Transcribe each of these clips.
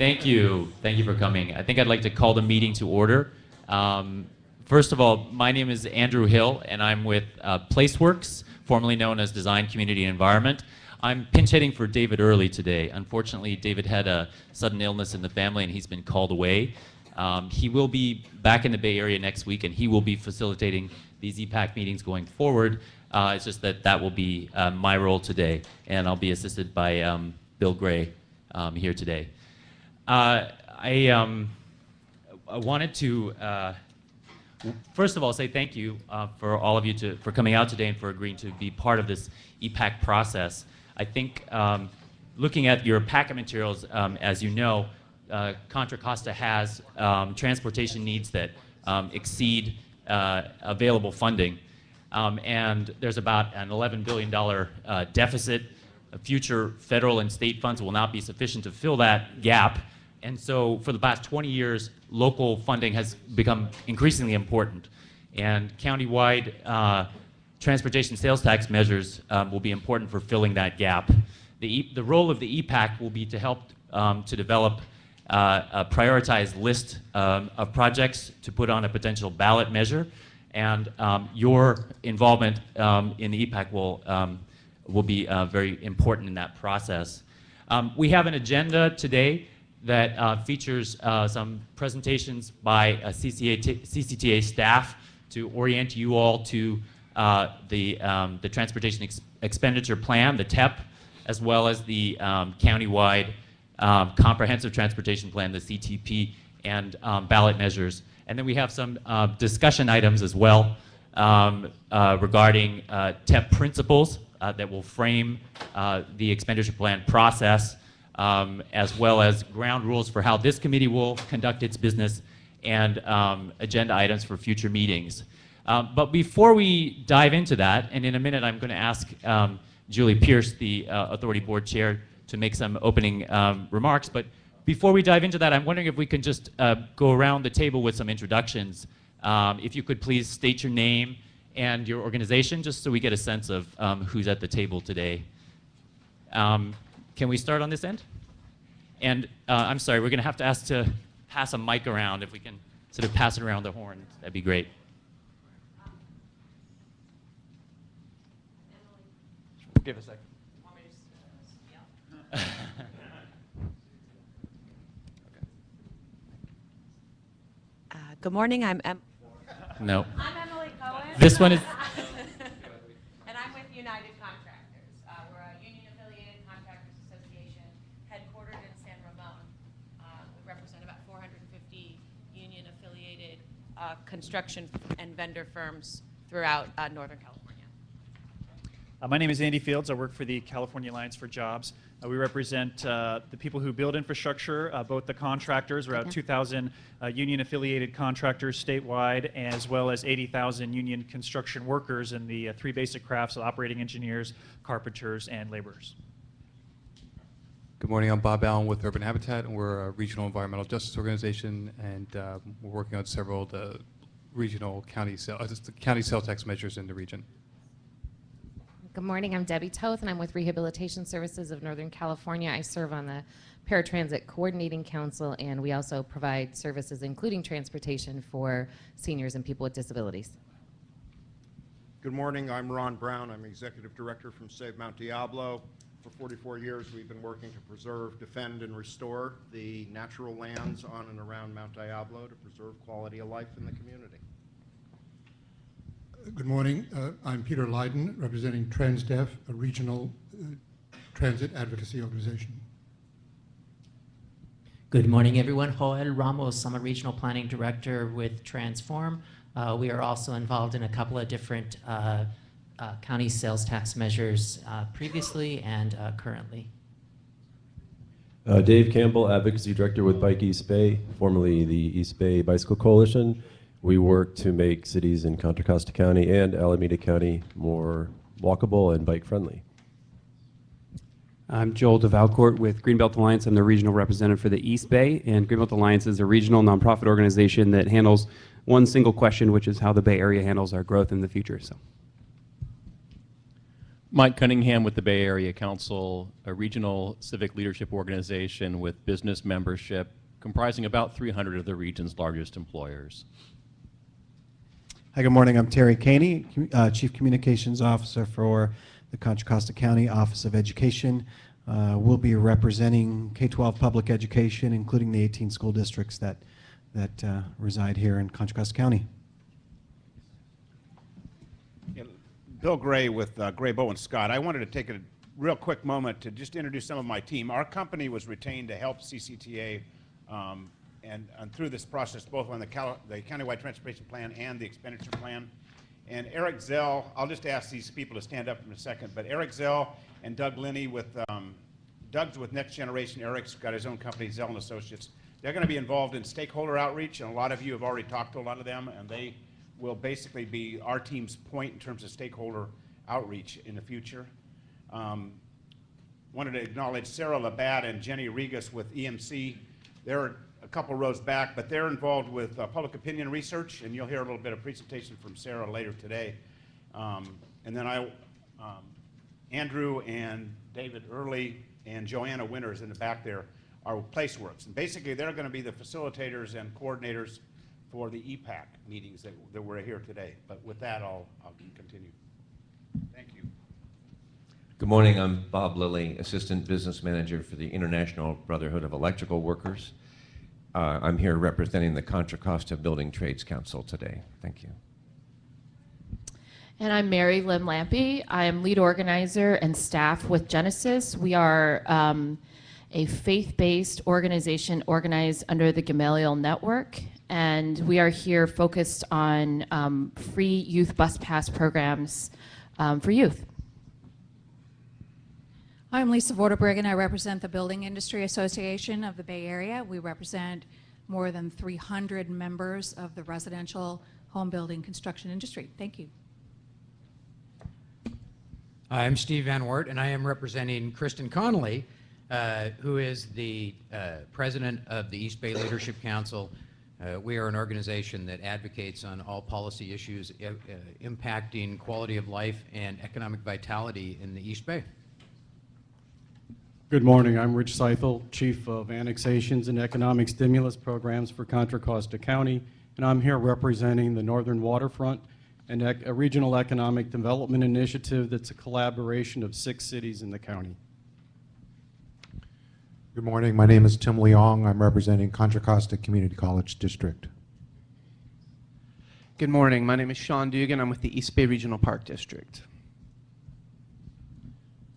Thank you. Thank you for coming. I think I'd like to call the meeting to order. First of all, my name is Andrew Hill, and I'm with PlaceWorks, formerly known as Design, Community, and Environment. I'm pinch hitting for David Early today. Unfortunately, David had a sudden illness in the family, and he's been called away. He will be back in the Bay Area next week, and he will be facilitating these EPAC meetings going forward. It's just that will be my role today, and I'll be assisted by Bill Gray here today. I wanted to, first of all, say thank you for all of you for coming out today and for agreeing to be part of this EPAC process. I think looking at your packet materials, as you know, Contra Costa has transportation needs that exceed available funding. And there's about an $11 billion deficit. Future federal and state funds will not be sufficient to fill that gap. And so for the past 20 years, local funding has become increasingly important. And countywide transportation sales tax measures will be important for filling that gap. The role of the EPAC will be to help to develop a prioritized list of projects to put on a potential ballot measure. And your involvement in the EPAC will be very important in that process. We have an agenda today that features some presentations by CCTA staff to orient you all to the Transportation Expenditure Plan, the TEP, as well as the countywide Comprehensive Transportation Plan, the CTP, and ballot measures. And then we have some discussion items as well regarding TEP principles that will frame the expenditure plan process, as well as ground rules for how this committee will conduct its business and agenda items for future meetings. But before we dive into that, and in a minute I'm going to ask Julie Pierce, the Authority Board Chair, to make some opening remarks. But before we dive into that, I'm wondering if we can just go around the table with some introductions. If you could please state your name and your organization, just so we get a sense of who's at the table today. Can we start on this end? And I'm sorry, we're going to have to ask to pass a mic around. If we can sort of pass it around the horn, that'd be great. Give a second. Good morning, I'm No. I'm Emily Cohen. This one is. And I'm with United Contractors. We're a union-affiliated contractors association headquartered in San Ramon. We represent about 450 union-affiliated construction and vendor firms throughout Northern California. My name is Andy Fields. I work for the California Alliance for Jobs. We represent the people who build infrastructure, both the contractors, around 2,000 union-affiliated contractors statewide, as well as 80,000 union construction workers in the three basic crafts of operating engineers, carpenters, and laborers. Good morning, I'm Bob Allen with Urban Habitat, and we're a regional environmental justice organization, and we're working on several of the regional county sales tax measures in the region. Good morning, I'm Debbie Toth, and I'm with Rehabilitation Services of Northern California. I serve on the Paratransit Coordinating Council, and we also provide services including transportation for seniors and people with disabilities. Good morning, I'm Ron Brown. I'm Executive Director from Save Mount Diablo. For 44 years, we've been working to preserve, defend, and restore the natural lands on and around Mount Diablo to preserve quality of life in the community. Good morning. I'm Peter Leiden, representing TransDef, a regional transit advocacy organization. Good morning, everyone. Joel Ramos, I'm a regional planning director with Transform. We are also involved in a couple of different county sales tax measures previously and currently. Dave Campbell, advocacy director with Bike East Bay, formerly the East Bay Bicycle Coalition. We work to make cities in Contra Costa County and Alameda County more walkable and bike friendly. I'm Joel DeValcourt with Greenbelt Alliance. I'm the regional representative for the East Bay, and Greenbelt Alliance is a regional nonprofit organization that handles one single question, which is how the Bay Area handles our growth in the future. So, Mike Cunningham with the Bay Area Council, a regional civic leadership organization with business membership comprising about 300 of the region's largest employers. Hi, good morning. I'm Terry Caney, Chief Communications Officer for the Contra Costa County Office of Education. We'll be representing K-12 public education, including the 18 school districts that reside here in Contra Costa County. Bill Gray with Gray, Bow, and Scott. I wanted to take a real quick moment to just introduce some of my team. Our company was retained to help CCTA and through this process, both on the countywide transportation plan and the expenditure plan. And Eric Zell, I'll just ask these people to stand up in a second, but Eric Zell and Doug Linney with, Doug's with Next Generation, Eric's got his own company, Zell and Associates. They're going to be involved in stakeholder outreach, and a lot of you have already talked to a lot of them, and they will basically be our team's point in terms of stakeholder outreach in the future. Wanted to acknowledge Sarah Labatt and Jenny Regas with EMC. They're a couple rows back, but they're involved with public opinion research, and you'll hear a little bit of presentation from Sarah later today. And then Andrew and David Early and Joanna Winters in the back there are Placeworks. And basically, they're going to be the facilitators and coordinators for the EPAC meetings that we're here today. But with that, I'll continue. Thank you. Good morning. I'm Bob Lilly, Assistant Business Manager for the International Brotherhood of Electrical Workers. I'm here representing the Contra Costa Building Trades Council today. Thank you. And I'm Mary Lynn Lampy. I am lead organizer and staff with Genesis. We are a faith-based organization organized under the Gamaliel Network, and we are here focused on free youth bus pass programs for youth. I'm Lisa Vorderbrigg, and I represent the Building Industry Association of the Bay Area. We represent more than 300 members of the residential home building construction industry. Thank you. I'm Steve Van Wert, and I am representing Kristen Connolly, who is the president of the East Bay Leadership Council. We are an organization that advocates on all policy issues impacting quality of life and economic vitality in the East Bay. Good morning. I'm Rich Seithel, Chief of Annexations and Economic Stimulus Programs for Contra Costa County, and I'm here representing the Northern Waterfront and a regional economic development initiative that's a collaboration of 6 cities in the county. Good morning. My name is Tim Leong. I'm representing Contra Costa Community College District. Good morning. My name is Sean Dugan. I'm with the East Bay Regional Park District.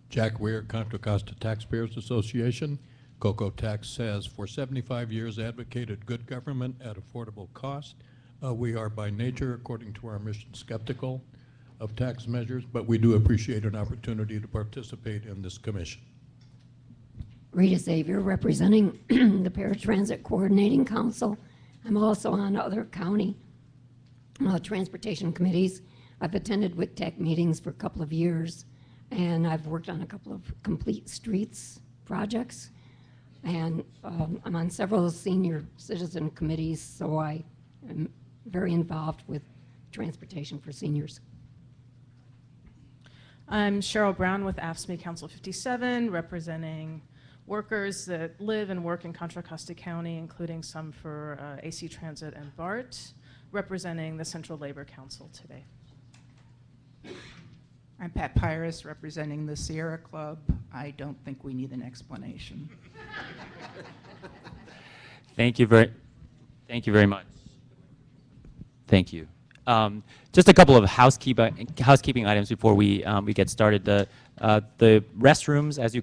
Jack Weir, Contra Costa Taxpayers Association. COCO Tax has for 75 years advocated good government at affordable cost. We are by nature, according to our mission, skeptical of tax measures, but we do appreciate an opportunity to participate in this commission. Rita Xavier, representing the Paratransit Coordinating Council. I'm also on other county transportation committees. I've attended WICTAC meetings for a couple of years, and I've worked on a couple of complete streets projects. And I'm on several senior citizen committees, so I am very involved with transportation for seniors. I'm Cheryl Brown with AFSCME Council 57, representing workers that live and work in Contra Costa County, including some for AC Transit and BART, representing the Central Labor Council today. I'm Pat Pyrus, representing the Sierra Club. I don't think we need an explanation. Thank you very much. Thank you. Just a couple of housekeeping items before we get started. The restrooms, as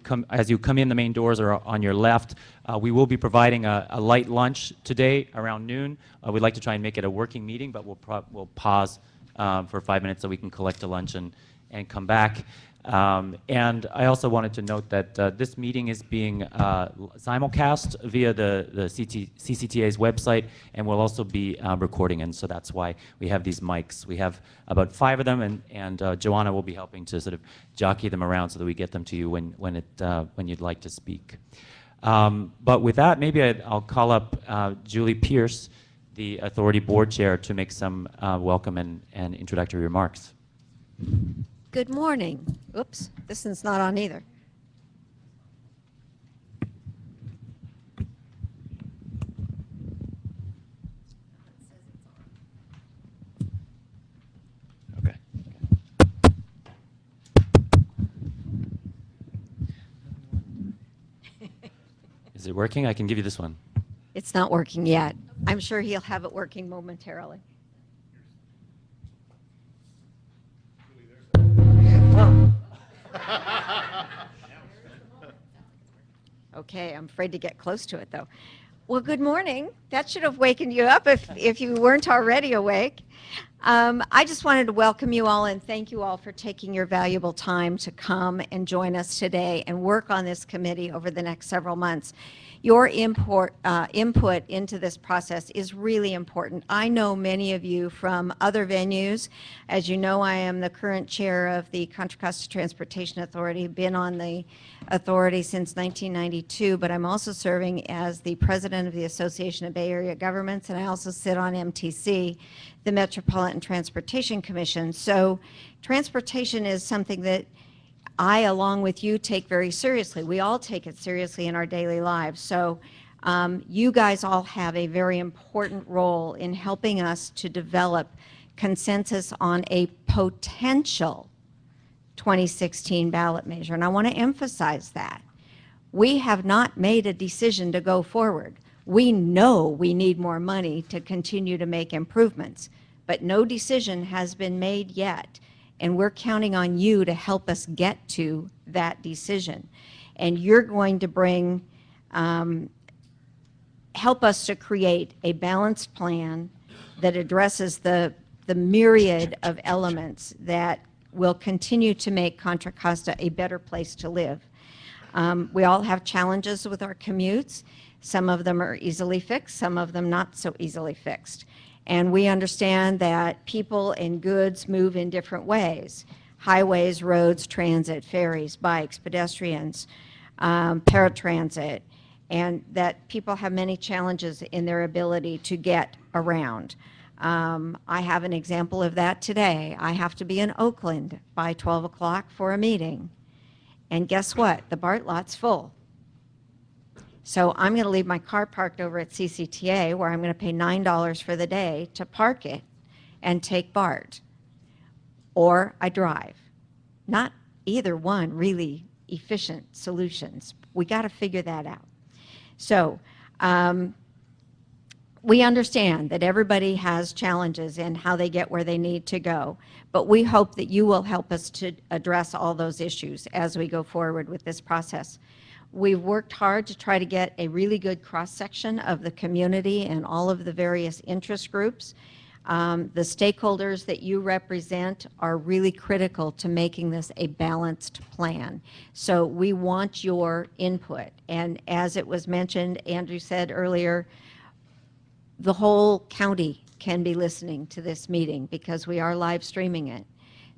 you come in the main doors, are on your left. We will be providing a light lunch today around noon. We'd like to try and make it a working meeting, but we'll pause for 5 minutes so we can collect a lunch and come back. And I also wanted to note that this meeting is being simulcast via the CCTA's website, and we'll also be recording, and so that's why we have these mics. We have about 5 of them, and Joanna will be helping to sort of jockey them around so that we get them to you when you'd like to speak. But with that, maybe I'll call up Julie Pierce, the Authority Board Chair, to make some welcome and introductory remarks. Good morning. Oops, this one's not on either. Okay. Is it working? I can give you this one. It's not working yet. I'm sure he'll have it working momentarily. Okay, I'm afraid to get close to it, though. Well, good morning. That should have wakened you up if you weren't already awake. I just wanted to welcome you all and thank you all for taking your valuable time to come and join us today and work on this committee over the next several months. Your input into this process is really important. I know many of you from other venues. As you know, I am the current chair of the Contra Costa Transportation Authority, been on the authority since 1992, but I'm also serving as the president of the Association of Bay Area Governments, and I also sit on MTC, the Metropolitan Transportation Commission. So transportation is something that I, along with you, take very seriously. We all take it seriously in our daily lives. So you guys all have a very important role in helping us to develop consensus on a potential 2016 ballot measure. And I want to emphasize that. We have not made a decision to go forward. We know we need more money to continue to make improvements, but no decision has been made yet. And we're counting on you to help us get to that decision. And you're going to bring, help us to create a balanced plan that addresses the myriad of elements that will continue to make Contra Costa a better place to live. We all have challenges with our commutes. Some of them are easily fixed, some of them not so easily fixed. And we understand that people and goods move in different ways. Highways, roads, transit, ferries, bikes, pedestrians, paratransit, and that people have many challenges in their ability to get around. I have an example of that today. I have to be in Oakland by 12 o'clock for a meeting. And guess what? The BART lot's full. So I'm going to leave my car parked over at CCTA, where I'm going to pay $9 for the day to park it and take BART. Or I drive. Not either one really efficient solutions. We got to figure that out. So we understand that everybody has challenges in how they get where they need to go, but we hope that you will help us to address all those issues as we go forward with this process. We've worked hard to try to get a really good cross-section of the community and all of the various interest groups. The stakeholders that you represent are really critical to making this a balanced plan. So we want your input. And as it was mentioned, Andrew said earlier, the whole county can be listening to this meeting because we are live streaming it.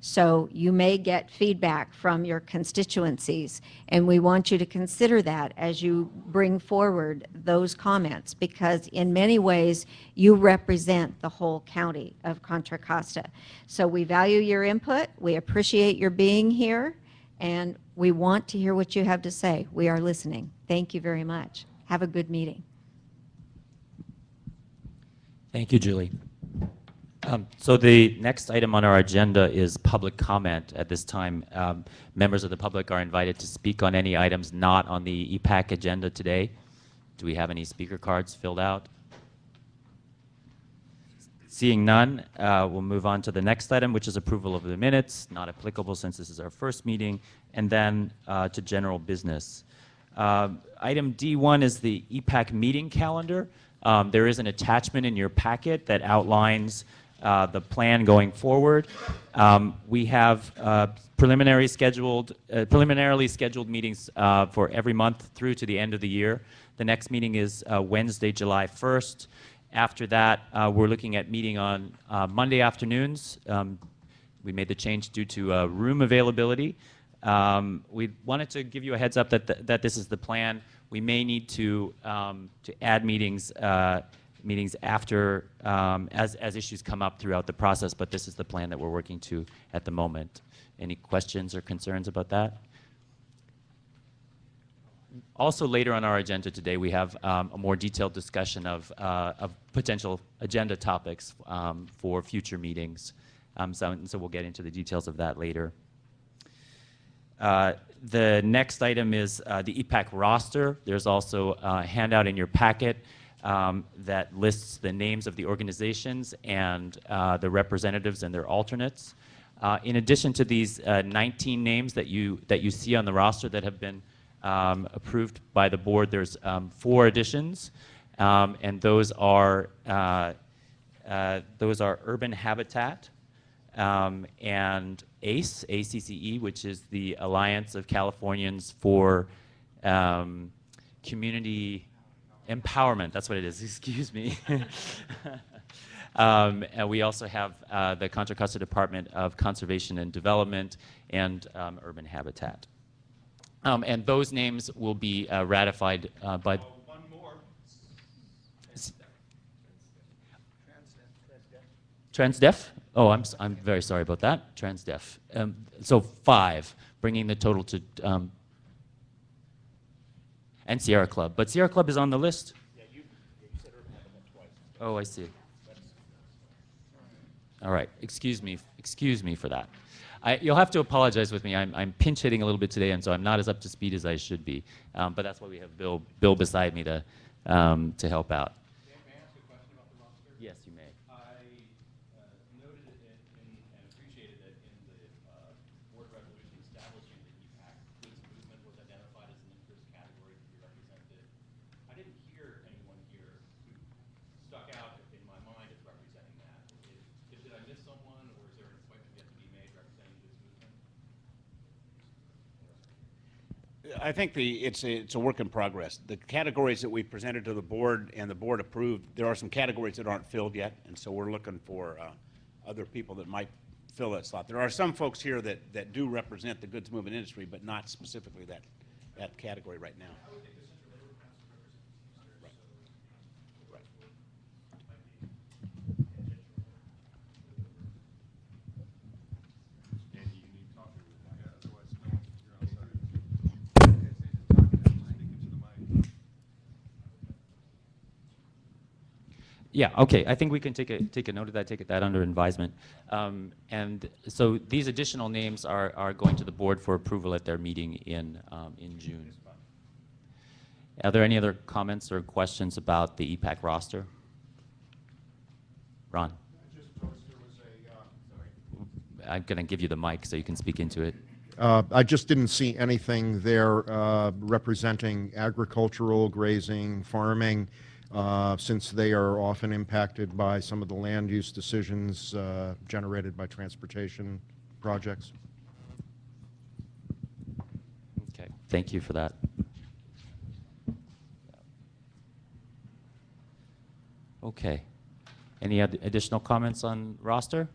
So you may get feedback from your constituencies, and we want you to consider that as you bring forward those comments, because in many ways you represent the whole county of Contra Costa. So we value your input, we appreciate your being here, and we want to hear what you have to say. We are listening. Thank you very much. Have a good meeting. Thank you, Julie. So the next item on our agenda is public comment. At this time, members of the public are invited to speak on any items not on the EPAC agenda today. Do we have any speaker cards filled out? Seeing none, we'll move on to the next item, which is approval of the minutes, not applicable since this is our first meeting, and then to general business. Item D1 is the EPAC meeting calendar. There is an attachment in your packet that outlines the plan going forward. We have preliminarily scheduled meetings for every month through to the end of the year. The next meeting is Wednesday, July 1st. After that, we're looking at meeting on Monday afternoons. We made the change due to room availability. We wanted to give you a heads up that this is the plan. We may need to add meetings after as issues come up throughout the process, but this is the plan that we're working to at the moment. Any questions or concerns about that? Also, later on our agenda today, we have a more detailed discussion of potential agenda topics for future meetings. So we'll get into the details of that later. The next item is the EPAC roster. There's also a handout in your packet that lists the names of the organizations and the representatives and their alternates. In addition to these 19 names that you see on the roster that have been approved by the board, there's 4 additions, and those are Urban Habitat and ACE, ACCE, which is the Alliance of Californians for Community Empowerment. That's what it is. Excuse me. And we also have the Contra Costa Department of Conservation and Development and Urban Habitat. And those names will be ratified by... One more. Transdeaf? Oh, I'm very sorry about that. Transdeaf. So 5, bringing the total to... and Sierra Club. But Sierra Club is on the list? Yeah, you said Urban Habitat twice. Oh, I see. All right. Excuse me for that. You'll have to apologize with me. I'm pinch hitting a little bit today, and so I'm not as up to speed as I should be. But that's why we have Bill beside me to help out. May I ask a question about the roster? Yes, you may. I noted it and appreciated that in the board resolution establishing the EPAC, goods movement was identified as an interest category to be represented. I didn't hear anyone here who stuck out in my mind as representing that. Did I miss someone, or is there an appointment yet to be made representing goods movement? I think it's a work in progress. The categories that we presented to the board and the board approved, there are some categories that aren't filled yet, and so we're looking for other people that might fill that slot. There are some folks here that do represent the goods movement industry, but not specifically that category right now. Yeah, okay. I think we can take a note of that, take that under advisement. And so these additional names are going to the board for approval at their meeting in June. Are there any other comments or questions about the EPAC roster? Ron? I just noticed there was I'm going to give you the mic so you can speak into it. I just didn't see anything there representing agricultural, grazing, farming, since they are often impacted by some of the land use decisions generated by transportation projects. Okay, thank you for that. Okay. Any additional comments on roster?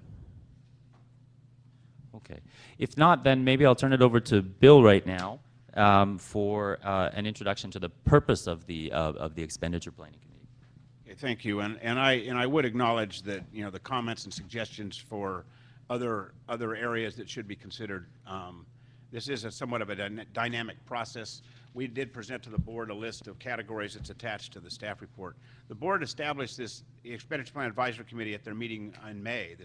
Okay. If not, then maybe I'll turn it over to Bill right now for an introduction to the purpose of the Expenditure Planning Committee. Okay, thank you, and I would acknowledge that the comments and suggestions for other areas that should be considered. This is somewhat of a dynamic process. We did present to the board a list of categories that's attached to the staff report. The board established the Expenditure Plan Advisory Committee at their meeting in May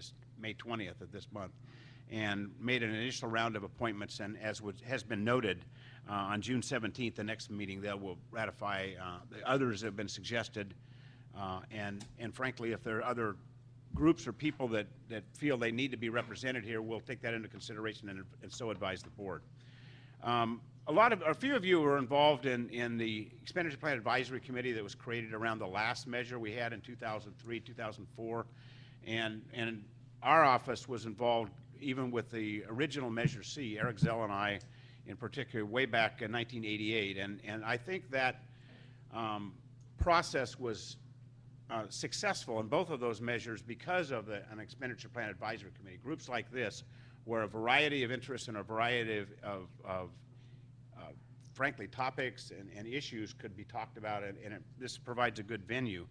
20th of this month, and made an initial round of appointments, and as has been noted, on June 17th, the next meeting, they will ratify the others that have been suggested, and frankly, if there are other groups or people that feel they need to be represented here, we'll take that into consideration and so advise the board. A few of you were involved in the Expenditure Plan Advisory Committee that was created around the last measure we had in 2003, 2004, and our office was involved even with the original Measure C, Eric Zell and I in particular, way back in 1988, and I think that process was successful in both of those measures because of an Expenditure Plan Advisory Committee. Groups like this, where a variety of interests and a variety of frankly, topics and issues could be talked about, and this provides a good venue.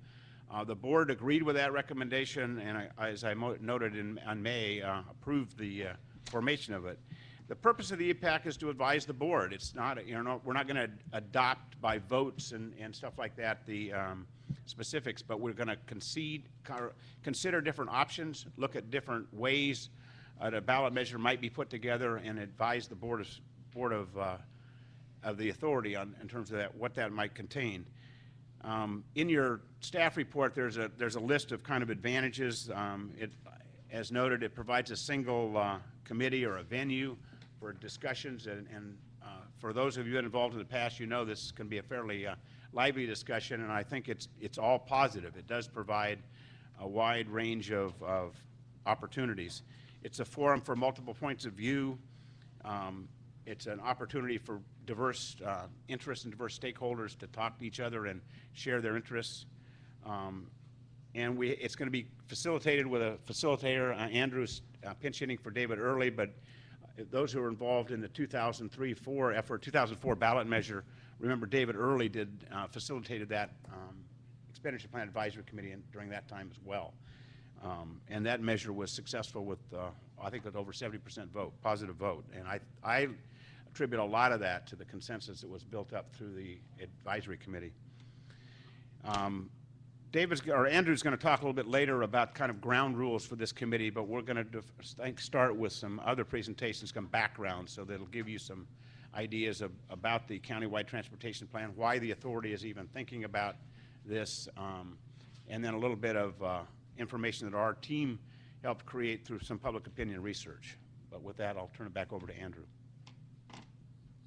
The board agreed with that recommendation, and as I noted on May, approved the formation of it. The purpose of the EPAC is to advise the board. It's not, we're not going to adopt by votes and stuff like that the specifics, but we're going to consider different options, look at different ways a ballot measure might be put together, and advise the board of the authority in terms of what that might contain. In your staff report, there's a list of kind of advantages. As noted, it provides a single committee or a venue for discussions, and for those of you involved in the past, you know this can be a fairly lively discussion, and I think it's all positive. It does provide a wide range of opportunities. It's a forum for multiple points of view. It's an opportunity for diverse interests and diverse stakeholders to talk to each other and share their interests. And it's going to be facilitated with a facilitator. Andrew's pinch hitting for David Early, but those who are involved in the 2004 ballot measure, remember David Early facilitated that Expenditure Plan Advisory Committee during that time as well. And that measure was successful with, I think, with over 70% positive vote. And I attribute a lot of that to the consensus that was built up through the advisory committee. Andrew's going to talk a little bit later about kind of ground rules for this committee, but we're going to start with some other presentations, some background, so that'll give you some ideas about the countywide transportation plan, why the authority is even thinking about this, and then a little bit of information that our team helped create through some public opinion research. But with that, I'll turn it back over to Andrew.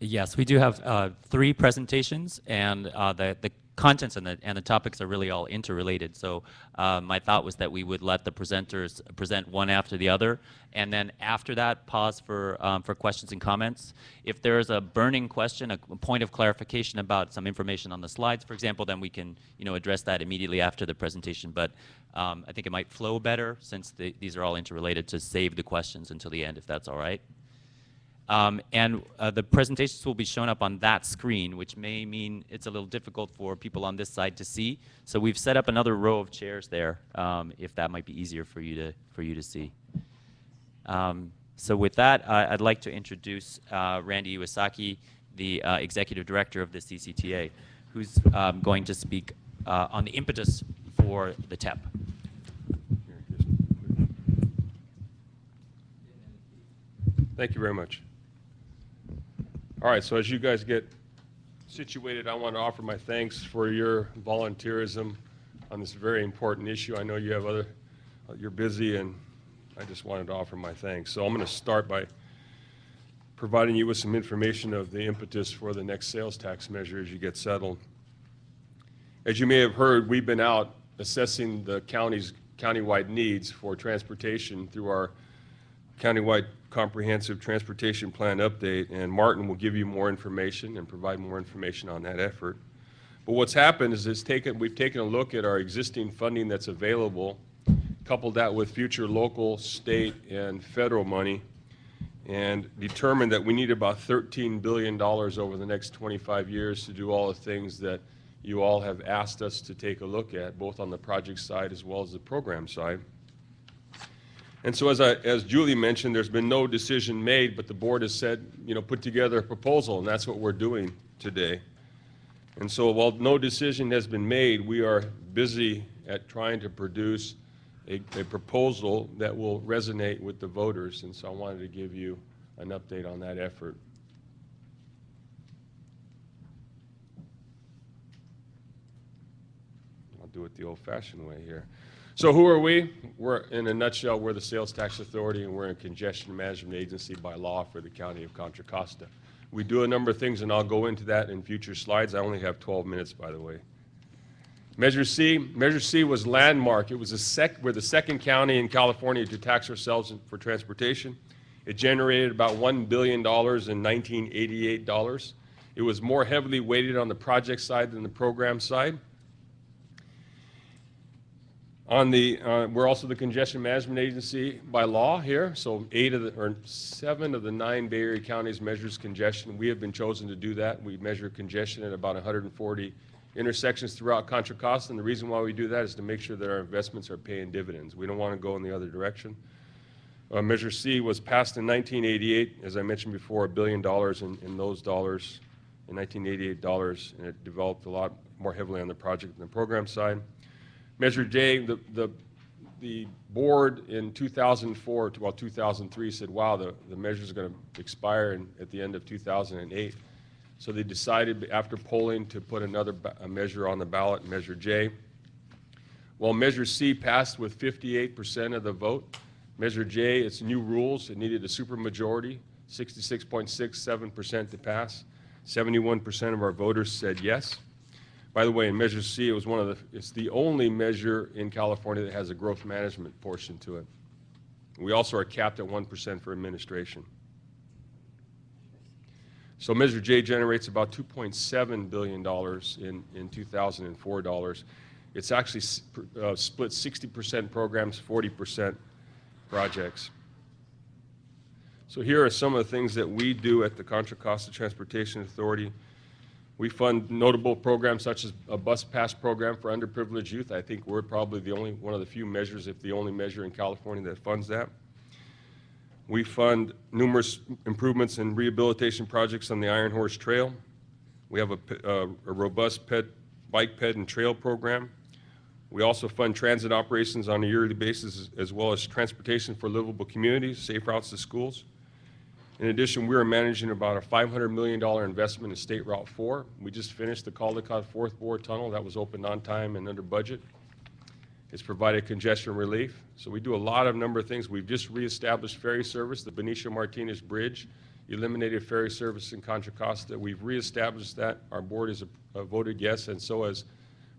Yes, we do have 3 presentations, and the contents and the topics are really all interrelated. So my thought was that we would let the presenters present one after the other, and then after that, pause for questions and comments. If there is a burning question, a point of clarification about some information on the slides, for example, then we can address that immediately after the presentation. But I think it might flow better, since these are all interrelated, to save the questions until the end, if that's all right. The presentations will be shown up on that screen, which may mean it's a little difficult for people on this side to see. So we've set up another row of chairs there, if that might be easier for you to see. So with that, I'd like to introduce Randy Iwasaki, the Executive Director of the CCTA, who's going to speak on the impetus for the TEP. Thank you very much. All right, so as you guys get situated, I want to offer my thanks for your volunteerism on this very important issue. I know you have you're busy, and I just wanted to offer my thanks. So I'm going to start by providing you with some information of the impetus for the next sales tax measure as you get settled. As you may have heard, we've been out assessing the countywide needs for transportation through our countywide comprehensive transportation plan update, and Martin will give you more information and provide more information on that effort. But what's happened is we've taken a look at our existing funding that's available, coupled that with future local, state, and federal money, and determined that we need about $13 billion over the next 25 years to do all the things that you all have asked us to take a look at, both on the project side as well as the program side. And so as Julie mentioned, there's been no decision made, but the board has said, put together a proposal, and that's what we're doing today. And so while no decision has been made, we are busy at trying to produce a proposal that will resonate with the voters. And so I wanted to give you an update on that effort. I'll do it the old-fashioned way here. So who are we? In a nutshell, we're the Sales Tax Authority, and we're a congestion management agency by law for the County of Contra Costa. We do a number of things, and I'll go into that in future slides. I only have 12 minutes, by the way. Measure C was landmark. It was we're the second county in California to tax ourselves for transportation. It generated about $1 billion in 1988 dollars. It was more heavily weighted on the project side than the program side. We're also the congestion management agency by law here, so 7 of the 9 Bay Area counties measures congestion. We have been chosen to do that. We measure congestion at about 140 intersections throughout Contra Costa, and the reason why we do that is to make sure that our investments are paying dividends. We don't want to go in the other direction. Measure C was passed in 1988, as I mentioned before, $1 billion in those dollars, in 1988 dollars, and it developed a lot more heavily on the project than the program side. Measure J, the board in 2004 to about 2003 said, wow, the measure is going to expire at the end of 2008. So they decided after polling to put another measure on the ballot, Measure J. Well, Measure C passed with 58% of the vote. Measure J, it's new rules. It needed a supermajority, 66.67% to pass. 71% of our voters said yes. By the way, in Measure C, it's the only measure in California that has a growth management portion to it. We also are capped at 1% for administration. So Measure J generates about $2.7 billion in 2004 dollars. It's actually split 60% programs, 40% projects. So here are some of the things that we do at the Contra Costa Transportation Authority. We fund notable programs such as a bus pass program for underprivileged youth. I think we're probably one of the few measures, if the only measure in California that funds that. We fund numerous improvements and rehabilitation projects on the Iron Horse Trail. We have a robust bike ped and trail program. We also fund transit operations on a yearly basis, as well as transportation for livable communities, safe routes to schools. In addition, we are managing about a $500 million investment in State Route 4. We just finished the Caldecott Fourth Bore Tunnel. That was opened on time and under budget. It's provided congestion relief. So we do a number of things. We've just reestablished ferry service. The Benicio Martinez Bridge eliminated ferry service in Contra Costa. We've reestablished that. Our board has voted yes, and so has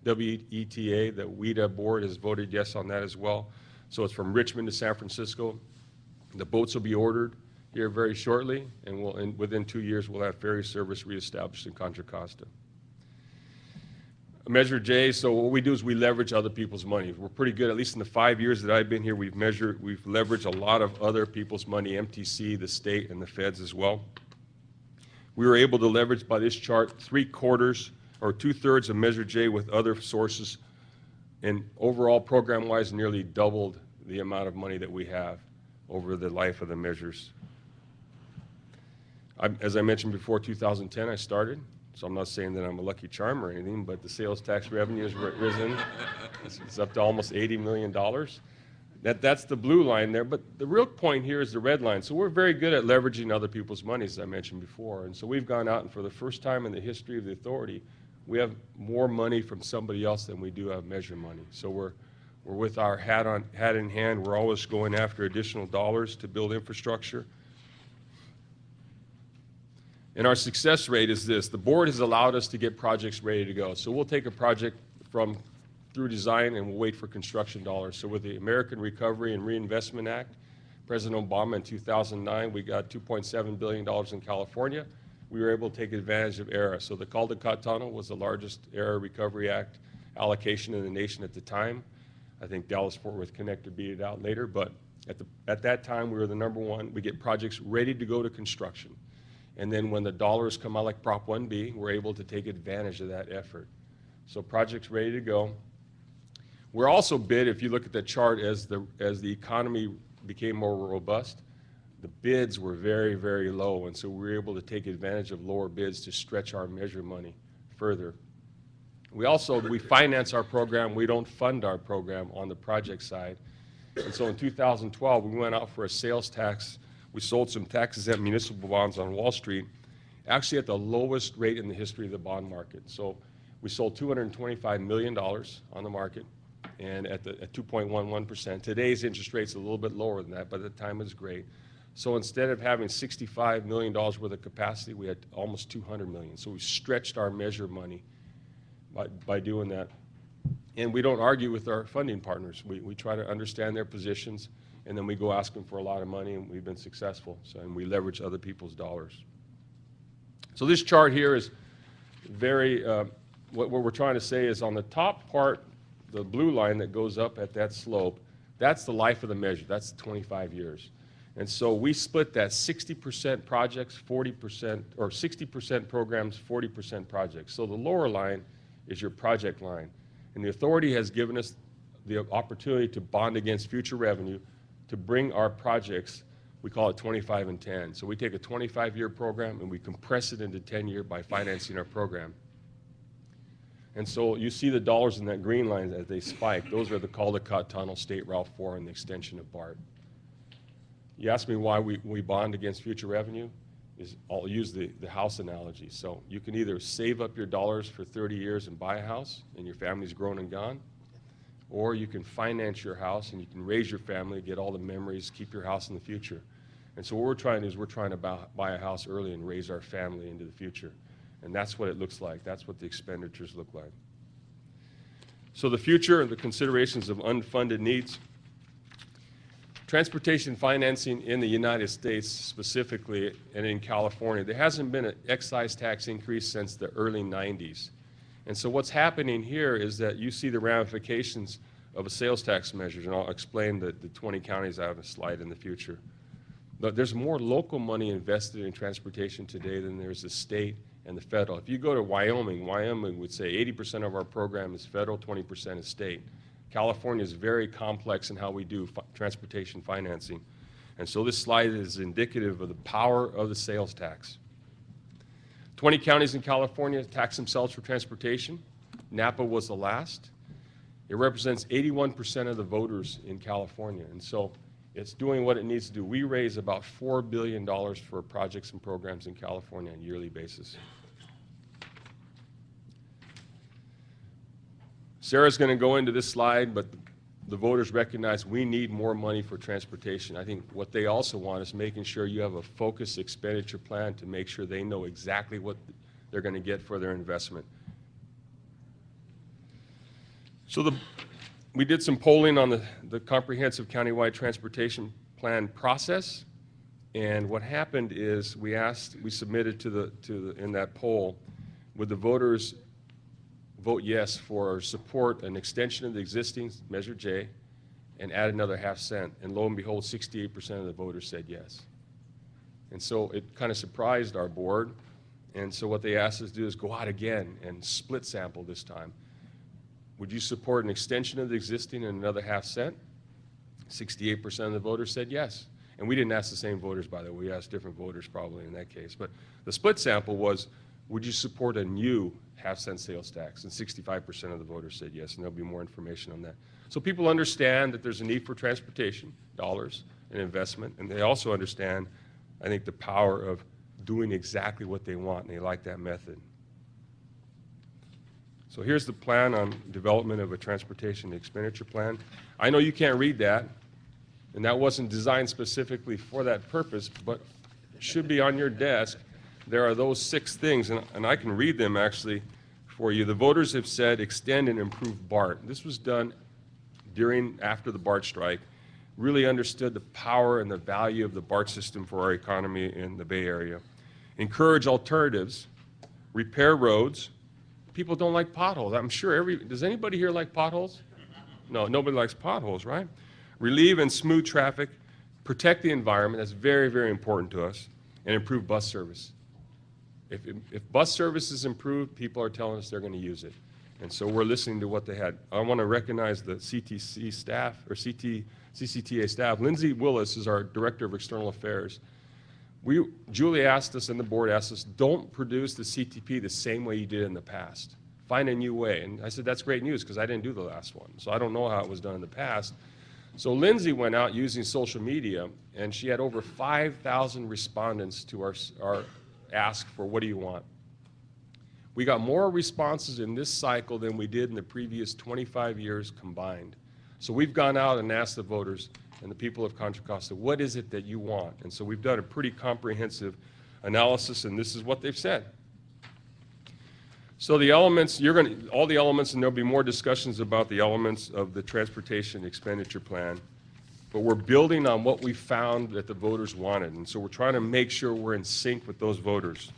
WETA. The WETA board has voted yes on that as well. So it's from Richmond to San Francisco. The boats will be ordered here very shortly, and within 2 years we'll have ferry service reestablished in Contra Costa. Measure J, so what we do is we leverage other people's money. We're pretty good, at least in the 5 years that I've been here, we've leveraged a lot of other people's money, MTC, the state, and the feds as well. We were able to leverage, by this chart, 3/4 or 2/3 of Measure J with other sources, and overall program-wise nearly doubled the amount of money that we have over the life of the measures. As I mentioned before, 2010 I started, so I'm not saying that I'm a lucky charm or anything, but the sales tax revenue has risen. It's up to almost $80 million. That's the blue line there, but the real point here is the red line. So we're very good at leveraging other people's money, as I mentioned before, and so we've gone out and for the first time in the history of the authority, we have more money from somebody else than we do have measure money. So we're with our hat in hand. We're always going after additional dollars to build infrastructure. And our success rate is this. The board has allowed us to get projects ready to go. So we'll take a project through design and we'll wait for construction dollars. So with the American Recovery and Reinvestment Act, President Obama in 2009, we got $2.7 billion in California. We were able to take advantage of ERA. So the Caldecott Tunnel was the largest ERA Recovery Act allocation in the nation at the time. I think Dallas-Fort Worth Connector beat it out later, but at that time we were the #1. We get projects ready to go to construction. And then when the dollars come out like Prop 1B, we're able to take advantage of that effort. So projects ready to go. We're also bid, if you look at the chart, as the economy became more robust, the bids were very, very low, and so we were able to take advantage of lower bids to stretch our measure money further. We finance our program. We don't fund our program on the project side. And so in 2012, we went out for a sales tax. We sold some tax-exempt municipal bonds on Wall Street, actually at the lowest rate in the history of the bond market. So we sold $225 million on the market, and at 2.11%. Today's interest rate's a little bit lower than that, but at the time it was great. So instead of having $65 million worth of capacity, we had almost $200 million. So we stretched our measure money by doing that. And we don't argue with our funding partners. We try to understand their positions, and then we go ask them for a lot of money, and we've been successful. And we leverage other people's dollars. So this chart here is what we're trying to say is on the top part, the blue line that goes up at that slope, that's the life of the measure. That's 25 years. And so we split that 60% projects, 40%, or 60% programs, 40% projects. So the lower line is your project line. And the authority has given us the opportunity to bond against future revenue to bring our projects, we call it 25 and 10. So we take a 25-year program and we compress it into 10-year by financing our program. And so you see the dollars in that green line as they spike. Those are the Caldecott Tunnel, State Route 4, and the extension of BART. You ask me why we bond against future revenue? I'll use the house analogy. So you can either save up your dollars for 30 years and buy a house and your family's grown and gone, or you can finance your house and you can raise your family, get all the memories, keep your house in the future. And so what we're trying to do is we're trying to buy a house early and raise our family into the future. And that's what it looks like. That's what the expenditures look like. So the future, the considerations of unfunded needs. Transportation financing in the United States specifically and in California, there hasn't been an excise tax increase since the early 90s. And so what's happening here is that you see the ramifications of a sales tax measure, and I'll explain the 20 counties. I have a slide in the future. But there's more local money invested in transportation today than there's the state and the federal. If you go to Wyoming, Wyoming would say 80% of our program is federal, 20% is state. California is very complex in how we do transportation financing. And so this slide is indicative of the power of the sales tax. 20 counties in California tax themselves for transportation. Napa was the last. It represents 81% of the voters in California. And so it's doing what it needs to do. We raise about $4 billion for projects and programs in California on a yearly basis. Sarah's going to go into this slide, but the voters recognize we need more money for transportation. I think what they also want is making sure you have a focused expenditure plan to make sure they know exactly what they're going to get for their investment. So we did some polling on the comprehensive countywide transportation plan process, and what happened is we submitted in that poll, would the voters vote yes for support an extension of the existing Measure J and add another ½ cent, and lo and behold, 68% of the voters said yes. And so it kind of surprised our board, and so what they asked us to do is go out again and split sample this time. Would you support an extension of the existing and another ½ cent? 68% of the voters said yes. And we didn't ask the same voters, by the way. We asked different voters probably in that case. But the split sample was, would you support a new ½ cent sales tax? And 65% of the voters said yes, and there'll be more information on that. So people understand that there's a need for transportation dollars and investment, and they also understand, I think, the power of doing exactly what they want, and they like that method. So here's the plan on development of a transportation expenditure plan. I know you can't read that, and that wasn't designed specifically for that purpose, but it should be on your desk. There are those 6 things, and I can read them actually for you. The voters have said extend and improve BART. This was done after the BART strike, really understood the power and the value of the BART system for our economy in the Bay Area. Encourage alternatives, repair roads. People don't like potholes. I'm sure does anybody here like potholes? No, nobody likes potholes, right? Relieve and smooth traffic, protect the environment, that's very, very important to us, and improve bus service. If bus service is improved, people are telling us they're going to use it. And so we're listening to what they had. I want to recognize the CTC staff, or CCTA staff. Lindsay Willis is our Director of External Affairs. Julie asked us, and the board asked us, don't produce the CTP the same way you did in the past. Find a new way. And I said, that's great news, because I didn't do the last one. So I don't know how it was done in the past. So Lindsay went out using social media, and she had over 5,000 respondents to our ask for what do you want. We got more responses in this cycle than we did in the previous 25 years combined. So we've gone out and asked the voters and the people of Contra Costa, what is it that you want? And so we've done a pretty comprehensive analysis, and this is what they've said. So the elements, all the elements, and there'll be more discussions about the elements of the transportation expenditure plan, but we're building on what we found that the voters wanted, and so we're trying to make sure we're in sync with those voters.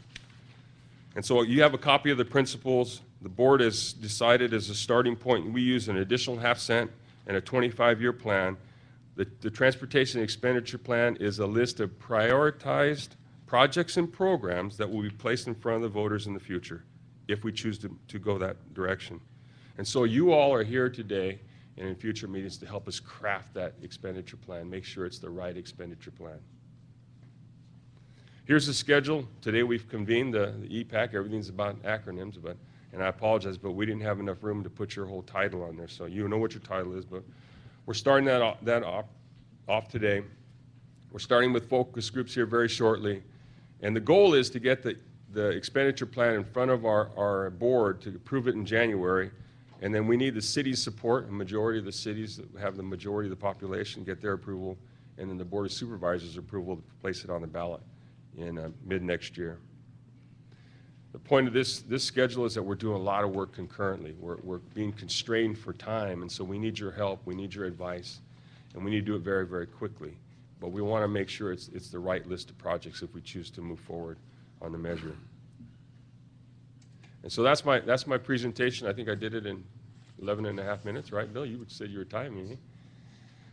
And so you have a copy of the principles. The board has decided as a starting point, we use an additional ½ cent and a 25-year plan. The transportation expenditure plan is a list of prioritized projects and programs that will be placed in front of the voters in the future if we choose to go that direction. And so you all are here today, and in future meetings to help us craft that expenditure plan, make sure it's the right expenditure plan. Here's the schedule. Today we've convened the EPAC. Everything's about acronyms, and I apologize, but we didn't have enough room to put your whole title on there. So you know what your title is, but we're starting that off today. We're starting with focus groups here very shortly. And the goal is to get the expenditure plan in front of our board to approve it in January. And then we need the city's support. A majority of the cities that have the majority of the population get their approval, and then the Board of Supervisors' approval to place it on the ballot in mid-next year. The point of this schedule is that we're doing a lot of work concurrently. We're being constrained for time, and so we need your help, we need your advice, and we need to do it very, very quickly. But we want to make sure it's the right list of projects if we choose to move forward on the measure. And so that's my presentation. I think I did it in 11 and a half minutes, right, Bill? You said you were timing me.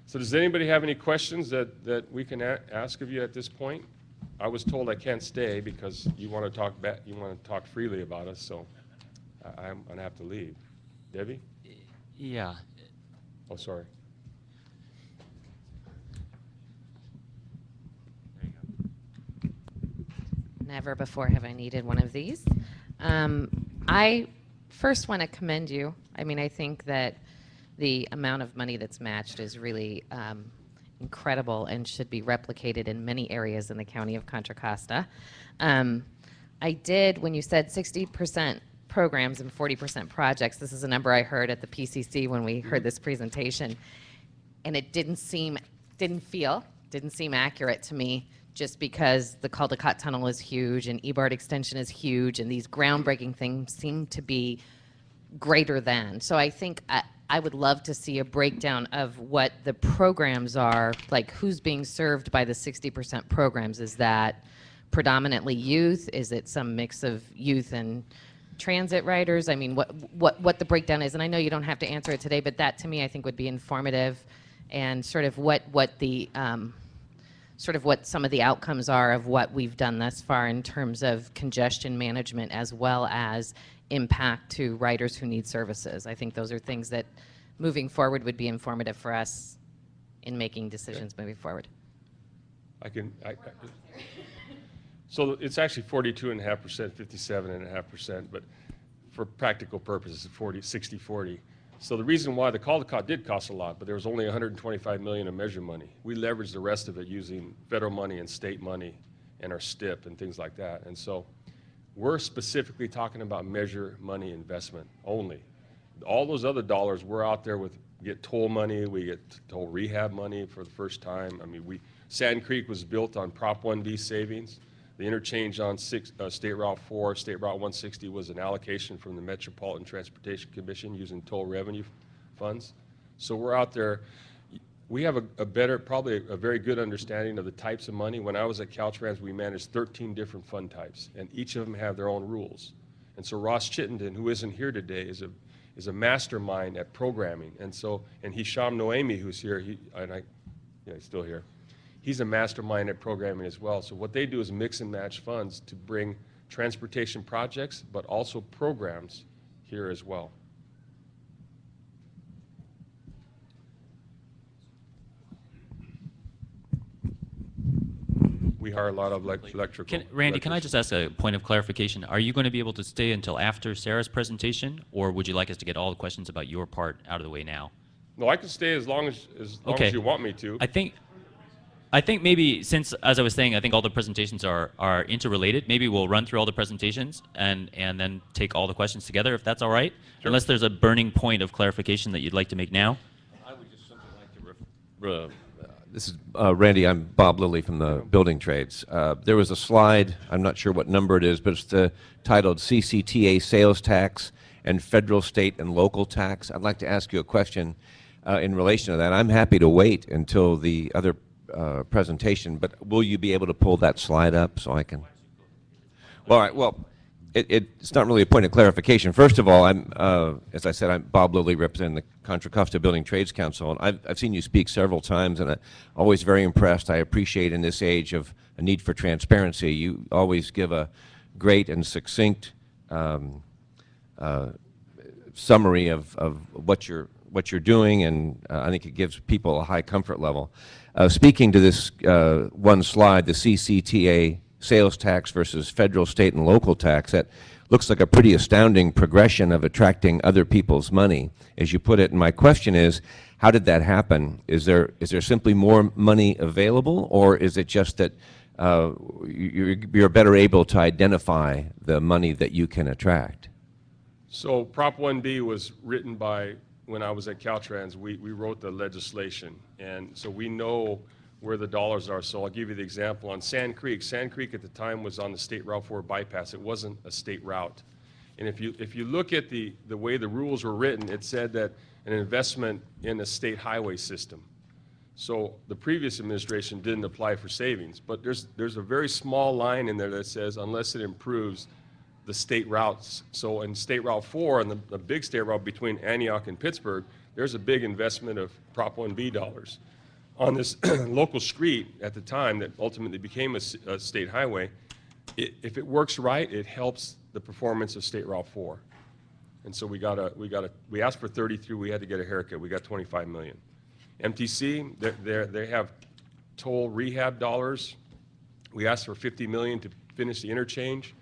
So does anybody have any questions that we can ask of you at this point? I was told I can't stay because you want to talk freely about us, so I'm going to have to leave. Debbie? Yeah. Oh, sorry. Never before have I needed one of these. I first want to commend you. I mean, I think that the amount of money that's matched is really incredible and should be replicated in many areas in the county of Contra Costa. I did, when you said 60% programs and 40% projects, this is a number I heard at the PCC when we heard this presentation, and it didn't seem accurate to me, just because the Caldecott Tunnel is huge and Ebart Extension is huge, and these groundbreaking things seem to be greater than. So I think I would love to see a breakdown of what the programs are, like who's being served by the 60% programs. Is that predominantly youth? Is it some mix of youth and transit riders? I mean, what the breakdown is, and I know you don't have to answer it today, but that to me I think would be informative, and sort of what some of the outcomes are of what we've done thus far in terms of congestion management as well as impact to riders who need services. I think those are things that moving forward would be informative for us in making decisions moving forward. So it's actually 42.5%, 57.5%, but for practical purposes, 60-40. So the reason why the Caldecott did cost a lot, but there was only $125 million of measure money. We leveraged the rest of it using federal money and state money and our STIP and things like that. And so we're specifically talking about measure money investment only. All those other dollars, we're out there with, get toll money, we get toll rehab money for the first time. I mean, Sand Creek was built on Prop 1B savings. The interchange on State Route 4, State Route 160 was an allocation from the Metropolitan Transportation Commission using toll revenue funds. So we're out there. We have probably a very good understanding of the types of money. When I was at Caltrans, we managed 13 different fund types, and each of them have their own rules. And so Ross Chittenden, who isn't here today, is a mastermind at programming. And Hisham Noemi, who's here, he's still here. He's a mastermind at programming as well. So what they do is mix and match funds to bring transportation projects, but also programs here as well. We hire a lot of electrical. Randy, can I just ask a point of clarification? Are you going to be able to stay until after Sarah's presentation, or would you like us to get all the questions about your part out of the way now? No, I can stay as long as you want me to. I think maybe, since, as I was saying, I think all the presentations are interrelated, maybe we'll run through all the presentations and then take all the questions together, if that's all right? Sure. Unless there's a burning point of clarification that you'd like to make now? I would just simply like to this is Randy, I'm Bob Lilly from the Building Trades. There was a slide, I'm not sure what number it is, but it's titled CCTA Sales Tax and Federal, State, and Local Tax. I'd like to ask you a question in relation to that. I'm happy to wait until the other presentation, but will you be able to pull that slide up so I can? All right, well, it's not really a point of clarification. First of all, as I said, I'm Bob Lilly, representing the Contra Costa Building Trades Council, and I've seen you speak several times, and I'm always very impressed. I appreciate, in this age of a need for transparency, you always give a great and succinct summary of what you're what you're doing, and I think it gives people a high comfort level. Speaking to this one slide, the CCTA sales tax versus federal, state, and local tax, that looks like a pretty astounding progression of attracting other people's money, as you put it. And my question is, how did that happen? Is there simply more money available, or is it just that you're better able to identify the money that you can attract? So Prop 1B was written by, when I was at Caltrans, we wrote the legislation, and so we know where the dollars are. So I'll give you the example. On Sand Creek at the time was on the State Route 4 bypass. It wasn't a state route. And if you look at the way the rules were written, it said that an investment in a state highway system. So the previous administration didn't apply for savings, but there's a very small line in there that says unless it improves the state routes. So in State Route 4, and the big state route between Antioch and Pittsburgh, there's a big investment of Prop 1B dollars. On this local street at the time that ultimately became a state highway, if it works right, it helps the performance of State Route 4. And so we asked for 33, we had to get a haircut. We got 25 million. MTC, they have toll rehab dollars. We asked for 50 million to finish the interchange.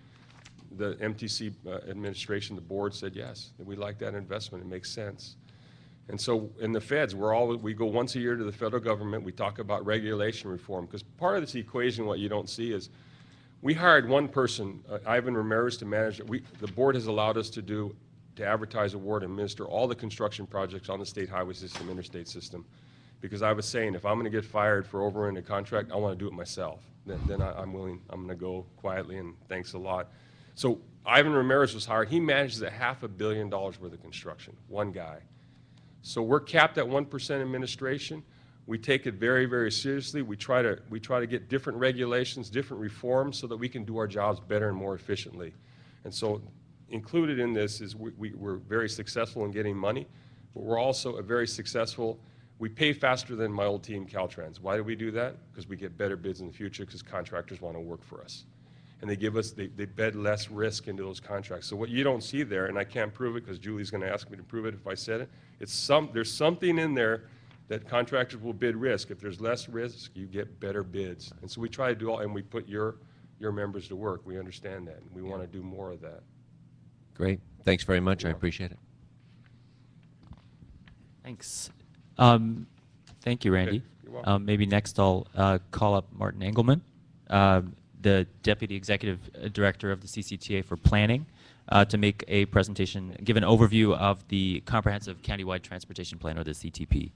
The MTC administration, the board said yes, that we like that investment, it makes sense. And so in the feds, we go once a year to the federal government, we talk about regulation reform, because part of this equation, what you don't see is, we hired one person, Ivan Ramirez, to manage it. The board has allowed us to advertise, award, and administer all the construction projects on the state highway system, interstate system. Because I was saying, if I'm gonna get fired for overrunning a contract, I wanna do it myself. Then I'm willing, I'm gonna go quietly, and thanks a lot. So Ivan Ramirez was hired. He manages $500 million worth of construction, one guy. So we're capped at 1% administration. We take it very, very seriously. We try to get different regulations, different reforms, so that we can do our jobs better and more efficiently. And so included in this is we're very successful in getting money, but we're also we pay faster than my old team, Caltrans. Why do we do that? Because we get better bids in the future, because contractors want to work for us. And they bed less risk into those contracts. So what you don't see there, and I can't prove it because Julie's going to ask me to prove it if I said it, there's something in there that contractors will bid risk. If there's less risk, you get better bids. And so we try to do all, and we put your members to work. We understand that, and we want to do more of that. Great. Thanks very much. I appreciate it. Thanks. Thank you, Randy. Okay. You're welcome. Maybe next I'll call up Martin Engelman, the Deputy Executive Director of the CCTA for Planning, to make a presentation, give an overview of the Comprehensive Countywide Transportation Plan, or the CTP.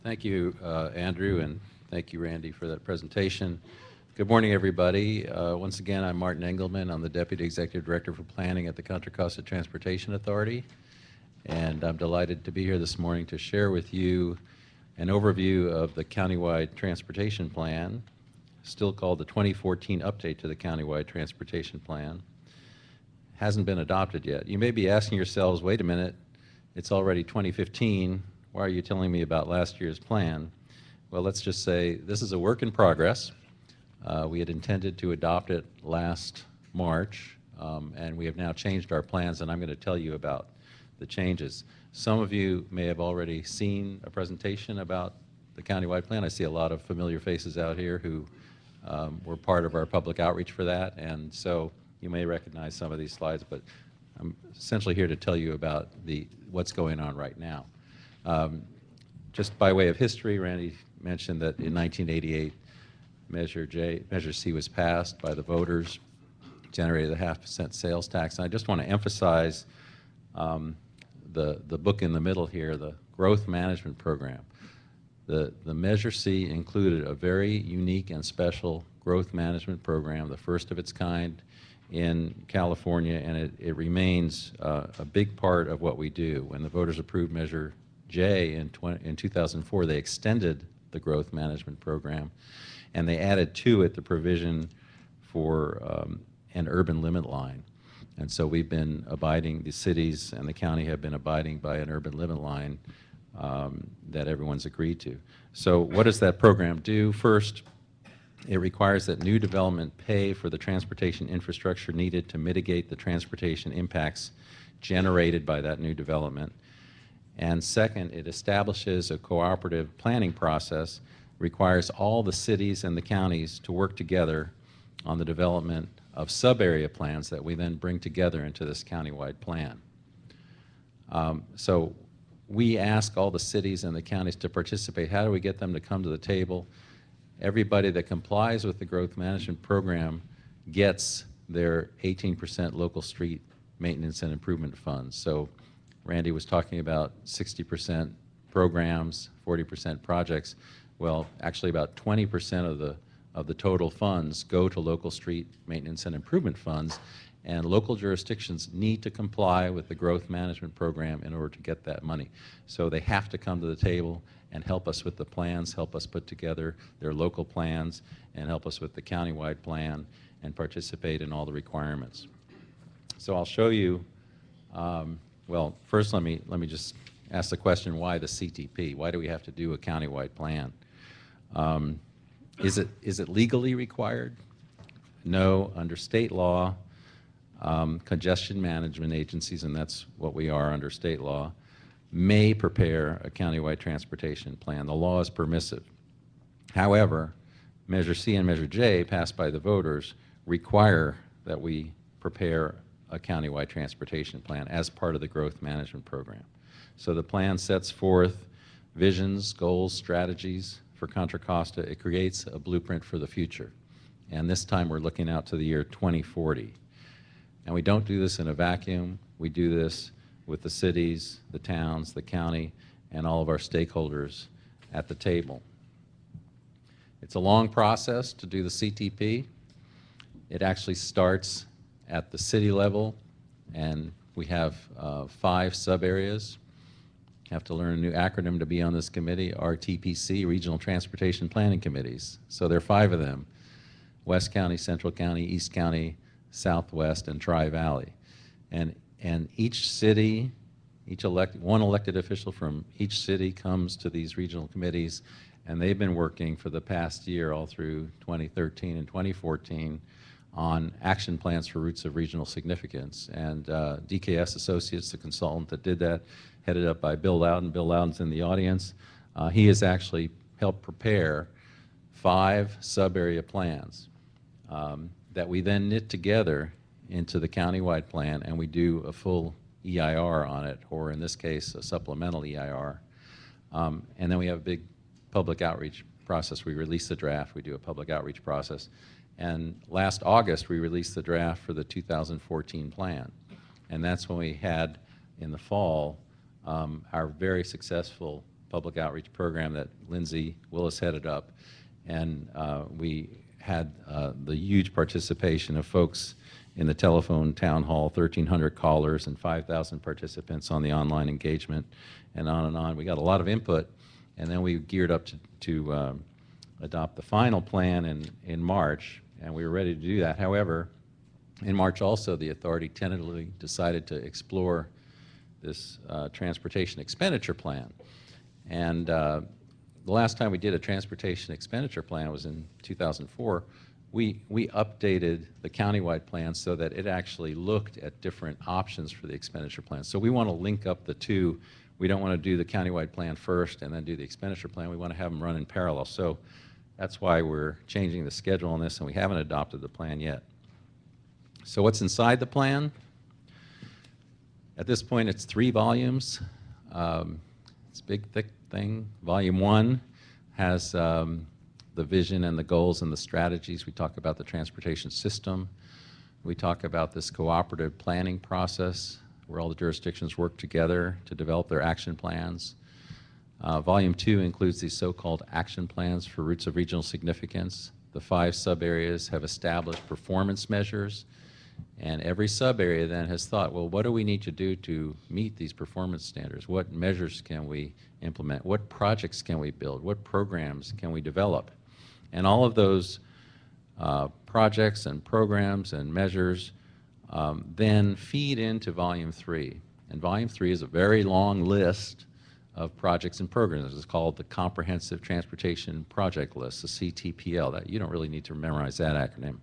Thank you, Andrew, and thank you, Randy, for that presentation. Good morning, everybody. Once again, I'm Martin Engelman. I'm the Deputy Executive Director for Planning at the Contra Costa Transportation Authority, and I'm delighted to be here this morning to share with you an overview of the Countywide Transportation Plan, still called the 2014 Update to the Countywide Transportation Plan. Hasn't been adopted yet. You may be asking yourselves, wait a minute, it's already 2015. Why are you telling me about last year's plan? Well, let's just say this is a work in progress. We had intended to adopt it last March, and we have now changed our plans, and I'm going to tell you about the changes. Some of you may have already seen a presentation about the countywide plan. I see a lot of familiar faces out here who were part of our public outreach for that, and so you may recognize some of these slides, but I'm essentially here to tell you about what's going on right now. Just by way of history, Randy mentioned that in 1988, Measure C was passed by the voters, generated a 0.5% sales tax. And I just want to emphasize the book in the middle here, the Growth Management Program. The Measure C included a very unique and special growth management program, the first of its kind in California, and it remains a big part of what we do. When the voters approved Measure J in 2004, they extended the growth management program, and they added to it the provision for an urban limit line. And so we've been abiding, the cities and the county have been abiding by an urban limit line that everyone's agreed to. So what does that program do? First, It requires that new development pay for the transportation infrastructure needed to mitigate the transportation impacts generated by that new development. And second, it establishes a cooperative planning process, requires all the cities and the counties to work together on the development of sub-area plans that we then bring together into this countywide plan. So we ask all the cities and the counties to participate. How do we get them to come to the table? Everybody that complies with the growth management program gets their 18% local street maintenance and improvement funds. So Randy was talking about 60% programs, 40% projects. Well, actually about 20% of the total funds go to local street maintenance and improvement funds, and local jurisdictions need to comply with the growth management program in order to get that money. So they have to come to the table and help us with the plans, help us put together their local plans, and help us with the countywide plan, and participate in all the requirements. So I'll show you, well, first let me just ask the question, why the CTP? Why do we have to do a countywide plan? Is it legally required? No. Under state law, congestion management agencies, and that's what we are under state law, may prepare a countywide transportation plan. The law is permissive. However, Measure C and Measure J, passed by the voters, require that we prepare a countywide transportation plan as part of the growth management program. So the plan sets forth visions, goals, strategies for Contra Costa. It creates a blueprint for the future. And this time we're looking out to the year 2040. And we don't do this in a vacuum. We do this with the cities, the towns, the county, and all of our stakeholders at the table. It's a long process to do the CTP. It actually starts at the city level, and we have 5 sub-areas. You have to learn a new acronym to be on this committee, RTPC, Regional Transportation Planning Committees. So there are 5 of them: West County, Central County, East County, Southwest, and Tri-Valley. And each city, one elected official from each city comes to these regional committees, and they've been working for the past year, all through 2013 and 2014, on action plans for routes of regional significance. And DKS Associates, the consultant that did that, headed up by Bill Loudon. Bill Loudon's in the audience. He has actually helped prepare 5 sub-area plans that we then knit together into the countywide plan, and we do a full EIR on it, or in this case, a supplemental EIR. And then we have a big public outreach process. We release the draft, we do a public outreach process. And last August, we released the draft for the 2014 plan. And that's when we had, in the fall, our very successful public outreach program that Lindsay Willis headed up. And we had the huge participation of folks in the telephone town hall, 1,300 callers and 5,000 participants on the online engagement, and on and on. We got a lot of input, and then we geared up to adopt the final plan in March, and we were ready to do that. However, in March also, the authority tentatively decided to explore this transportation expenditure plan. And the last time we did a transportation expenditure plan was in 2004. We updated the countywide plan so that it actually looked at different options for the expenditure plan. So we want to link up the two. We don't want to do the countywide plan first and then do the expenditure plan. We want to have them run in parallel. So that's why we're changing the schedule on this, and we haven't adopted the plan yet. So what's inside the plan? At this point, it's 3 volumes. It's a big, thick thing. Volume 1 has the vision and the goals and the strategies. We talk about the transportation system. We talk about this cooperative planning process where all the jurisdictions work together to develop their action plans. Volume 2 includes these so-called action plans for routes of regional significance. The 5 sub-areas have established performance measures, and every sub-area then has thought, well, what do we need to do to meet these performance standards? What measures can we implement? What projects can we build? What programs can we develop? And all of those projects and programs and measures then feed into Volume 3. And Volume 3 is a very long list of projects and programs. It's called the Comprehensive Transportation Project List, the CTPL. That you don't really need to memorize that acronym,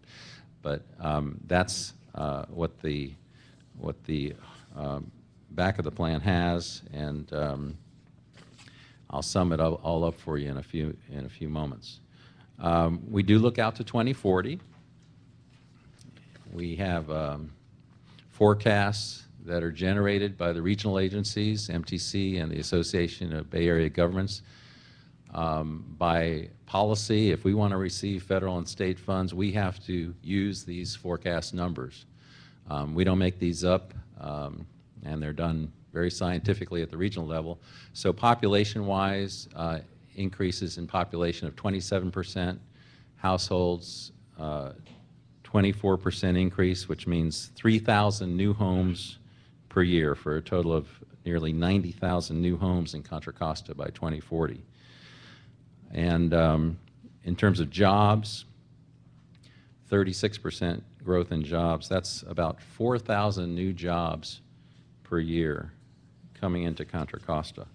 but that's what the back of the plan has, and I'll sum it all up for you in a few moments. We do look out to 2040. We have forecasts that are generated by the regional agencies, MTC and the Association of Bay Area Governments. By policy, if we want to receive federal and state funds, we have to use these forecast numbers. We don't make these up, and they're done very scientifically at the regional level. So population-wise, increases in population of 27%, households 24% increase, which means 3,000 new homes per year for a total of nearly 90,000 new homes in Contra Costa by 2040. And in terms of jobs, 36% growth in jobs. That's about 4,000 new jobs per year coming into Contra Costa.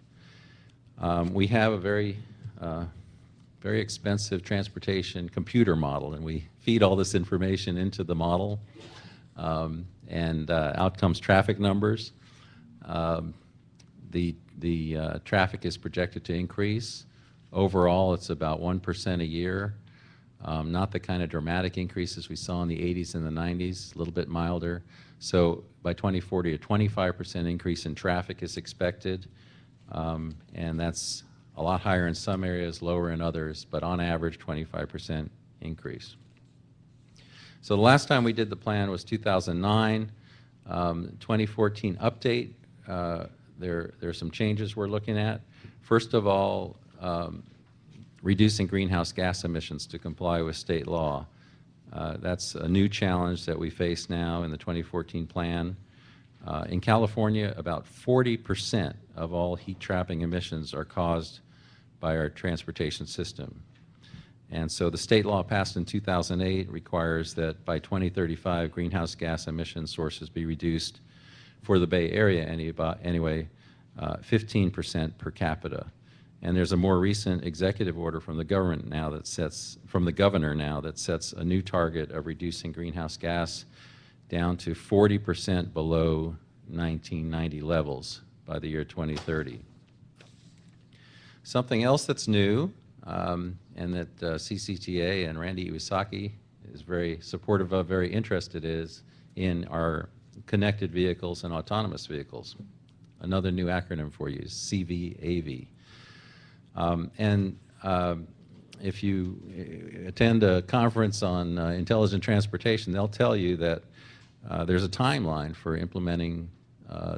We have a very expensive transportation computer model, and we feed all this information into the model, and out comes traffic numbers. The traffic is projected to increase. Overall, it's about 1% a year. Not the kind of dramatic increases we saw in the 80s and the 90s, a little bit milder. So by 2040, a 25% increase in traffic is expected, and that's a lot higher in some areas, lower in others, but on average, 25% increase. So the last time we did the plan was 2009. 2014 update, there are some changes we're looking at. First of all, reducing greenhouse gas emissions to comply with state law. That's a new challenge that we face now in the 2014 plan. In California, about 40% of all heat trapping emissions are caused by our transportation system. And so the state law passed in 2008 requires that by 2035, greenhouse gas emission sources be reduced for the Bay Area anyway, 15% per capita. And there's a more recent executive order from the governor now that sets a new target of reducing greenhouse gas down to 40% below 1990 levels by the year 2030. Something else that's new, and that CCTA and Randy Iwasaki is very supportive of, very interested in our connected vehicles and autonomous vehicles. Another new acronym for you is CVAV. If you attend a conference on intelligent transportation, they'll tell you that there's a timeline for implementing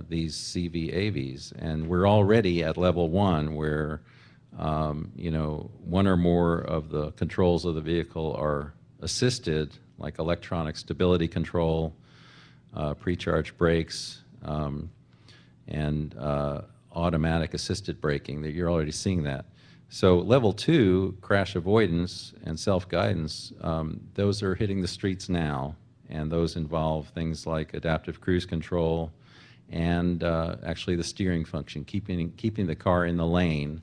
these CVAVs, and we're already at level 1 where one or more of the controls of the vehicle are assisted, like electronic stability control, pre-charge brakes, and automatic assisted braking. That you're already seeing that. So level 2, crash avoidance and self-guidance, those are hitting the streets now, and those involve things like adaptive cruise control and actually the steering function, keeping the car in the lane,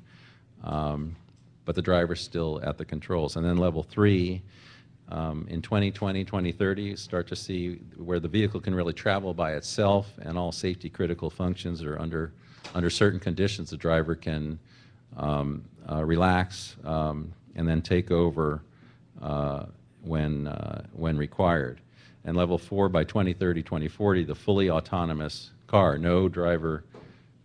but the driver's still at the controls. And then level 3, in 2020, 2030, you start to see where the vehicle can really travel by itself, and all safety critical functions are under certain conditions. The driver can relax and then take over when required. And level 4, by 2030, 2040, the fully autonomous car, no driver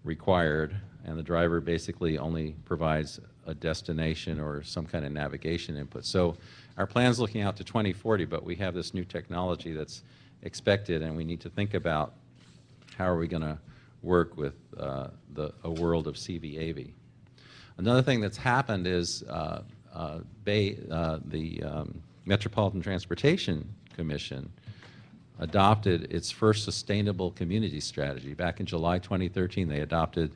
required, and the driver basically only provides a destination or some kind of navigation input. So our plan's looking out to 2040, but we have this new technology that's expected, and we need to think about how are we going to work with a world of CVAV. Another thing that's happened is the Metropolitan Transportation Commission adopted its first sustainable community strategy. Back in July 2013, they adopted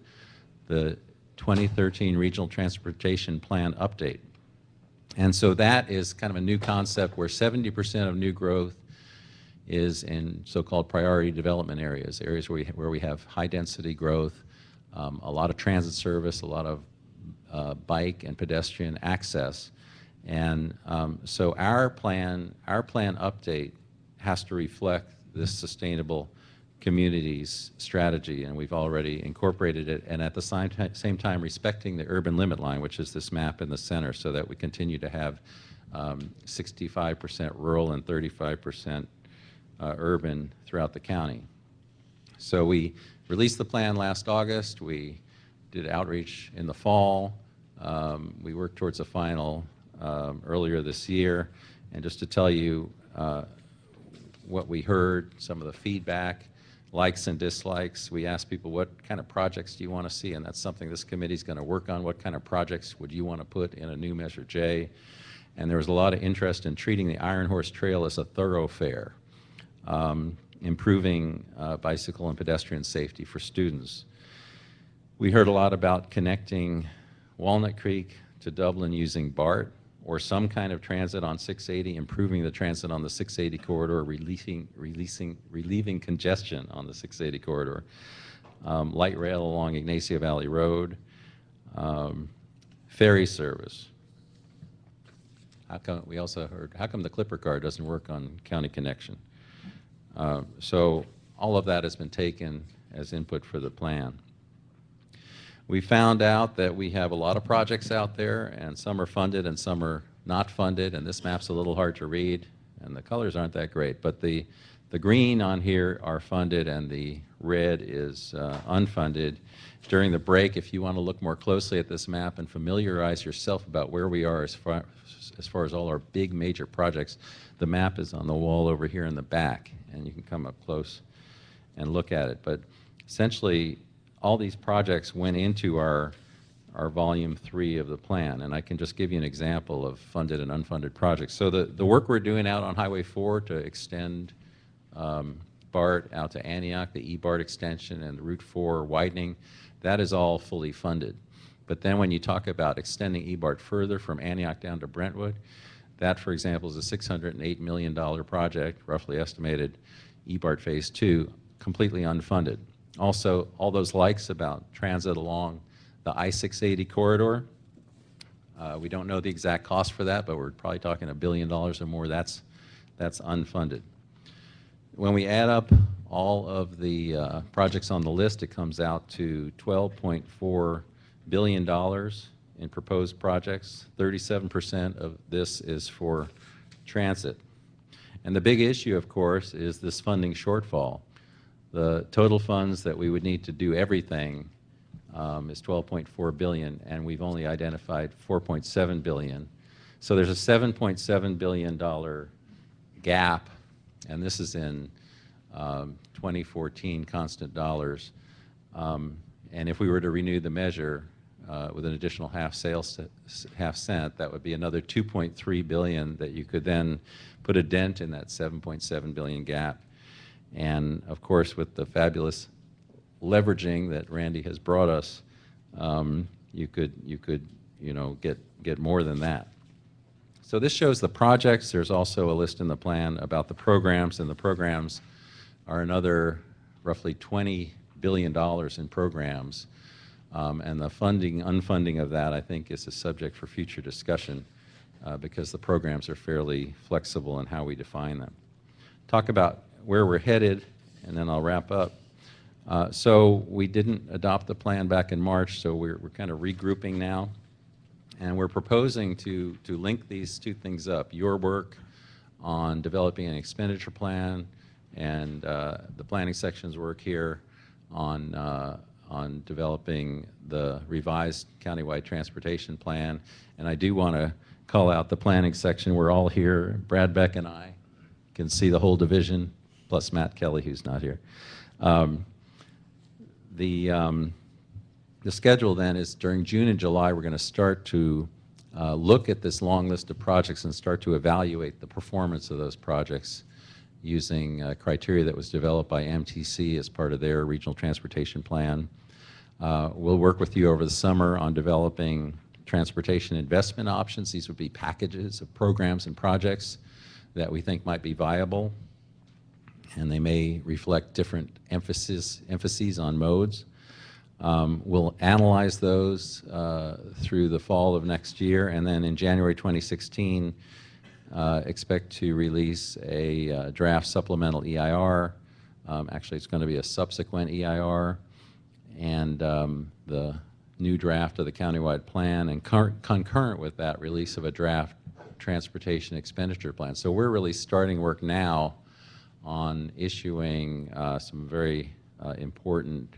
the 2013 Regional Transportation Plan update. And so that is kind of a new concept where 70% of new growth is in so-called priority development areas, areas where we have high density growth, a lot of transit service, a lot of bike and pedestrian access. And so our plan update has to reflect this sustainable communities strategy, and we've already incorporated it, and at the same time respecting the urban limit line, which is this map in the center, so that we continue to have 65% rural and 35% urban throughout the county. So we released the plan last August. We did outreach in the fall. We worked towards a final earlier this year. And just to tell you what we heard, some of the feedback, likes and dislikes, we asked people, what kind of projects do you want to see? And that's something this committee is going to work on. What kind of projects would you want to put in a new Measure J? And there was a lot of interest in treating the Iron Horse Trail as a thoroughfare, improving bicycle and pedestrian safety for students. We heard a lot about connecting Walnut Creek to Dublin using BART or some kind of transit on 680, improving the transit on the 680 corridor, relieving congestion on the 680 corridor, light rail along Ignacio Valley Road, ferry service. We also heard, how come the Clipper car doesn't work on County Connection? So all of that has been taken as input for the plan. We found out that we have a lot of projects out there, and some are funded and some are not funded, and this map's a little hard to read, and the colors aren't that great, but the green on here are funded and the red is unfunded. During the break, if you want to look more closely at this map and familiarize yourself about where we are as far as all our big major projects, the map is on the wall over here in the back, and you can come up close and look at it. But essentially, all these projects went into our volume 3 of the plan, and I can just give you an example of funded and unfunded projects. So the work we're doing out on Highway 4 to extend BART out to Antioch, the E-BART extension and the Route 4 widening, that is all fully funded. But then when you talk about extending E-BART further from Antioch down to Brentwood, that, for example, is a $608 million project, roughly estimated, E-BART Phase 2, completely unfunded. Also, all those likes about transit along the I-680 corridor, we don't know the exact cost for that, but we're probably talking $1 billion or more. That's unfunded. When we add up all of the projects on the list, it comes out to $12.4 billion in proposed projects. 37% of this is for transit. And the big issue, of course, is this funding shortfall. The total funds that we would need to do everything is $12.4 billion, and we've only identified $4.7 billion. So there's a $7.7 billion gap, and this is in 2014 constant dollars. And if we were to renew the measure with an additional half cent, that would be another $2.3 billion that you could then put a dent in that $7.7 billion gap. And of course, with the fabulous leveraging that Randy has brought us, you could get more than that. So this shows the projects. There's also a list in the plan about the programs, and the programs are another roughly $20 billion in programs. And the funding, unfunding of that, I think, is a subject for future discussion because the programs are fairly flexible in how we define them. Talk about where we're headed, and then I'll wrap up. So we didn't adopt the plan back in March, so we're kind of regrouping now. And we're proposing to link these two things up, your work on developing an expenditure plan and the planning section's work here on developing the revised countywide transportation plan. And I do want to call out the planning section. We're all here. Brad Beck and I can see the whole division, plus Matt Kelly, who's not here. The schedule then is during June and July, we're going to start to look at this long list of projects and start to evaluate the performance of those projects using criteria that was developed by MTC as part of their regional transportation plan. We'll work with you over the summer on developing transportation investment options. These would be packages of programs and projects that we think might be viable, and they may reflect different emphases on modes. We'll analyze those through the fall of next year, and then in January 2016, expect to release a draft supplemental EIR. Actually, it's going to be a subsequent EIR, and the new draft of the countywide plan, and concurrent with that, release of a draft transportation expenditure plan. So we're really starting work now on issuing some very important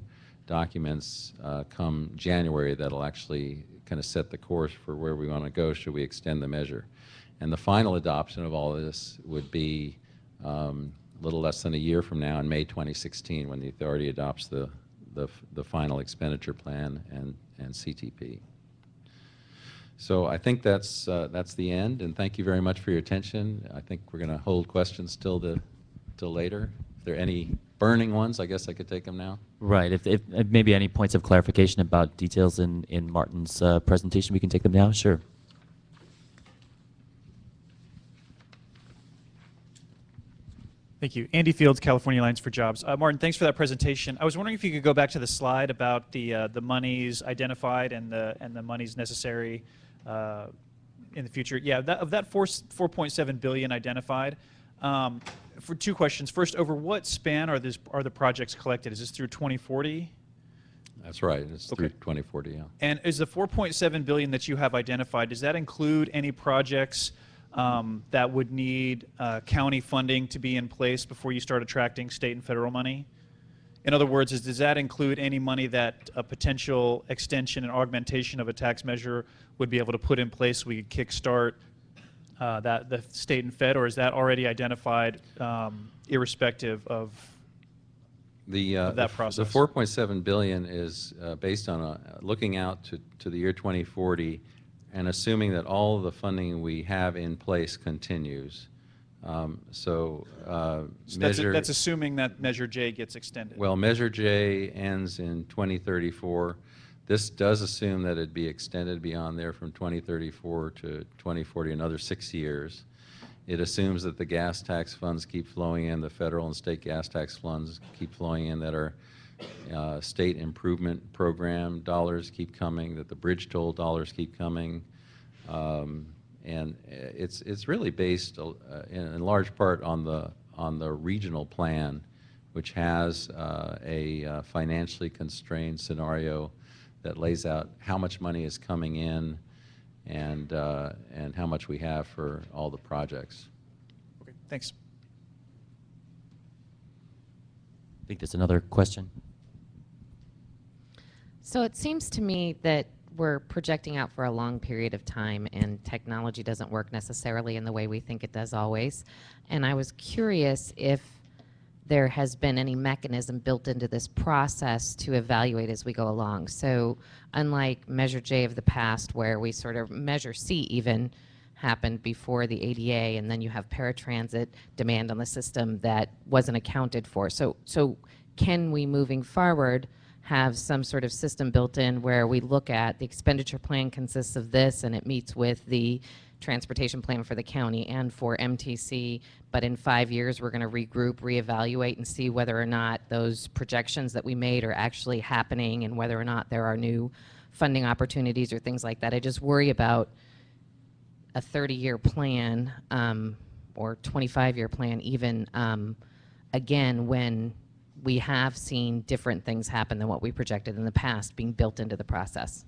documents come January that'll actually kind of set the course for where we want to go should we extend the measure. And the final adoption of all of this would be a little less than a year from now in May 2016 when the authority adopts the final expenditure plan and CTP. So I think that's the end, and thank you very much for your attention. I think we're going to hold questions till later. If there are any burning ones, I guess I could take them now. Right. If maybe any points of clarification about details in Martin's presentation, we can take them now. Sure. Thank you. Andy Fields, California Alliance for Jobs. Martin, thanks for that presentation. I was wondering if you could go back to the slide about the monies identified and the monies necessary in the future. Yeah, of that 4.7 billion identified. For two questions. First, over what span are the projects collected? Is this through 2040? That's right. It's through 2040. Yeah. And is the 4.7 billion that you have identified, does that include any projects that would need county funding to be in place before you start attracting state and federal money? In other words, does that include any money that a potential extension and augmentation of a tax measure would be able to put in place so we could kickstart the state and fed, or is that already identified irrespective of that process? The 4.7 billion is based on looking out to the year 2040 and assuming that all of the funding we have in place continues. So that's assuming that Measure J gets extended. Well, Measure J ends in 2034. This does assume that it'd be extended beyond there from 2034 to 2040, another 6 years. It assumes that the gas tax funds keep flowing in, the federal and state gas tax funds keep flowing in, that our state improvement program dollars keep coming, that the bridge toll dollars keep coming. And it's really based in large part on the regional plan, which has a financially constrained scenario that lays out how much money is coming in and how much we have for all the projects. Okay, thanks. I think there's another question. So it seems to me that we're projecting out for a long period of time, and technology doesn't work necessarily in the way we think it does always. And I was curious if there has been any mechanism built into this process to evaluate as we go along. So unlike Measure J of the past, where we sort of Measure C even happened before the ADA, and then you have paratransit demand on the system that wasn't accounted for. So can we, moving forward, have some sort of system built in where we look at the expenditure plan consists of this, and it meets with the transportation plan for the county and for MTC, but in 5 years we're going to regroup, reevaluate, and see whether or not those projections that we made are actually happening and whether or not there are new funding opportunities or things like that. I just worry about a 30-year plan or 25-year plan even, again, when we have seen different things happen than what we projected in the past being built into the process.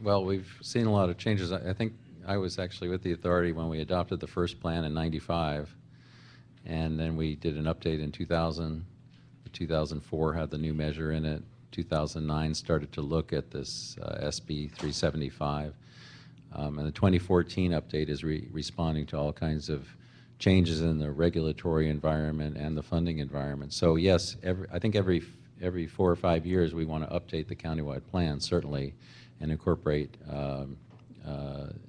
Well, we've seen a lot of changes. I think I was actually with the authority when we adopted the first plan in '95, and then we did an update in 2000. 2004 had the new measure in it. 2009 started to look at this SB 375. And the 2014 update is responding to all kinds of changes in the regulatory environment and the funding environment. So yes, I think every 4 or 5 years we want to update the countywide plan, certainly, and incorporate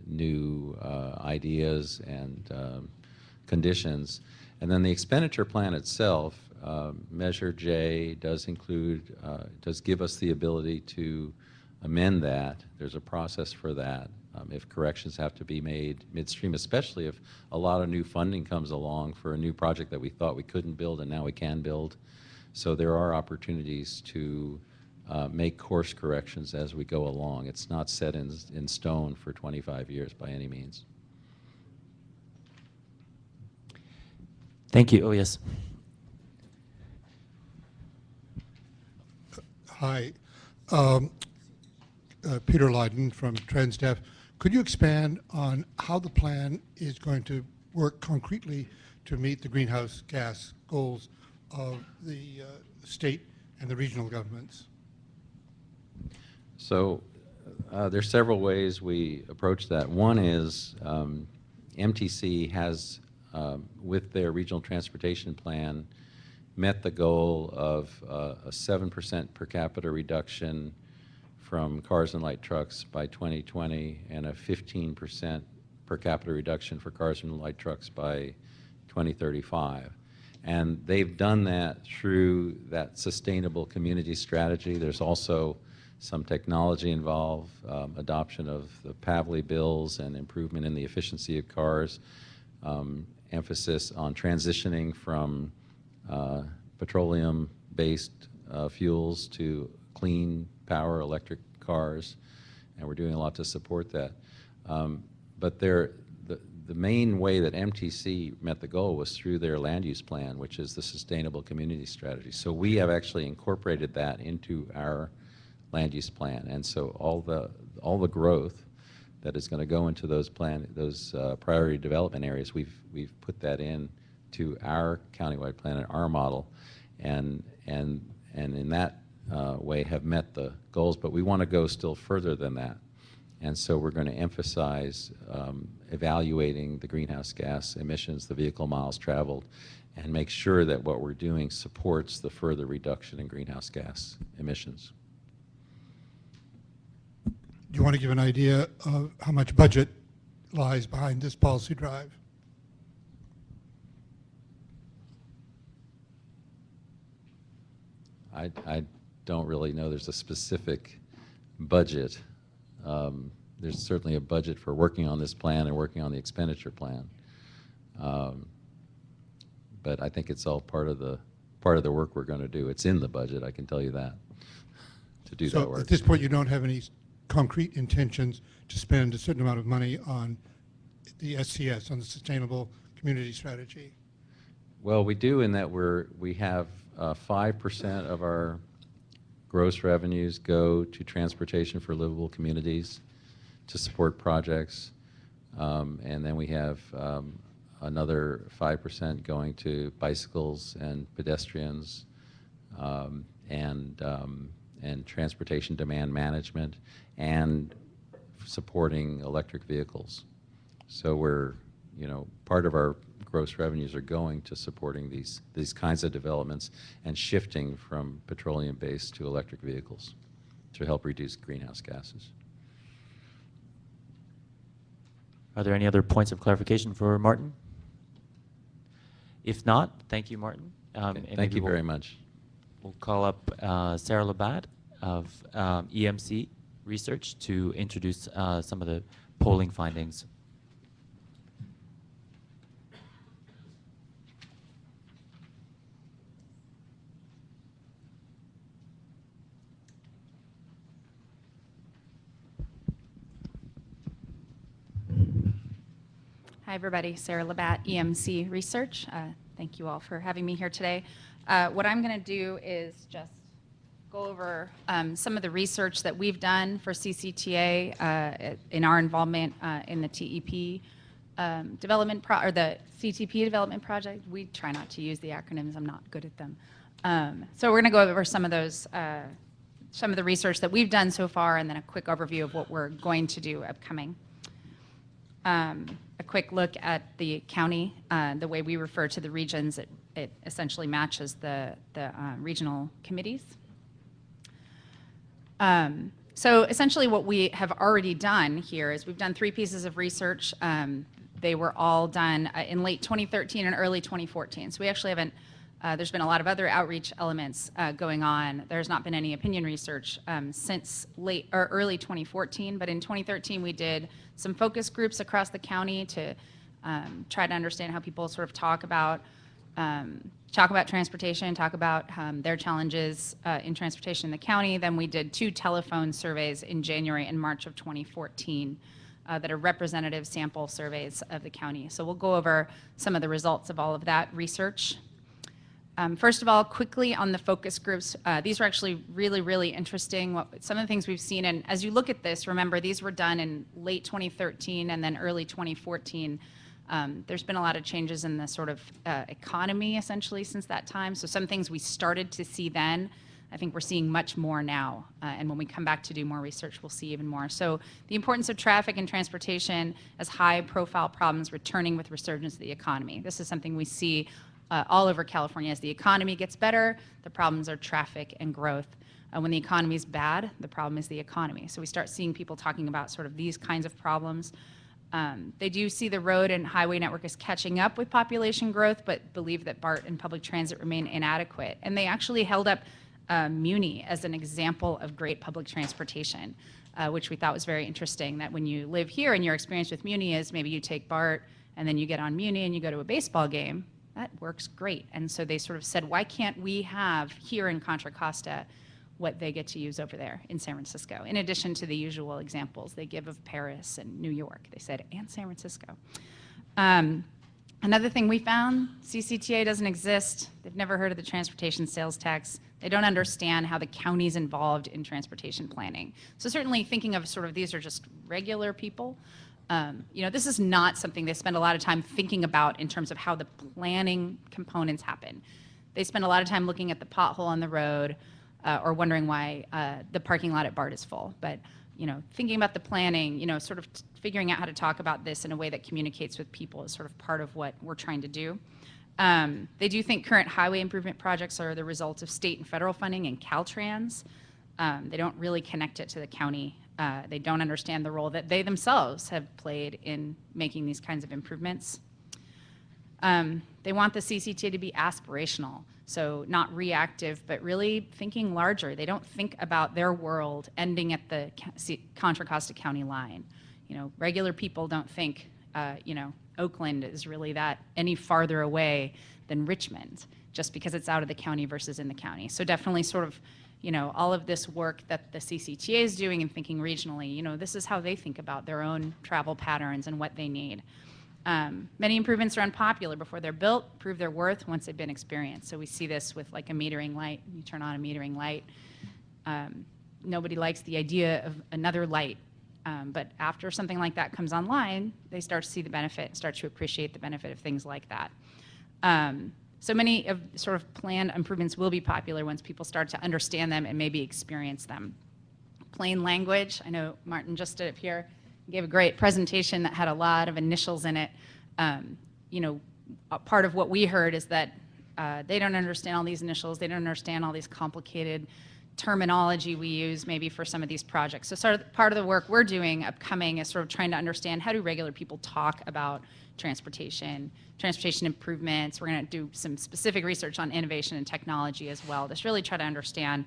new ideas and conditions. And then the expenditure plan itself, Measure J does include, does give us the ability to amend that. There's a process for that. If corrections have to be made midstream, especially if a lot of new funding comes along for a new project that we thought we couldn't build and now we can build. So there are opportunities to make course corrections as we go along. It's not set in stone for 25 years by any means. Thank you. Oh, yes. Hi. Peter Lydon from TransDev. Could you expand on how the plan is going to work concretely to meet the greenhouse gas goals of the state and the regional governments? So there's several ways we approach that. One is MTC has, with their regional transportation plan, met the goal of a 7% per capita reduction from cars and light trucks by 2020 and a 15% per capita reduction for cars and light trucks by 2035. And they've done that through that sustainable community strategy. There's also some technology involved, adoption of the Pavley bills and improvement in the efficiency of cars, emphasis on transitioning from petroleum-based fuels to clean power electric cars, and we're doing a lot to support that. But the main way that MTC met the goal was through their land use plan, which is the sustainable community strategy. So we have actually incorporated that into our land use plan, and so all the growth that is going to go into those priority development areas, we've put that in to our countywide plan and our model, and in that way have met the goals. But we want to go still further than that, and so we're going to emphasize evaluating the greenhouse gas emissions, the vehicle miles traveled, and make sure that what we're doing supports the further reduction in greenhouse gas emissions. Do you want to give an idea of how much budget lies behind this policy drive? I don't really know there's a specific budget. There's certainly a budget for working on this plan and working on the expenditure plan. But I think it's all part of the work we're going to do. It's in the budget, I can tell you that, to do that work. So at this point, you don't have any concrete intentions to spend a certain amount of money on the SCS, on the Sustainable Community Strategy? Well, we do in that we have 5% of our gross revenues go to transportation for livable communities to support projects, and then we have another 5% going to bicycles and pedestrians and transportation demand management and supporting electric vehicles. So we're, part of our gross revenues are going to supporting these kinds of developments and shifting from petroleum-based to electric vehicles to help reduce greenhouse gases. Are there any other points of clarification for Martin? If not, thank you, Martin. Thank you very much. We'll call up Sarah Labatt of EMC Research to introduce some of the polling findings. Hi, everybody. Sarah Labatt, EMC Research. Thank you all for having me here today. What I'm going to do is just go over some of the research that we've done for CCTA in our involvement in the TEP development or the CTP development project. We try not to use the acronyms. I'm not good at them. So we're going to go over some of those, some of the research that we've done so far, and then a quick overview of what we're going to do upcoming. A quick look at the county, the way we refer to the regions, it essentially matches the regional committees. So essentially what we have already done here is we've done 3 pieces of research. They were all done in late 2013 and early 2014. So we actually haven't, there's been a lot of other outreach elements going on. There's not been any opinion research since late or early 2014, but in 2013 we did some focus groups across the county to try to understand how people sort of talk about talk about transportation, talk about their challenges in transportation in the county. Then we did 2 telephone surveys in January and March of 2014 that are representative sample surveys of the county. So we'll go over some of the results of all of that research. First of all, quickly on the focus groups, these were actually really, really interesting. Some of the things we've seen, and as you look at this, remember these were done in late 2013 and then early 2014. There's been a lot of changes in the sort of economy essentially since that time. So some things we started to see then, I think we're seeing much more now. And when we come back to do more research, we'll see even more. So the importance of traffic and transportation as high profile problems returning with resurgence of the economy. This is something we see all over California. As the economy gets better, the problems are traffic and growth. When the economy is bad, the problem is the economy. So we start seeing people talking about sort of these kinds of problems. They do see the road and highway network as catching up with population growth, but believe that BART and public transit remain inadequate. And they actually held up Muni as an example of great public transportation, which we thought was very interesting, that when you live here and your experience with Muni is maybe you take BART and then you get on Muni and you go to a baseball game, that works great. And so they sort of said, why can't we have here in Contra Costa what they get to use over there in San Francisco, in addition to the usual examples they give of Paris and New York. They said, and San Francisco. Another thing we found, CCTA doesn't exist. They've never heard of the transportation sales tax. They don't understand how the county's involved in transportation planning. So certainly thinking of sort of these are just regular people. You know, this is not something they spend a lot of time thinking about in terms of how the planning components happen. They spend a lot of time looking at the pothole on the road or wondering why the parking lot at BART is full. But, you know, thinking about the planning, you know, sort of figuring out how to talk about this in a way that communicates with people is sort of part of what we're trying to do. They do think current highway improvement projects are the result of state and federal funding and Caltrans. They don't really connect it to the county. They don't understand the role that they themselves have played in making these kinds of improvements. They want the CCTA to be aspirational, so not reactive, but really thinking larger. They don't think about their world ending at the Contra Costa County line. You know, regular people don't think, you know, Oakland is really that any farther away than Richmond, just because it's out of the county versus in the county. So definitely sort of, you know, all of this work that the CCTA is doing and thinking regionally, you know, this is how they think about their own travel patterns and what they need. Many improvements are unpopular before they're built, prove their worth once they've been experienced. So we see this with like a metering light. You turn on a metering light. Nobody likes the idea of another light. But after something like that comes online, they start to see the benefit, start to appreciate the benefit of things like that. So many of sort of planned improvements will be popular once people start to understand them and maybe experience them. Plain language, I know Martin just stood up here, gave a great presentation that had a lot of initials in it. You know, part of what we heard is that they don't understand all these initials, they don't understand all these complicated terminology we use maybe for some of these projects. So sort of part of the work we're doing upcoming is sort of trying to understand how do regular people talk about transportation improvements. We're going to do some specific research on innovation and technology as well. Just really try to understand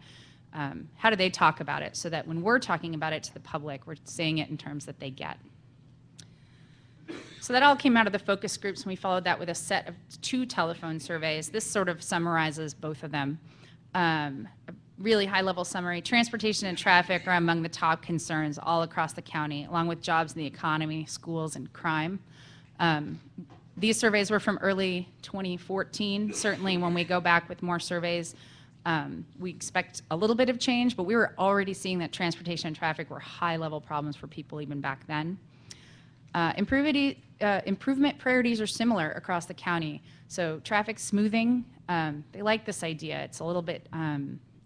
how do they talk about it so that when we're talking about it to the public, we're saying it in terms that they get. So that all came out of the focus groups, and we followed that with a set of 2 telephone surveys. This sort of summarizes both of them. A really high-level summary. Transportation and traffic are among the top concerns all across the county, along with jobs in the economy, schools, and crime. These surveys were from early 2014. Certainly when we go back with more surveys, we expect a little bit of change, but we were already seeing that transportation and traffic were high-level problems for people even back then. Improvement priorities are similar across the county. So traffic smoothing, they like this idea. It's a little bit,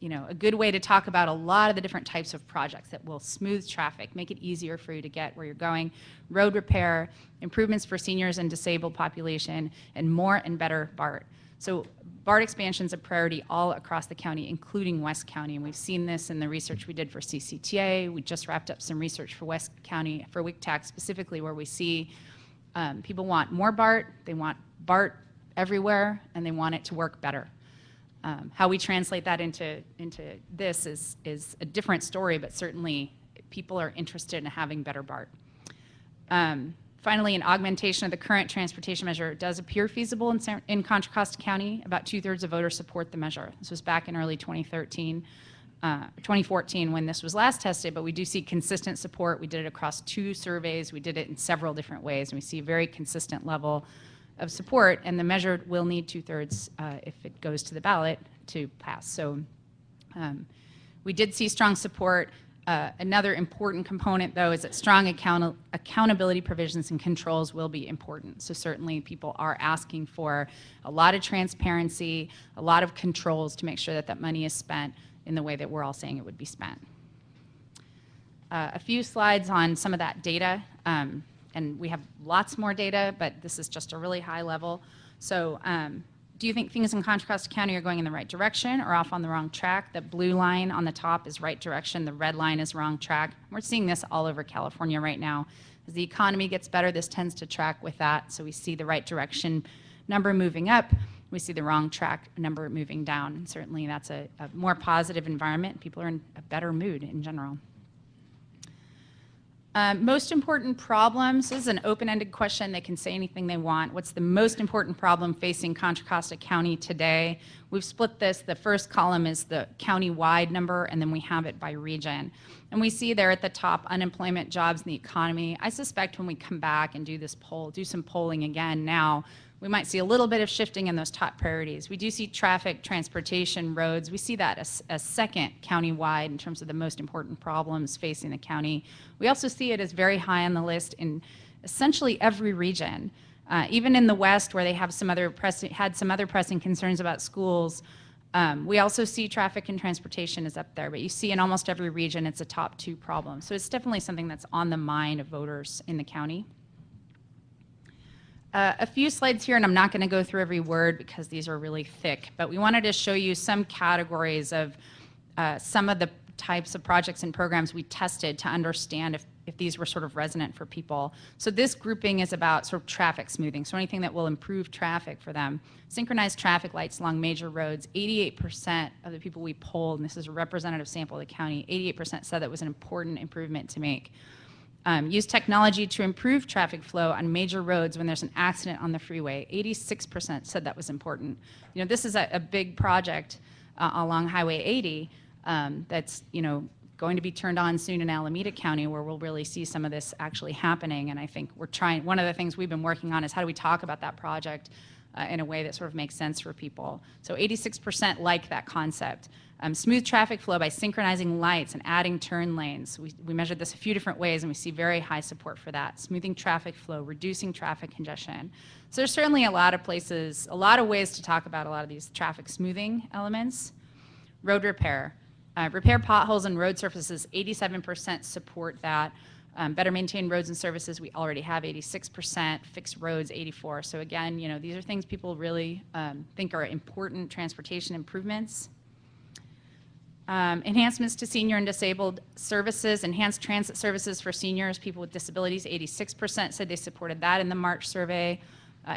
you know, a good way to talk about a lot of the different types of projects that will smooth traffic, make it easier for you to get where you're going. Road repair, improvements for seniors and disabled population, and more and better BART. So BART expansion is a priority all across the county, including West County, and we've seen this in the research we did for CCTA. We just wrapped up some research for West County, for WICTAC specifically, where we see people want more BART, they want BART everywhere, and they want it to work better. How we translate that into this is a different story, but certainly people are interested in having better BART. Finally, an augmentation of the current transportation measure does appear feasible in Contra Costa County. About 2/3 of voters support the measure. This was back in early 2014 when this was last tested, but we do see consistent support. We did it across 2 surveys. We did it in several different ways, and we see a very consistent level of support, and the measure will need 2/3 if it goes to the ballot to pass. So we did see strong support. Another important component, though, is that strong accountability provisions and controls will be important. So certainly people are asking for a lot of transparency, a lot of controls to make sure that that money is spent in the way that we're all saying it would be spent. A few slides on some of that data, and we have lots more data, but this is just a really high level. So do you think things in Contra Costa County are going in the right direction or off on the wrong track? The blue line on the top is right direction, the red line is wrong track. We're seeing this all over California right now. As the economy gets better, this tends to track with that. So we see the right direction number moving up, we see the wrong track number moving down. And certainly that's a more positive environment. People are in a better mood in general. Most important problems, this is an open-ended question. They can say anything they want. What's the most important problem facing Contra Costa County today? We've split this. The first column is the county-wide number, and then we have it by region. And we see there at the top unemployment, jobs, and the economy. I suspect when we come back and do some polling again now, we might see a little bit of shifting in those top priorities. We do see traffic, transportation, roads. We see that as second countywide in terms of the most important problems facing the county. We also see it as very high on the list in essentially every region. Even in the West, where they have had some other pressing concerns about schools, we also see traffic and transportation is up there. But you see in almost every region, it's a top 2 problem. So it's definitely something that's on the mind of voters in the county. A few slides here, and I'm not going to go through every word because these are really thick, but we wanted to show you some categories of some of the types of projects and programs we tested to understand if these were sort of resonant for people. So this grouping is about sort of traffic smoothing, so anything that will improve traffic for them. Synchronized traffic lights along major roads. 88% of the people we polled, and this is a representative sample of the county, 88% said that was an important improvement to make. Use technology to improve traffic flow on major roads when there's an accident on the freeway. 86% said that was important. You know, this is a big project along Highway 80 that's, going to be turned on soon in Alameda County, where we'll really see some of this actually happening. And I think one of the things we've been working on is how do we talk about that project in a way that sort of makes sense for people. So 86% like that concept. Smooth traffic flow by synchronizing lights and adding turn lanes. We measured this a few different ways, and we see very high support for that. Smoothing traffic flow, reducing traffic congestion. So there's certainly a lot of places, a lot of ways to talk about a lot of these traffic smoothing elements. Road repair. Repair potholes and road surfaces, 87% support that. Better maintain roads and services, we already have 86%. Fix roads, 84%. So again, these are things people really think are important transportation improvements. Enhancements to senior and disabled services, enhanced transit services for seniors, people with disabilities, 86% said they supported that in the March survey.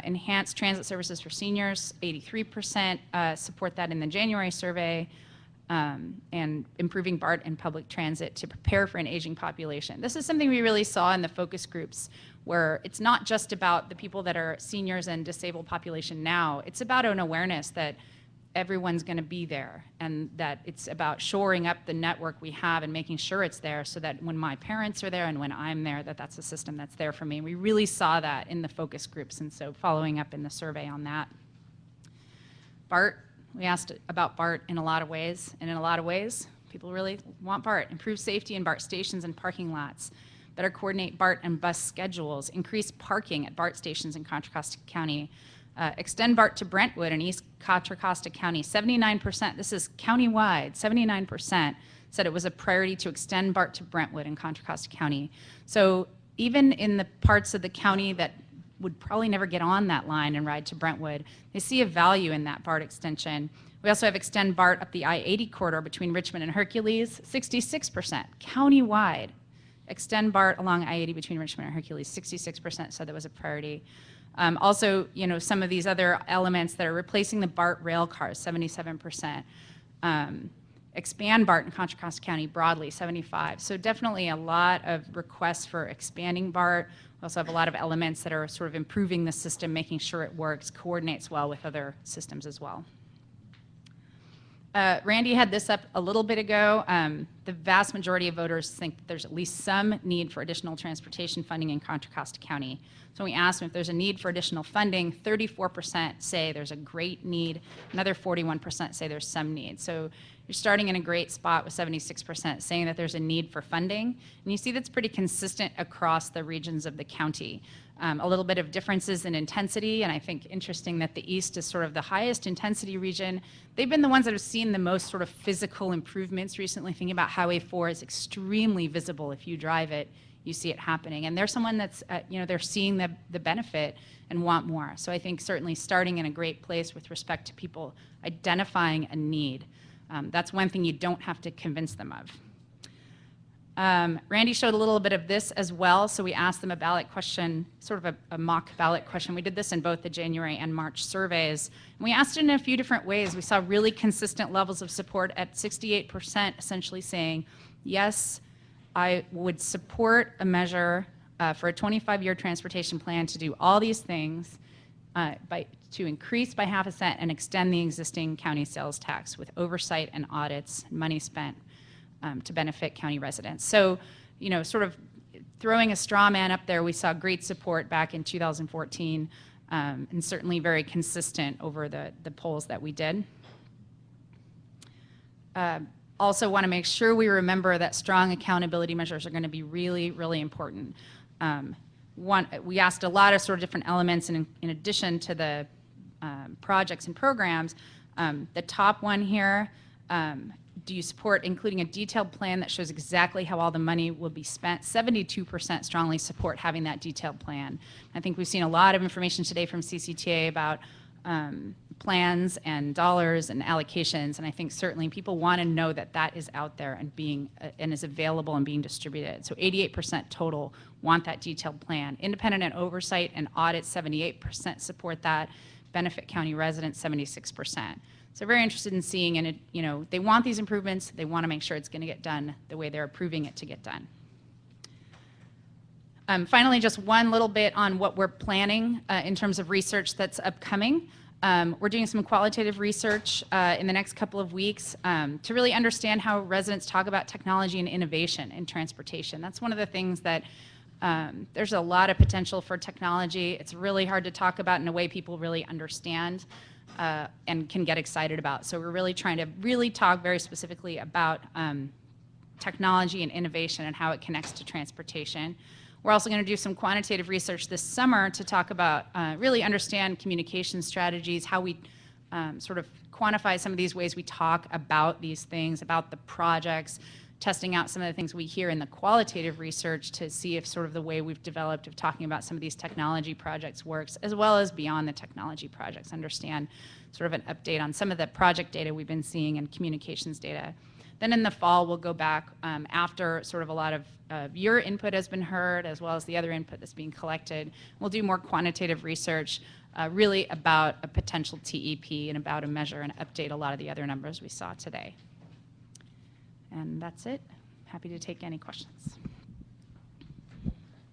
Enhanced transit services for seniors, 83% support that in the January survey. And improving BART and public transit to prepare for an aging population. This is something we really saw in the focus groups, where it's not just about the people that are seniors and disabled population now. It's about an awareness that everyone's going to be there, and that it's about shoring up the network we have and making sure it's there so that when my parents are there and when I'm there, that's a system that's there for me. We really saw that in the focus groups, and so following up in the survey on that. BART. We asked about BART in a lot of ways, and in a lot of ways, people really want BART. Improve safety in BART stations and parking lots. Better coordinate BART and bus schedules. Increase parking at BART stations in Contra Costa County. Extend BART to Brentwood in East Contra Costa County. 79%, this is countywide, 79% said it was a priority to extend BART to Brentwood in Contra Costa County. So even in the parts of the county that would probably never get on that line and ride to Brentwood, they see a value in that BART extension. We also have extend BART up the I-80 corridor between Richmond and Hercules, 66%, countywide. Extend BART along I-80 between Richmond and Hercules, 66% said that was a priority. Also, some of these other elements that are replacing the BART rail cars, 77%. expand BART in Contra Costa County broadly, 75. So definitely a lot of requests for expanding BART. We also have a lot of elements that are sort of improving the system, making sure it works, coordinates well with other systems as well. Randy had this up a little bit ago. The vast majority of voters think that there's at least some need for additional transportation funding in Contra Costa County. So we asked them if there's a need for additional funding. 34% say there's a great need. Another 41% say there's some need. So you're starting in a great spot with 76% saying that there's a need for funding. And you see that's pretty consistent across the regions of the county. A little bit of differences in intensity, and I think interesting that the East is sort of the highest intensity region. They've been the ones that have seen the most sort of physical improvements recently. Thinking about Highway 4 is extremely visible. If you drive it, you see it happening. And they're someone that's, they're seeing the benefit and want more. So I think certainly starting in a great place with respect to people identifying a need. That's one thing you don't have to convince them of. Randy showed a little bit of this as well. So we asked them a ballot question, sort of a mock ballot question. We did this in both the January and March surveys. And we asked it in a few different ways. We saw really consistent levels of support at 68%, essentially saying, yes, I would support a measure for a 25-year transportation plan to do all these things, to increase by 0.5 cent and extend the existing county sales tax with oversight and audits, money spent to benefit county residents. So, sort of throwing a straw man up there, we saw great support back in 2014, and certainly very consistent over the polls that we did. Also want to make sure we remember that strong accountability measures are going to be really, really important. We asked a lot of sort of different elements, and in addition to the projects and programs, the top one here, do you support including a detailed plan that shows exactly how all the money will be spent? 72% strongly support having that detailed plan. I think we've seen a lot of information today from CCTA about plans and dollars and allocations, and I think certainly people want to know that that is out there and and is available and being distributed. So 88% total want that detailed plan. Independent and oversight and audit, 78% support that. Benefit county residents, 76%. So very interested in seeing, and they want these improvements. They want to make sure it's going to get done the way they're approving it to get done. Finally, just one little bit on what we're planning in terms of research that's upcoming. We're doing some qualitative research in the next couple of weeks to really understand how residents talk about technology and innovation in transportation. That's one of the things that there's a lot of potential for technology. It's really hard to talk about in a way people really understand and can get excited about. So we're really trying to talk very specifically about technology and innovation and how it connects to transportation. We're also going to do some quantitative research this summer to talk about, really understand communication strategies, how we sort of quantify some of these ways we talk about these things, about the projects, testing out some of the things we hear in the qualitative research to see if sort of the way we've developed of talking about some of these technology projects works, as well as beyond the technology projects, understand sort of an update on some of the project data we've been seeing and communications data. Then in the fall, we'll go back after sort of a lot of your input has been heard, as well as the other input that's being collected. We'll do more quantitative research really about a potential TEP and about a measure and update a lot of the other numbers we saw today. And that's it. Happy to take any questions.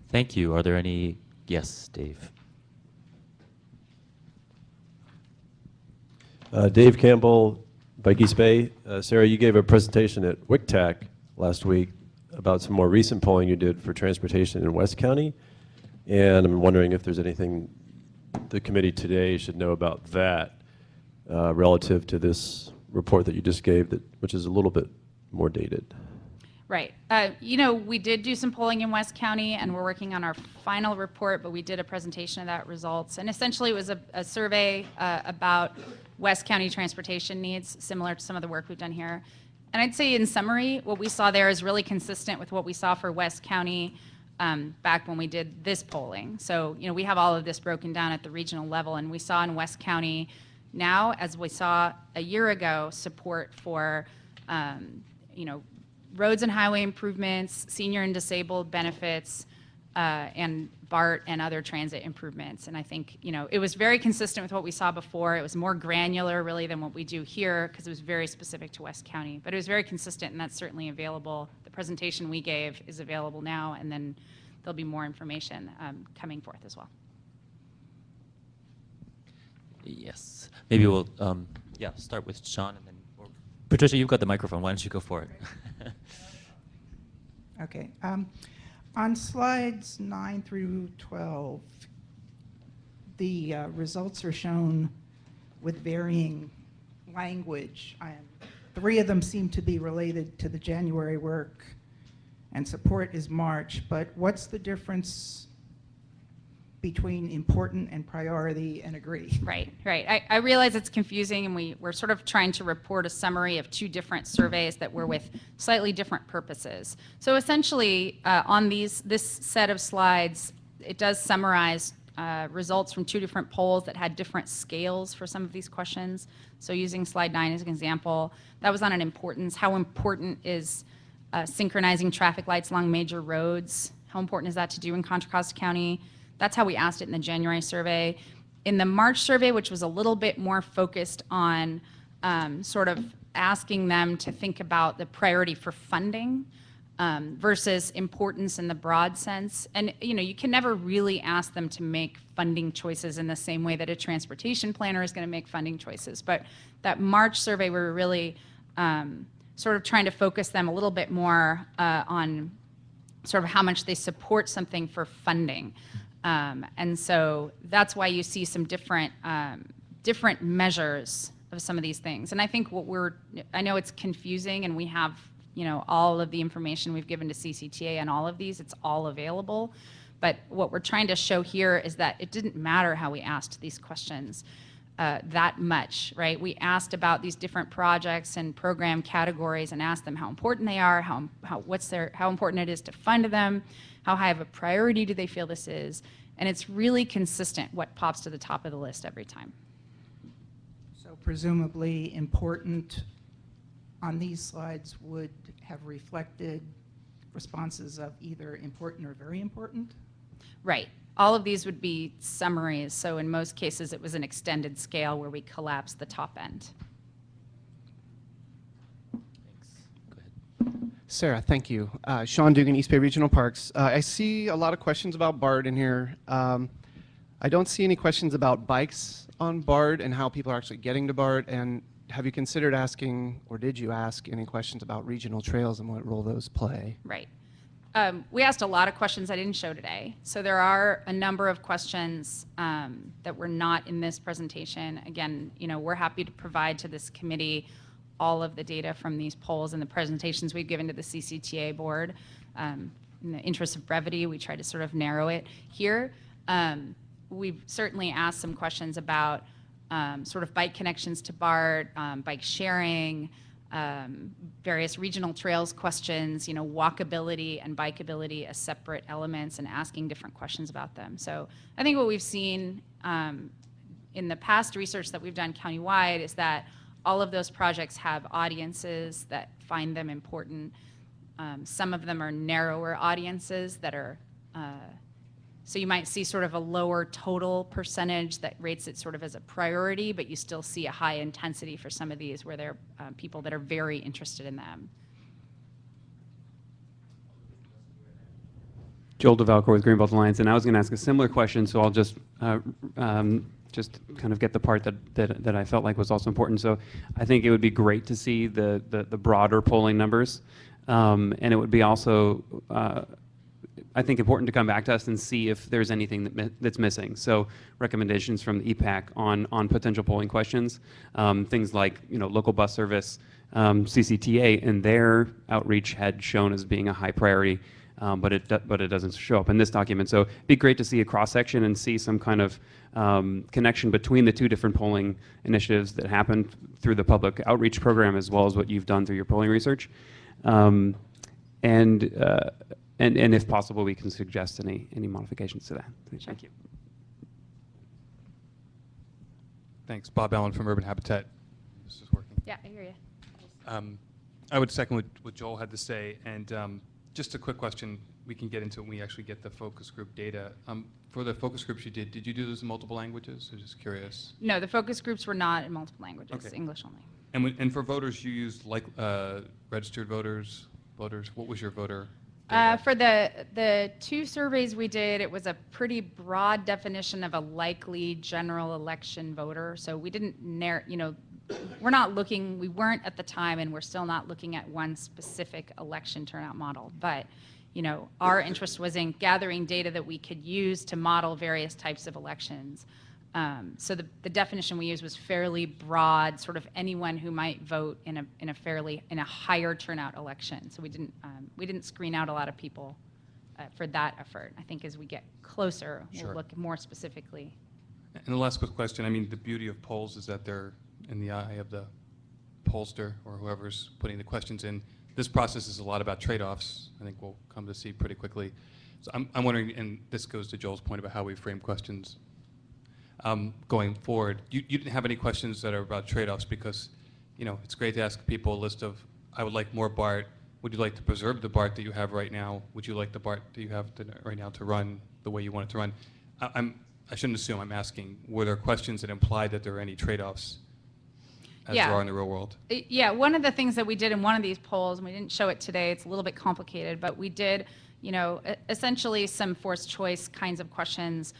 Thank you. Are there any? Yes, Dave. Dave Campbell, Bike East Bay. Sarah, you gave a presentation at WICTAC last week about some more recent polling you did for transportation in West County. And I'm wondering if there's anything the committee today should know about that relative to this report that you just gave, which is a little bit more dated. Right. We did do some polling in West County, and we're working on our final report, but we did a presentation of that results. And essentially it was a survey about West County transportation needs, similar to some of the work we've done here. And I'd say in summary, what we saw there is really consistent with what we saw for West County back when we did this polling. So, we have all of this broken down at the regional level, and we saw in West County now, as we saw a year ago, support for roads and highway improvements, senior and disabled benefits, and BART and other transit improvements. And I think, it was very consistent with what we saw before. It was more granular really than what we do here because it was very specific to West County. But it was very consistent, and that's certainly available. The presentation we gave is available now, and then there'll be more information coming forth as well. Yes. Maybe we'll start with Sean, and then Patricia, you've got the microphone. Why don't you go for it? Okay. On slides 9 through 12, the results are shown with varying language. 3 of them seem to be related to the January work, and support is March. But what's the difference between important and priority and agree? Right. I realize it's confusing, and we're sort of trying to report a summary of 2 different surveys that were with slightly different purposes. So essentially, on this set of slides, it does summarize results from 2 different polls that had different scales for some of these questions. So using slide 9 as an example, that was on an importance. How important is synchronizing traffic lights along major roads? How important is that to do in Contra Costa County? That's how we asked it in the January survey. In the March survey, which was a little bit more focused on sort of asking them to think about the priority for funding versus importance in the broad sense. And you can never really ask them to make funding choices in the same way that a transportation planner is going to make funding choices. But that March survey, we were really sort of trying to focus them a little bit more on sort of how much they support something for funding. And so that's why you see some different measures of some of these things. And I think I know it's confusing, and we have, all of the information we've given to CCTA on all of these, it's all available. But what we're trying to show here is that it didn't matter how we asked these questions that much, right? We asked about these different projects and program categories and asked them how important they are, how important it is to fund them, how high of a priority do they feel this is, and it's really consistent what pops to the top of the list every time. So presumably important on these slides would have reflected responses of either important or very important? Right. All of these would be summaries, so in most cases it was an extended scale where we collapsed the top end. Sarah, thank you. Sean Dugan, East Bay Regional Parks. I see a lot of questions about BART in here. I don't see any questions about bikes on BART and how people are actually getting to BART. And have you considered asking, or did you ask any questions about regional trails and what role those play? Right. We asked a lot of questions I didn't show today. So there are a number of questions that were not in this presentation. Again, we're happy to provide to this committee all of the data from these polls and the presentations we've given to the CCTA board. In the interest of brevity, we try to sort of narrow it here. We've certainly asked some questions about sort of bike connections to BART, bike sharing, various regional trails questions, walkability and bikeability as separate elements, and asking different questions about them. So I think what we've seen in the past research that we've done countywide is that all of those projects have audiences that find them important. Some of them are narrower audiences that are, so you might see sort of a lower total percentage that rates it sort of as a priority, but you still see a high intensity for some of these where there are people that are very interested in them. Joel DeValco with Greenbelt Alliance, and I was going to ask a similar question, so I'll just kind of get the part that I felt like was also important. So I think it would be great to see the broader polling numbers, and it would be also, I think, important to come back to us and see if there's anything that's missing. So recommendations from the EPAC on potential polling questions, things like local bus service, CCTA in their outreach had shown as being a high priority. But it doesn't show up in this document. So it'd be great to see a cross-section and see some kind of connection between the 2 different polling initiatives that happened through the public outreach program as well as what you've done through your polling research. And if possible, we can suggest any modifications to that. Thank you. Thanks. Bob Allen from Urban Habitat. This is working. Yeah, I hear you. I would second what Joel had to say, and just a quick question. we can get into it when we actually get the focus group data. For the focus groups you did you do those in multiple languages? I'm just curious. No, the focus groups were not in multiple languages, Okay. English only. And for voters, you used like registered voters. What was your voter? For the two surveys we did, it was a pretty broad definition of a likely general election voter. So we didn't we're not looking, we weren't at the time, and we're still not looking at one specific election turnout model. But our interest was in gathering data that we could use to model various types of elections. So the definition we used was fairly broad, sort of anyone who might vote in a higher turnout election. So we didn't screen out a lot of people for that effort. I think as we get closer, we'll look more specifically. And the last quick question, I mean, the beauty of polls is that they're in the eye of the pollster or whoever's putting the questions in. This process is a lot about trade-offs. I think we'll come to see pretty quickly. So I'm wondering, and this goes to Joel's point about how we frame questions going forward. You didn't have any questions that are about trade-offs because, it's great to ask people a list of, I would like more BART. Would you like to preserve the BART that you have right now? Would you like the BART that you have right now to run the way you want it to run? I shouldn't assume I'm asking, were there questions that implied that there are any trade-offs as there are in the real world? Yeah, one of the things that we did in one of these polls, and we didn't show it today, it's a little bit complicated, but we did, essentially some forced choice kinds of questions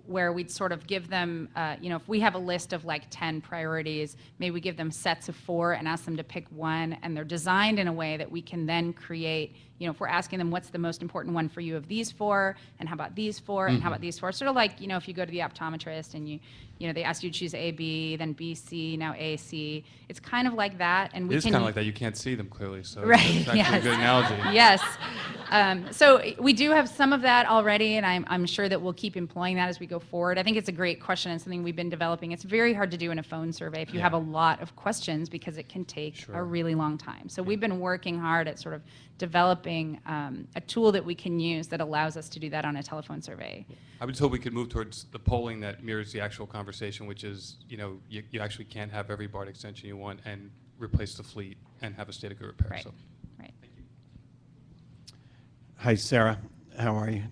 where we'd sort of give them, if we have a list of like 10 priorities, maybe we give them sets of 4 and ask them to pick one, and they're designed in a way that we can then create, if we're asking them what's the most important one for you of these 4, and how about these 4, and how about these 4, sort of like, if you go to the optometrist and they ask you to choose A, B, then B, C, now A, C. It's kind of like that, and It is kind of like that. You can't see them clearly, so right, it's actually yes. a good analogy. Yes. So we do have some of that already, and I'm sure that we'll keep employing that as we go forward. I think it's a great question and something we've been developing. It's very hard to do in a phone survey if you have a lot of questions because it can take a really long time. So we've been working hard at sort of developing a tool that we can use that allows us to do that on a telephone survey. I would hope we could move towards the polling that mirrors the actual conversation, which is, you actually can't have every BART extension you want and replace the fleet and have a state of good repair. Right. So. Right. Hi, Sarah. How are you?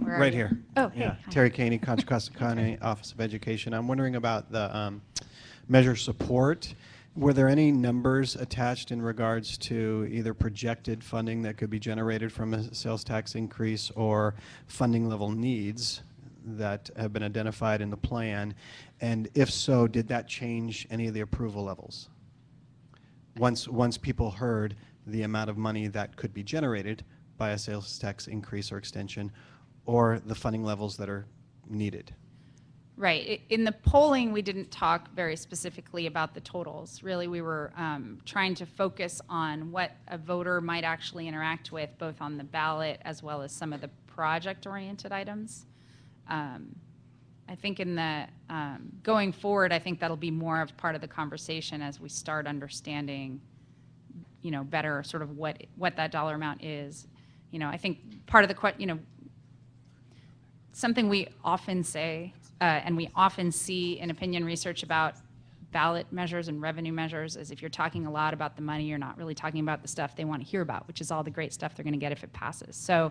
Where are right you? here. Oh, hey. Yeah. Hi. Terry Caney, Contra Costa County Office of Education. I'm wondering about the measure support. Were there any numbers attached in regards to either projected funding that could be generated from a sales tax increase or funding level needs that have been identified in the plan? And if so, did that change any of the approval levels? Once people heard the amount of money that could be generated by a sales tax increase or extension, or the funding levels that are needed? Right. In the polling, we didn't talk very specifically about the totals. Really, we were trying to focus on what a voter might actually interact with, both on the ballot as well as some of the project-oriented items. I think in the going forward, I think that'll be more of part of the conversation as we start understanding, better sort of what that dollar amount is. I think part of the something we often say and we often see in opinion research about ballot measures and revenue measures is if you're talking a lot about the money, you're not really talking about the stuff they want to hear about, which is all the great stuff they're going to get if it passes. So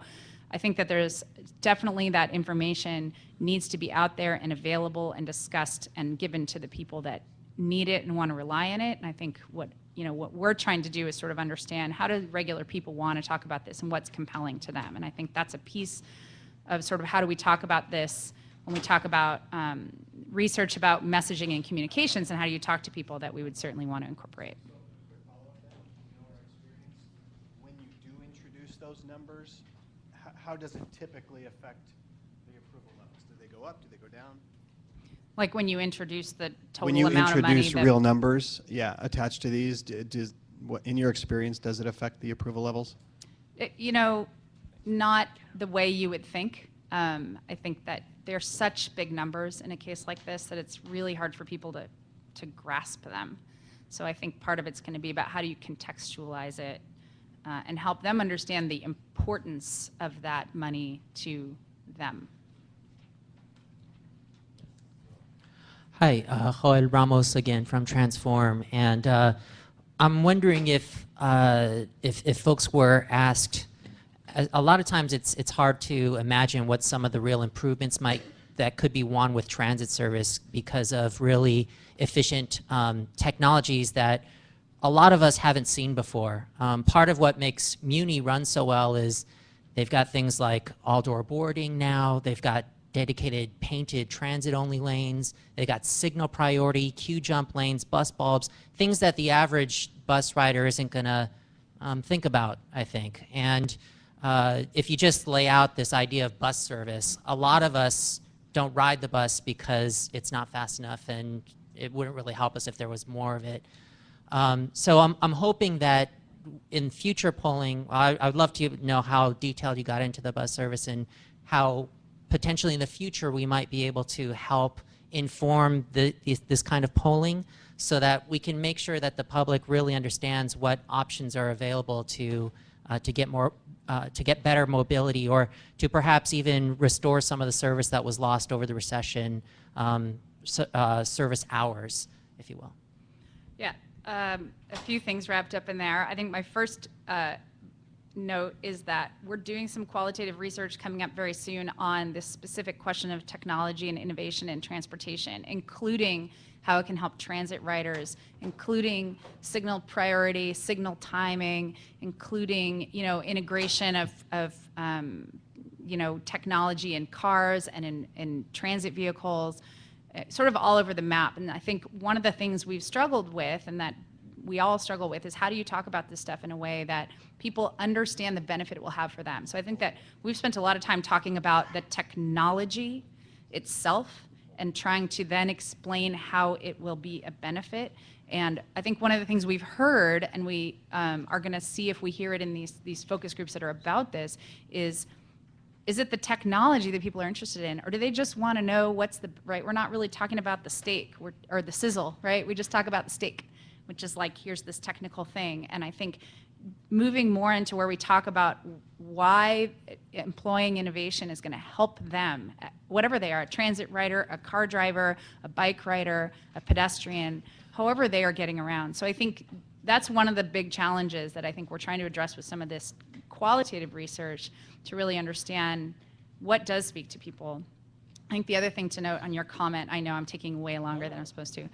I think that there's definitely that information needs to be out there and available and discussed and given to the people that need it and want to rely on it. And I think what we're trying to do is sort of understand how do regular people want to talk about this and what's compelling to them. And I think that's a piece of sort of how do we talk about this when we talk about research about messaging and communications, and how do you talk to people that we would certainly want to incorporate. When you do introduce those numbers, how does it typically affect the approval levels? Do they go up? Do they go down? Like when you introduce the total When you amount of money. introduce real numbers, attached to these, in your experience, does it affect the approval levels? Not the way you would think. I think that they're such big numbers in a case like this that it's really hard for people to grasp them. So I think part of it's going to be about how do you contextualize it and help them understand the importance of that money to them. Hi, Joel Ramos again from Transform, and I'm wondering if folks were asked a lot of times it's hard to imagine what some of the real improvements that could be won with transit service because of really efficient technologies that a lot of us haven't seen before. Part of what makes Muni run so well is they've got things like all-door boarding now. They've got dedicated painted transit-only lanes. They've got signal priority, queue jump lanes, bus bulbs, things that the average bus rider isn't going to think about, I think. And if you just lay out this idea of bus service, a lot of us don't ride the bus because it's not fast enough, and it wouldn't really help us if there was more of it. So I'm hoping that in future polling, I'd love to know how detailed you got into the bus service and how potentially in the future we might be able to help inform this kind of polling so that we can make sure that the public really understands what options are available to get better mobility, or to perhaps even restore some of the service that was lost over the recession, service hours, if you will. Yeah, a few things wrapped up in there. I think my first note is that we're doing some qualitative research coming up very soon on this specific question of technology and innovation in transportation, including how it can help transit riders, including signal priority, signal timing, including, you know, integration of technology in cars and in transit vehicles, sort of all over the map. And I think one of the things we've struggled with, and that we all struggle with, is how do you talk about this stuff in a way that people understand the benefit it will have for them. So I think that we've spent a lot of time talking about the technology itself and trying to then explain how it will be a benefit. And I think one of the things we've heard, and we are going to see if we hear it in these focus groups that are about this, is it the technology that people are interested in, or do they just want to know what's the, right? We're not really talking about the steak or the sizzle, right? We just talk about the steak, which is like, here's this technical thing. And I think moving more into where we talk about why employing innovation is going to help them, whatever they are, a transit rider, a car driver, a bike rider, a pedestrian, however they are getting around. So I think that's one of the big challenges that I think we're trying to address with some of this qualitative research, to really understand what does speak to people. I think the other thing to note on your comment, I know I'm taking way longer than I'm supposed to,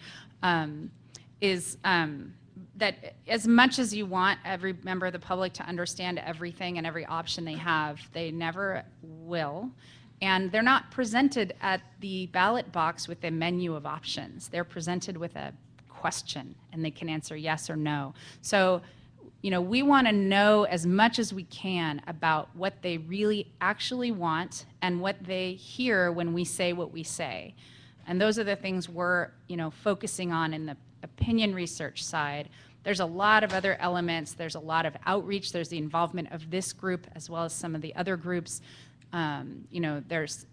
is that as much as you want every member of the public to understand everything and every option they have, they never will. And they're not presented at the ballot box with a menu of options. They're presented with a question, and they can answer yes or no. So, you know, we want to know as much as we can about what they really actually want and what they hear when we say what we say. And those are the things we're, you know, focusing on in the opinion research side. There's a lot of other elements. There's a lot of outreach. There's the involvement of this group as well as some of the other groups. You know, there's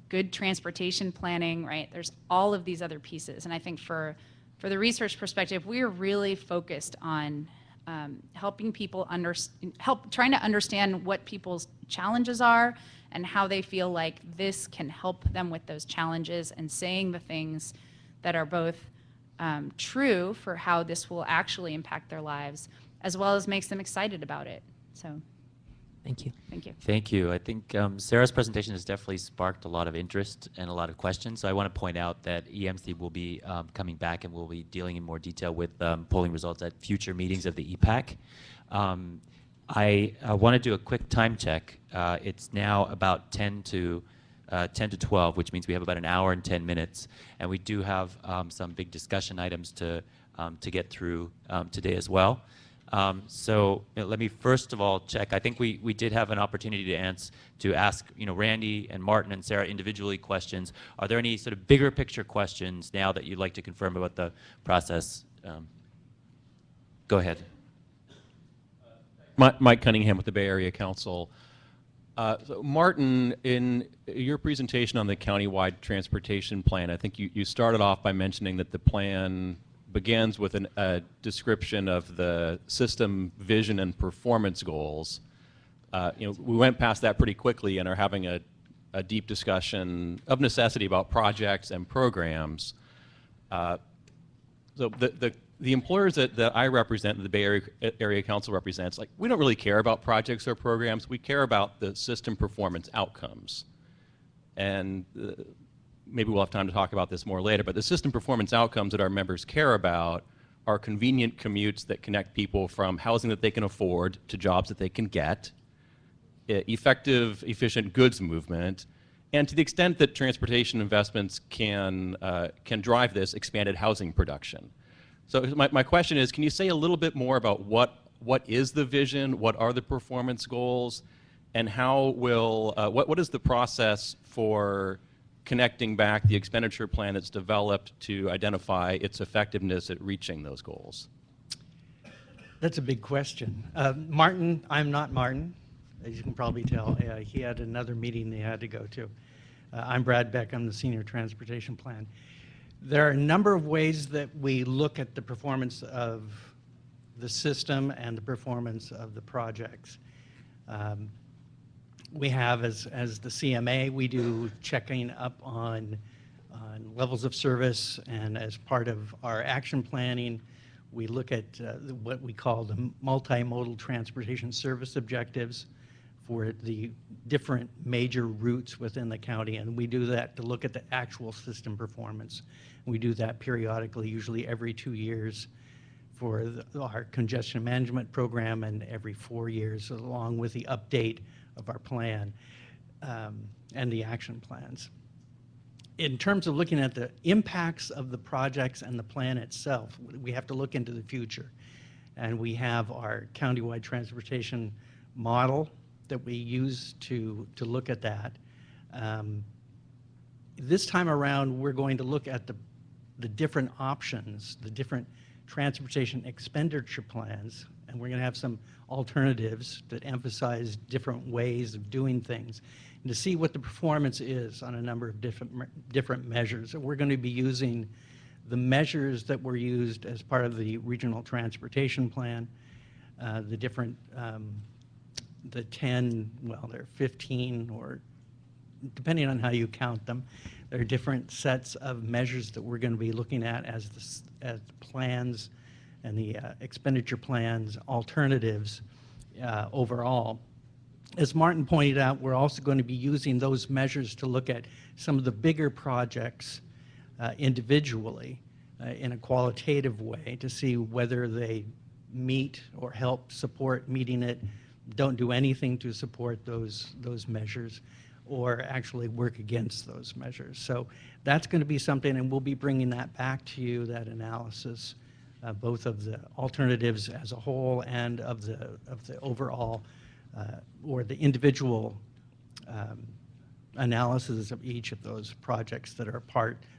good transportation planning, right? There's all of these other pieces. And I think for the research perspective, we're really focused on helping people trying to understand what people's challenges are and how they feel like this can help them with those challenges, and saying the things that are both true for how this will actually impact their lives, as well as makes them excited about it. So, thank you. Thank you. Thank you. I think Sarah's presentation has definitely sparked a lot of interest and a lot of questions. So I want to point out that EMC will be coming back, and we'll be dealing in more detail with polling results at future meetings of the EPAC. I want to do a quick time check. It's now about 10 to 12, which means we have about an hour and 10 minutes. And we do have some big discussion items to get through today as well. So let me first of all check. I think we did have an opportunity to ask Randy and Martin and Sarah individually questions. Are there any sort of bigger picture questions now that you'd like to confirm about the process? Go ahead. Mike Cunningham with the Bay Area Council. So Martin, in your presentation on the countywide transportation plan, I think you started off by mentioning that the plan begins with a description of the system vision and performance goals. We went past that pretty quickly and are having a deep discussion of necessity about projects and programs. So the employers that I represent, the Bay Area Council represents, like, we don't really care about projects or programs. We care about the system performance outcomes. And maybe we'll have time to talk about this more later, but the system performance outcomes that our members care about are convenient commutes that connect people from housing that they can afford to jobs that they can get, effective, efficient goods movement, and to the extent that transportation investments can drive this, expanded housing production. So my question is, can you say a little bit more about what is the vision, what are the performance goals, and how will, what is the process for connecting back the expenditure plan that's developed to identify its effectiveness at reaching those goals? That's a big question. Martin, I'm not Martin, as you can probably tell. He had another meeting he had to go to. I'm Brad Beck, I'm the Senior Transportation Plan. There are a number of ways that we look at the performance of the system and the performance of the projects. We have, as the CMA, we do checking up on levels of service, and as part of our action planning, we look at what we call the multimodal transportation service objectives for the different major routes within the county, and we do that to look at the actual system performance. We do that periodically, usually every 2 years for our congestion management program, and every 4 years, along with the update of our plan and the action plans. In terms of looking at the impacts of the projects and the plan itself, we have to look into the future. And we have our countywide transportation model that we use to look at that. This time around, we're going to look at the different options, the different transportation expenditure plans, and we're going to have some alternatives that emphasize different ways of doing things, and to see what the performance is on a number of different measures. And we're going to be using the measures that were used as part of the regional transportation plan, the different, the 10, well, there are 15, or depending on how you count them, there are different sets of measures that we're going to be looking at as the plans and the expenditure plans alternatives overall. As Martin pointed out, we're also going to be using those measures to look at some of the bigger projects individually in a qualitative way to see whether they meet or help support meeting it, don't do anything to support those measures, or actually work against those measures. So that's going to be something, and we'll be bringing that back to you, that analysis, both of the alternatives as a whole and of the overall or the individual analysis of each of those projects that are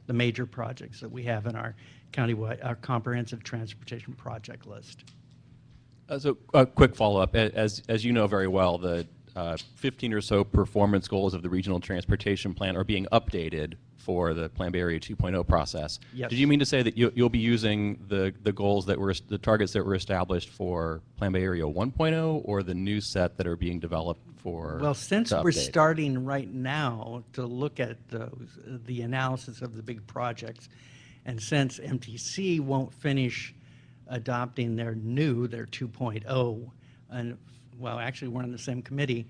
the major projects that we have in our countywide, our comprehensive transportation project list. So a quick follow-up. As you know very well, the 15 or so performance goals of the regional transportation plan are being updated for the Plan Bay Area 2.0 process. Yes. Did you mean to say that you'll be using the goals that were, the targets that were established for Plan Bay Area 1.0, or the new set that are being developed for? Well, since to we're update? starting right now to look at the analysis of the big projects, and since MTC won't finish adopting their 2.0, and well, actually we're on the same committee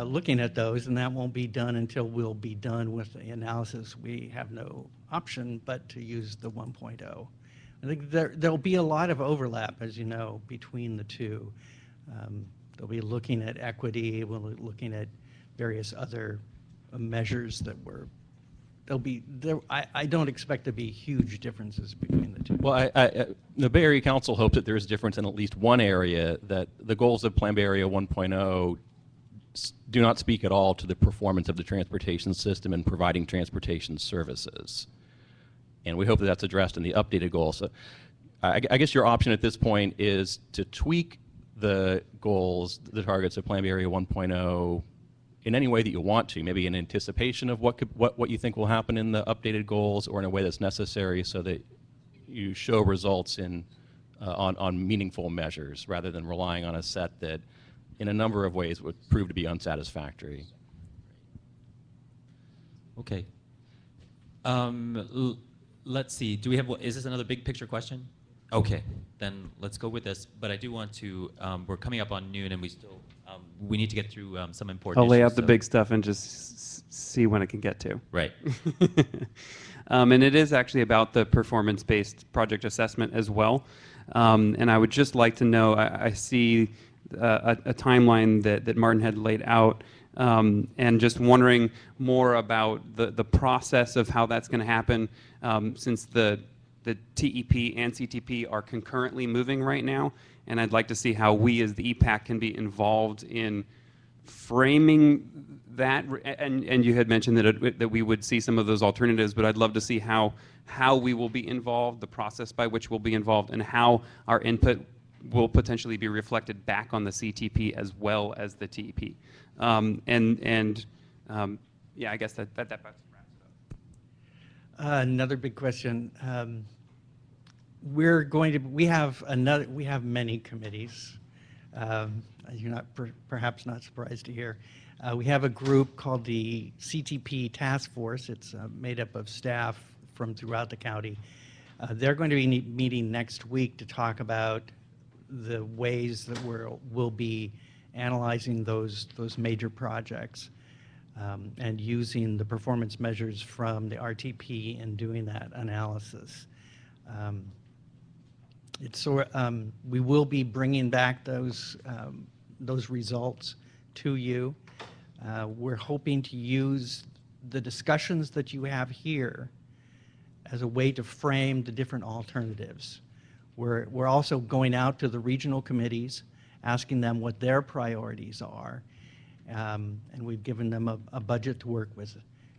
looking at those, and that won't be done until we'll be done with the analysis. We have no option but to use the 1.0. I think there'll be a lot of overlap, as you know, between the two. They'll be looking at equity, we'll be looking at various other measures that were, I don't expect to be huge differences between the two. Well, the Bay Area Council hopes that there's a difference in at least one area, that the goals of Plan Bay Area 1.0 do not speak at all to the performance of the transportation system and providing transportation services. And we hope that that's addressed in the updated goals. So I guess your option at this point is to tweak the goals, the targets of Plan Bay Area 1.0 in any way that you want to, maybe in anticipation of what you think will happen in the updated goals, or in a way that's necessary so that you show results on meaningful measures, rather than relying on a set that in a number of ways would prove to be unsatisfactory. Okay. let's see. Do we have? Is this another big picture question? Okay, then let's go with this. But I do want to. We're coming up on noon, and we still we need to get through some important. I'll lay issues, out the so- big stuff and just see when it can get to. Right. And it is actually about the performance-based project assessment as well. And I would just like to know, I see a timeline that Martin had laid out, and just wondering more about the process of how that's going to happen, since the TEP and CTP are concurrently moving right now. And I'd like to see how we as the EPAC can be involved in framing that, and you had mentioned that we would see some of those alternatives, but I'd love to see how we will be involved, the process by which we'll be involved, and how our input will potentially be reflected back on the CTP as well as the TEP. Yeah, I guess that wraps it up. Another big question. We have many committees. You're not perhaps not surprised to hear. We have a group called the CTP Task Force. It's made up of staff from throughout the county. They're going to be meeting next week to talk about the ways that we'll be analyzing those major projects, and using the performance measures from the RTP in doing that analysis. We will be bringing back those results to you. We're hoping to use the discussions that you have here as a way to frame the different alternatives. We're also going out to the regional committees, asking them what their priorities are, and we've given them a budget to work with.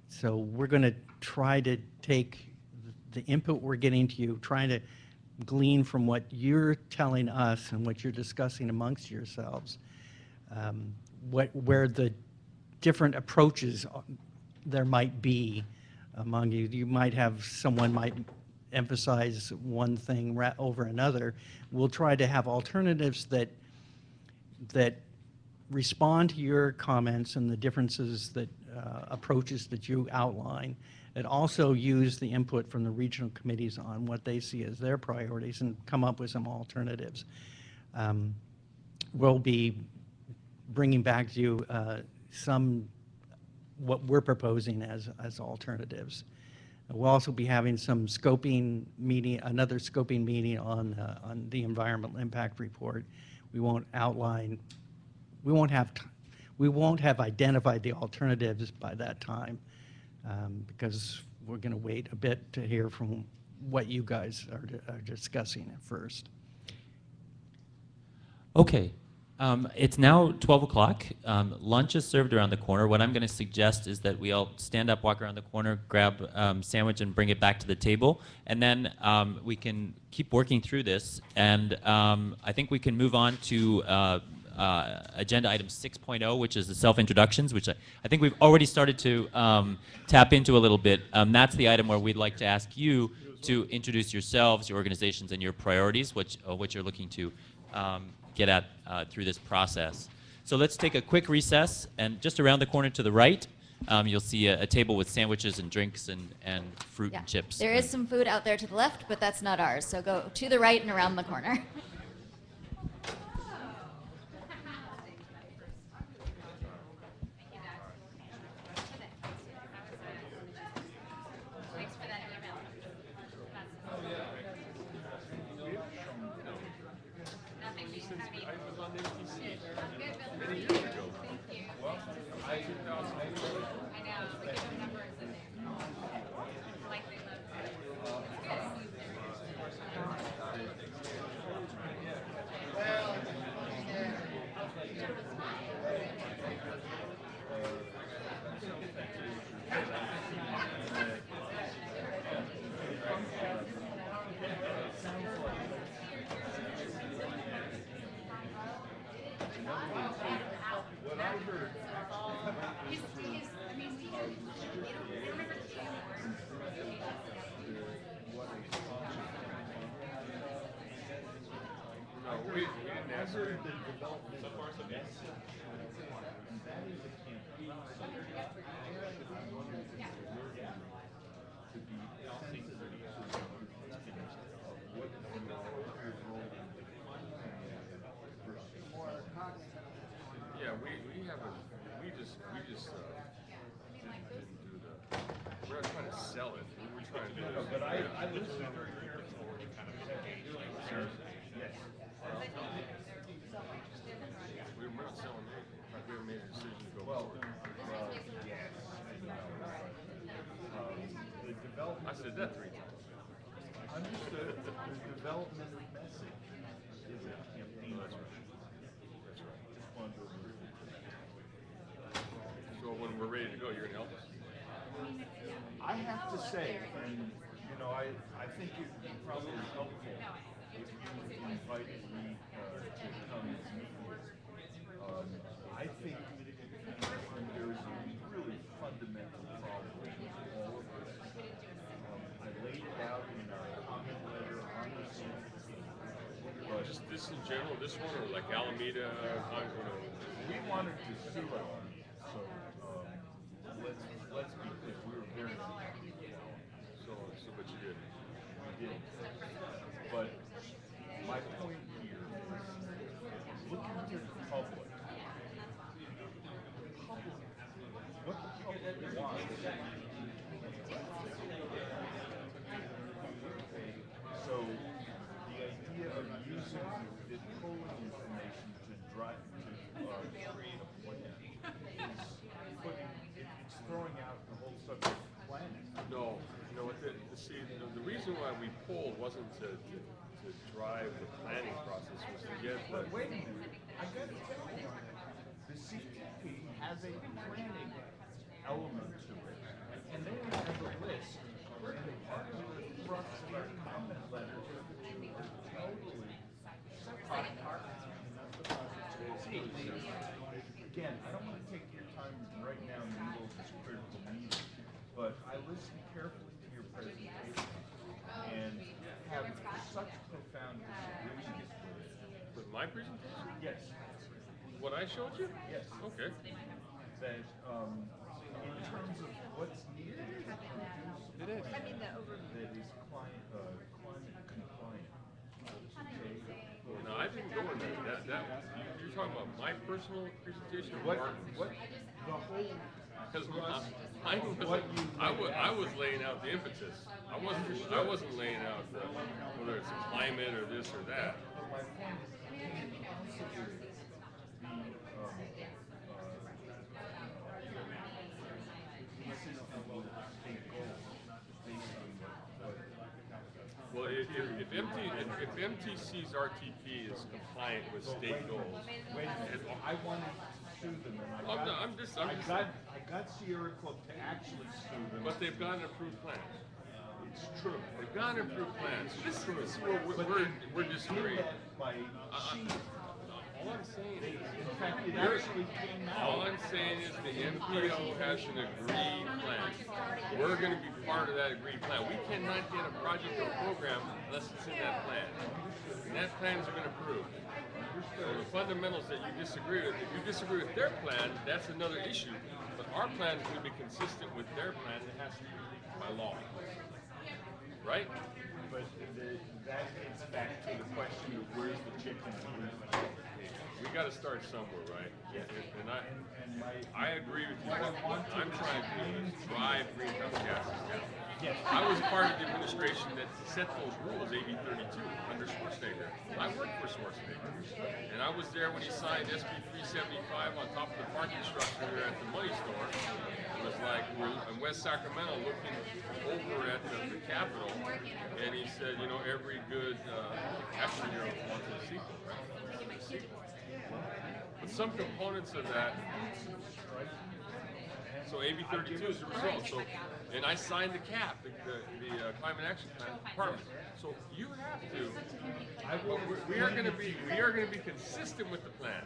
So we're going to try to take the input we're getting to you, trying to glean from what you're telling us and what you're discussing amongst yourselves, where the different approaches there might be among you. You might have someone might emphasize one thing over another. We'll try to have alternatives that respond to your comments and the differences that approaches that you outline, and also use the input from the regional committees on what they see as their priorities and come up with some alternatives. We'll be bringing back to you what we're proposing as alternatives. We'll also be having some scoping meeting, another scoping meeting on the environmental impact report. We won't have identified the alternatives by that time, because we're going to wait a bit to hear from what you guys are discussing at first. Okay. It's now 12 o'clock. Lunch is served around the corner. What I'm going to suggest is that we all stand up, walk around the corner, grab a sandwich, and bring it back to the table. And then we can keep working through this. And I think we can move on to agenda item 6.0, which is the self-introductions, which I think we've already started to tap into a little bit. That's the item where we'd like to ask you to introduce yourselves, your organizations, and your priorities, what you're looking to get at through this process. So let's take a quick recess, and just around the corner to the right, you'll see a table with sandwiches and drinks and fruit and chips. There is some food out there to the left, but that's not ours. So go to the right and around the corner. just didn't do the. We're not trying to sell it. We were trying to do this. But I listened very carefully. Yes. We're not selling anything. In fact, we haven't made a decision to go forward. Yes. The development. I said that 3 times. Understood. The development of message is a campaign. That's right. That's right. Just wanted to agree with So when we're ready to go, you're gonna help us? I have to say, and you know, I think it would be probably helpful if you invited me to come and meet you. I think there is a really fundamental problem with all of this. I laid it out in our comment letter on this. Just this in general, this one, or like Alameda, We wanted to see it, so let's be clear, we were very So, but you did. we did. But my point here is looking to the public. What the public wants. So the idea of using the polling information to drive to create a plan it's throwing out the whole subject of planning. No, you know what? See, the reason why we polled wasn't to drive the planning process, was to get the. But wait a minute, I got to tell you, the CTP has a planning element to it, and they have a list. And part of the thrust of our comment letters are totally separate. Again, I don't want to take your time right now in the middle of this critical meeting, but I listened carefully to your presentation and have such profound disagreements with it. With my presentation? Yes. What I showed you? Yes. Okay. That in terms of what's needed to produce a plan that is climate compliant. No, I didn't go into that. You're talking about my personal presentation. What Martin's? the whole Because I was laying out the impetus. I wasn't laying out whether it's a climate or this or that. My point is, Well, if MTC's RTP is compliant with state goals, wait a minute, I wanted to sue them, and I got Sierra Club to actually sue them. But they've got an approved plan. It's true. They've got an approved plan. So this is where we're disagreeing. All I'm saying is, in fact, it actually came out. all I'm saying is the MPO has an agreed plan. We're going to be part of that agreed plan. We cannot get a project or program unless it's in that plan. And that plan's been approved. So the fundamentals that you disagree with, if you disagree with their plan, that's another issue. But our plan is going to be consistent with their plan. It has to be by law. Right? But that gets back to the question of where's the chicken and where's the egg. We got to start somewhere, right? Yes. And I agree with you. What I'm trying to do is drive greenhouse gases down. Yes. I was part of the administration that set those rules, AB 32, under Schwarzenegger. I worked for Schwarzenegger. And I was there when he signed SB 375 on top of the parking structure there at the money store. It was like we're in West Sacramento looking over at the Capitol, and he said, you know, every good action hero wants a sequel, right? But some components of that, so AB 32 is the result. So, and I signed the CAP, the Climate Action Plan Department. So you have to. We are going to be consistent with the plan.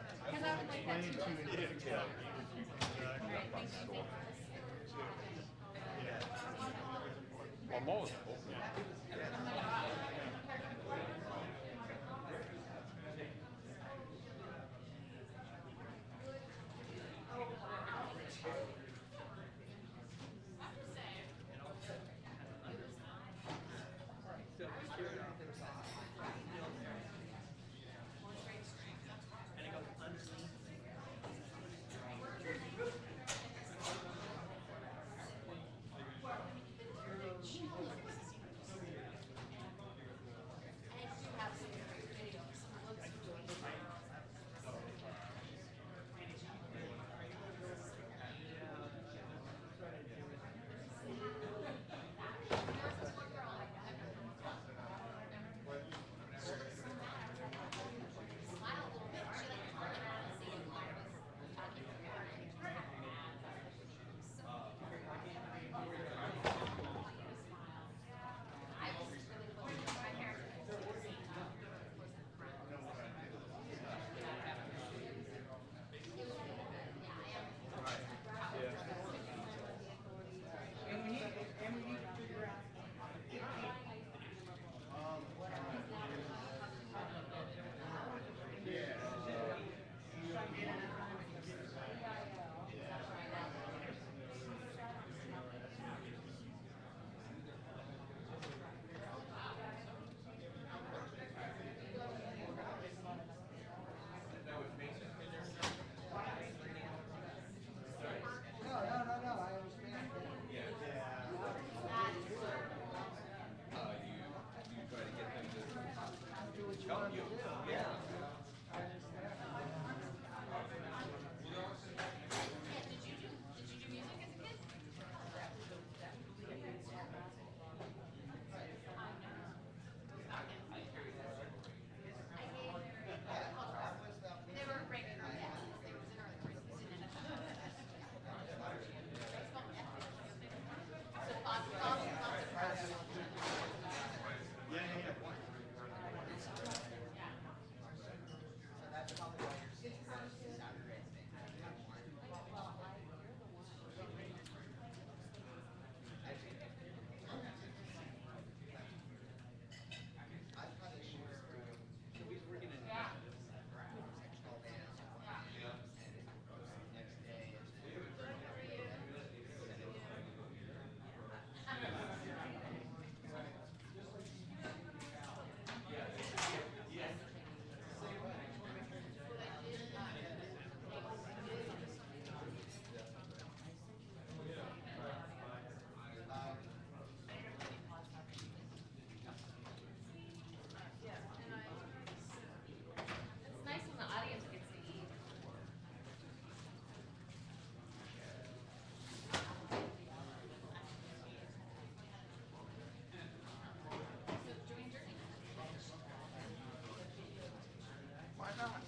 I'm always open. It's nice when the audience gets to eat. Why not?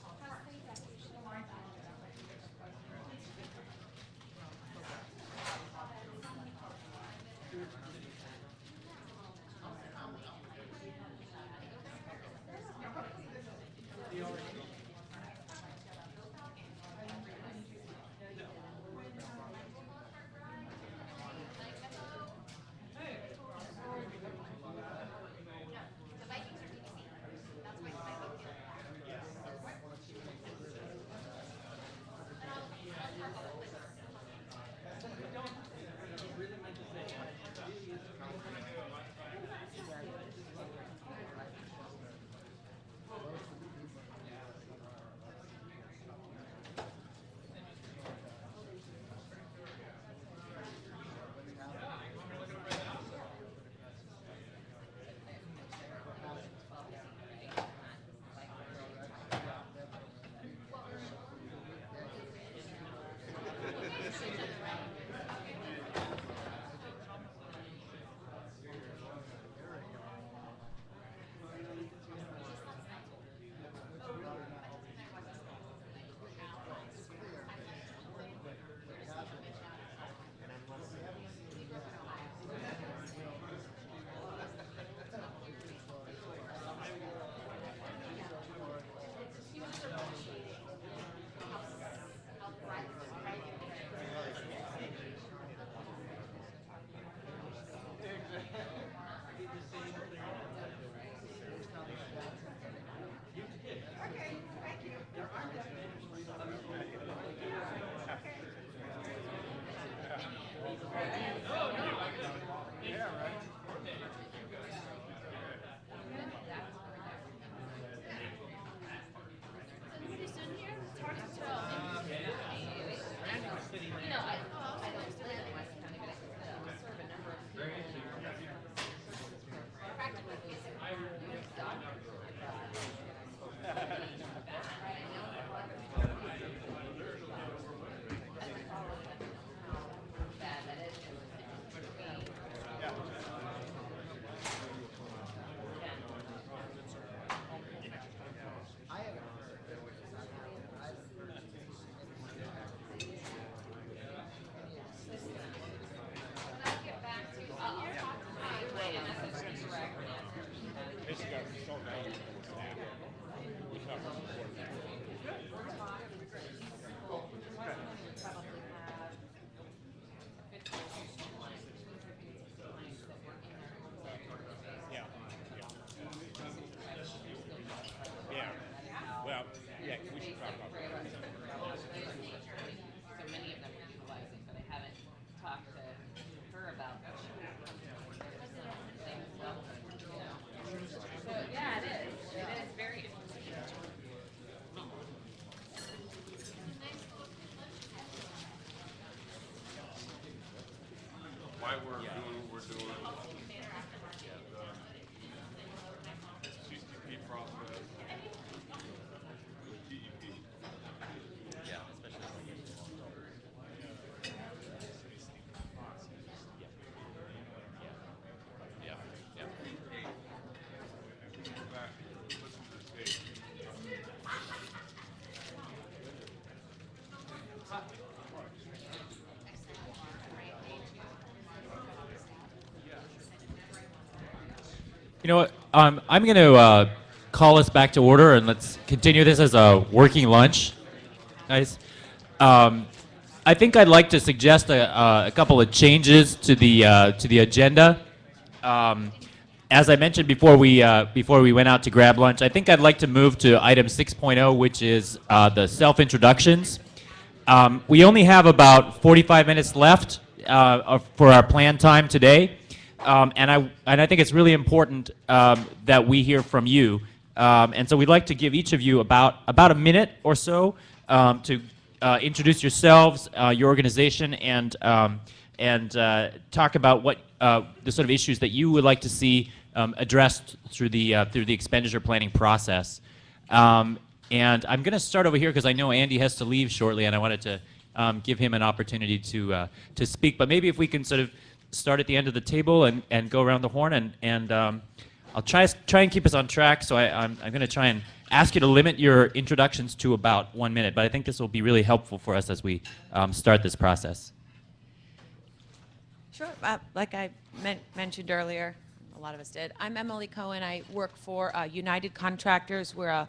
Yeah. Well, yeah, we should talk about that. So many of them were utilizing, but I haven't talked to her about that. So, yeah, it is. It is very interesting. Why we're doing what we're doing. The CCP process. You know what? I'm going to call us back to order, and let's continue this as a working lunch. Nice. I think I'd like to suggest a couple of changes to the agenda. As I mentioned before we went out to grab lunch, I think I'd like to move to item 6.0, which is the self-introductions. We only have about 45 minutes left for our planned time today, and I think it's really important that we hear from you. And so we'd like to give each of you about a minute or so to introduce yourselves, your organization, and talk about what the sort of issues that you would like to see addressed through the expenditure planning process. And I'm going to start over here because I know Andy has to leave shortly, and I wanted to give him an opportunity to speak. But maybe if we can sort of start at the end of the table and go around the horn, and I'll try and keep us on track. So I'm going to try and ask you to limit your introductions to about 1 minute. But I think this will be really helpful for us as we start this process. Sure. Like I mentioned earlier, a lot of us did. I'm Emily Cohen. I work for United Contractors. We're a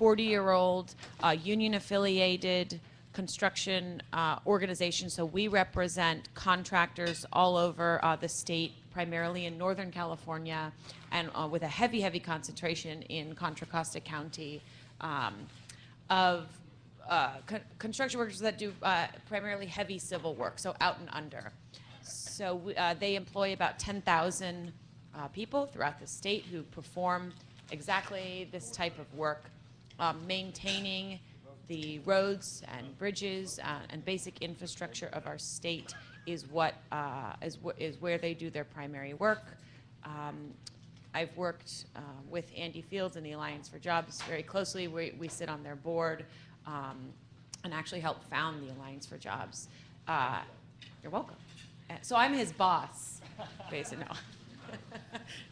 40-year-old union-affiliated construction organization. So we represent contractors all over the state, primarily in Northern California, and with a heavy, heavy concentration in Contra Costa County of construction workers that do primarily heavy civil work, so out and under. So they employ about 10,000 people throughout the state who perform exactly this type of work, maintaining the roads and bridges and basic infrastructure of our state is where they do their primary work. I've worked with Andy Fields and the Alliance for Jobs very closely. We sit on their board and actually helped found the Alliance for Jobs. You're welcome. So I'm his boss, basically. No,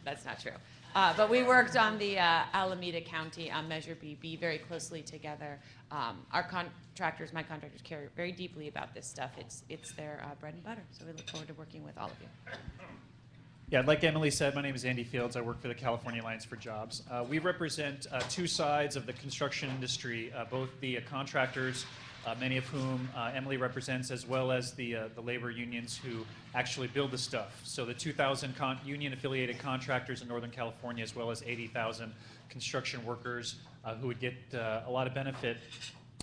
that's not true. But we worked on the Alameda County Measure BB very closely together. Our contractors, my contractors, care very deeply about this stuff. It's their bread and butter. So we look forward to working with all of you. Yeah, like Emily said, my name is Andy Fields. I work for the California Alliance for Jobs. We represent two sides of the construction industry, both the contractors, many of whom Emily represents, as well as the labor unions who actually build the stuff. So the 2,000 union-affiliated contractors in Northern California, as well as 80,000 construction workers who would get a lot of benefit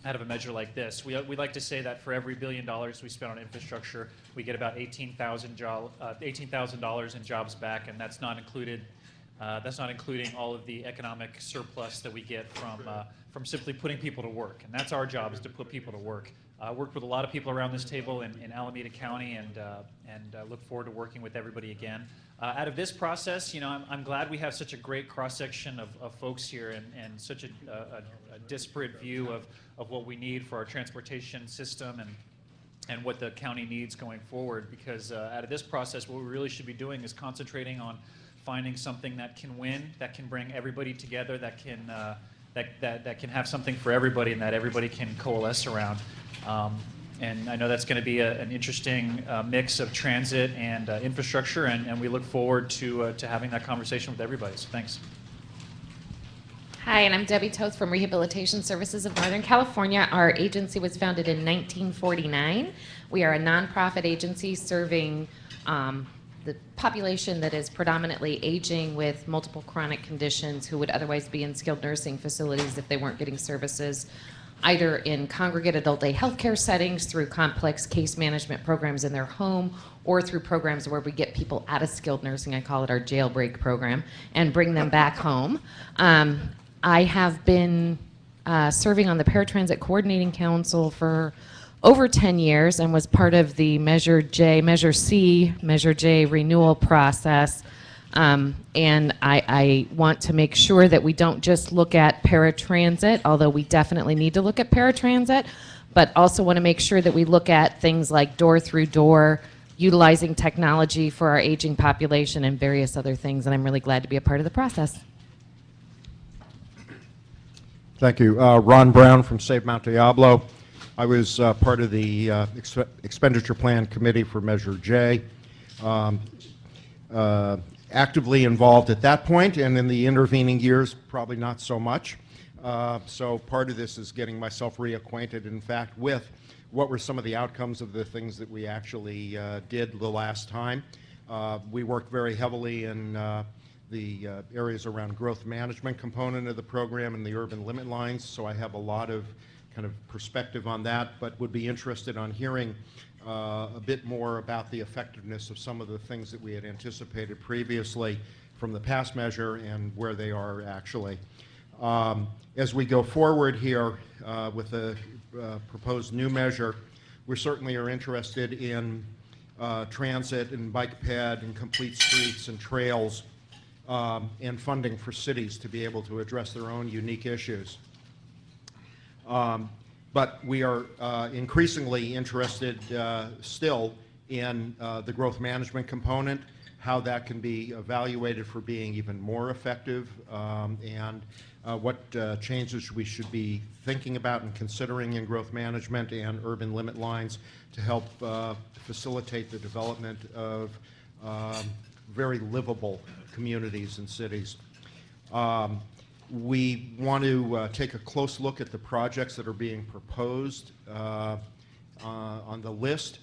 out of a measure like this. We like to say that for every $1 billion we spend on infrastructure, we get about $18,000 in jobs back, and that's not including all of the economic surplus that we get from simply putting people to work. And that's our job, is to put people to work. I worked with a lot of people around this table in Alameda County, and look forward to working with everybody again. Out of this process, I'm glad we have such a great cross-section of folks here, and such a disparate view of what we need for our transportation system and what the county needs going forward. Because out of this process, what we really should be doing is concentrating on finding something that can win, that can bring everybody together, that can have something for everybody, and that everybody can coalesce around. And I know that's going to be an interesting mix of transit and infrastructure, and we look forward to having that conversation with everybody. So thanks. Hi, and I'm Debbie Toth from Rehabilitation Services of Northern California. Our agency was founded in 1949. We are a nonprofit agency serving the population that is predominantly aging with multiple chronic conditions who would otherwise be in skilled nursing facilities if they weren't getting services either in congregate adult day healthcare settings, through complex case management programs in their home, or through programs where we get people out of skilled nursing, I call it our jailbreak program, and bring them back home. I have been serving on the Paratransit Coordinating Council for over 10 years and was part of the Measure J, Measure C, Measure J renewal process. And I want to make sure that we don't just look at paratransit, although we definitely need to look at paratransit, but also want to make sure that we look at things like door-through-door, utilizing technology for our aging population, and various other things. And I'm really glad to be a part of the process. Thank you. Ron Brown from Save Mount Diablo. I was part of the Expenditure Plan Committee for Measure J. actively involved at that point, and in the intervening years, probably not so much. So part of this is getting myself reacquainted, in fact, with what were some of the outcomes of the things that we actually did the last time. We worked very heavily in the areas around growth management component of the program and the urban limit lines, so I have a lot of kind of perspective on that, but would be interested on hearing a bit more about the effectiveness of some of the things that we had anticipated previously from the past measure and where they are actually. As we go forward here with the proposed new measure, we certainly are interested in transit and bike ped and complete streets and trails and funding for cities to be able to address their own unique issues. But we are increasingly interested still in the growth management component, how that can be evaluated for being even more effective, and what changes we should be thinking about and considering in growth management and urban limit lines to help facilitate the development of very livable communities and cities. We want to take a close look at the projects that are being proposed on the list.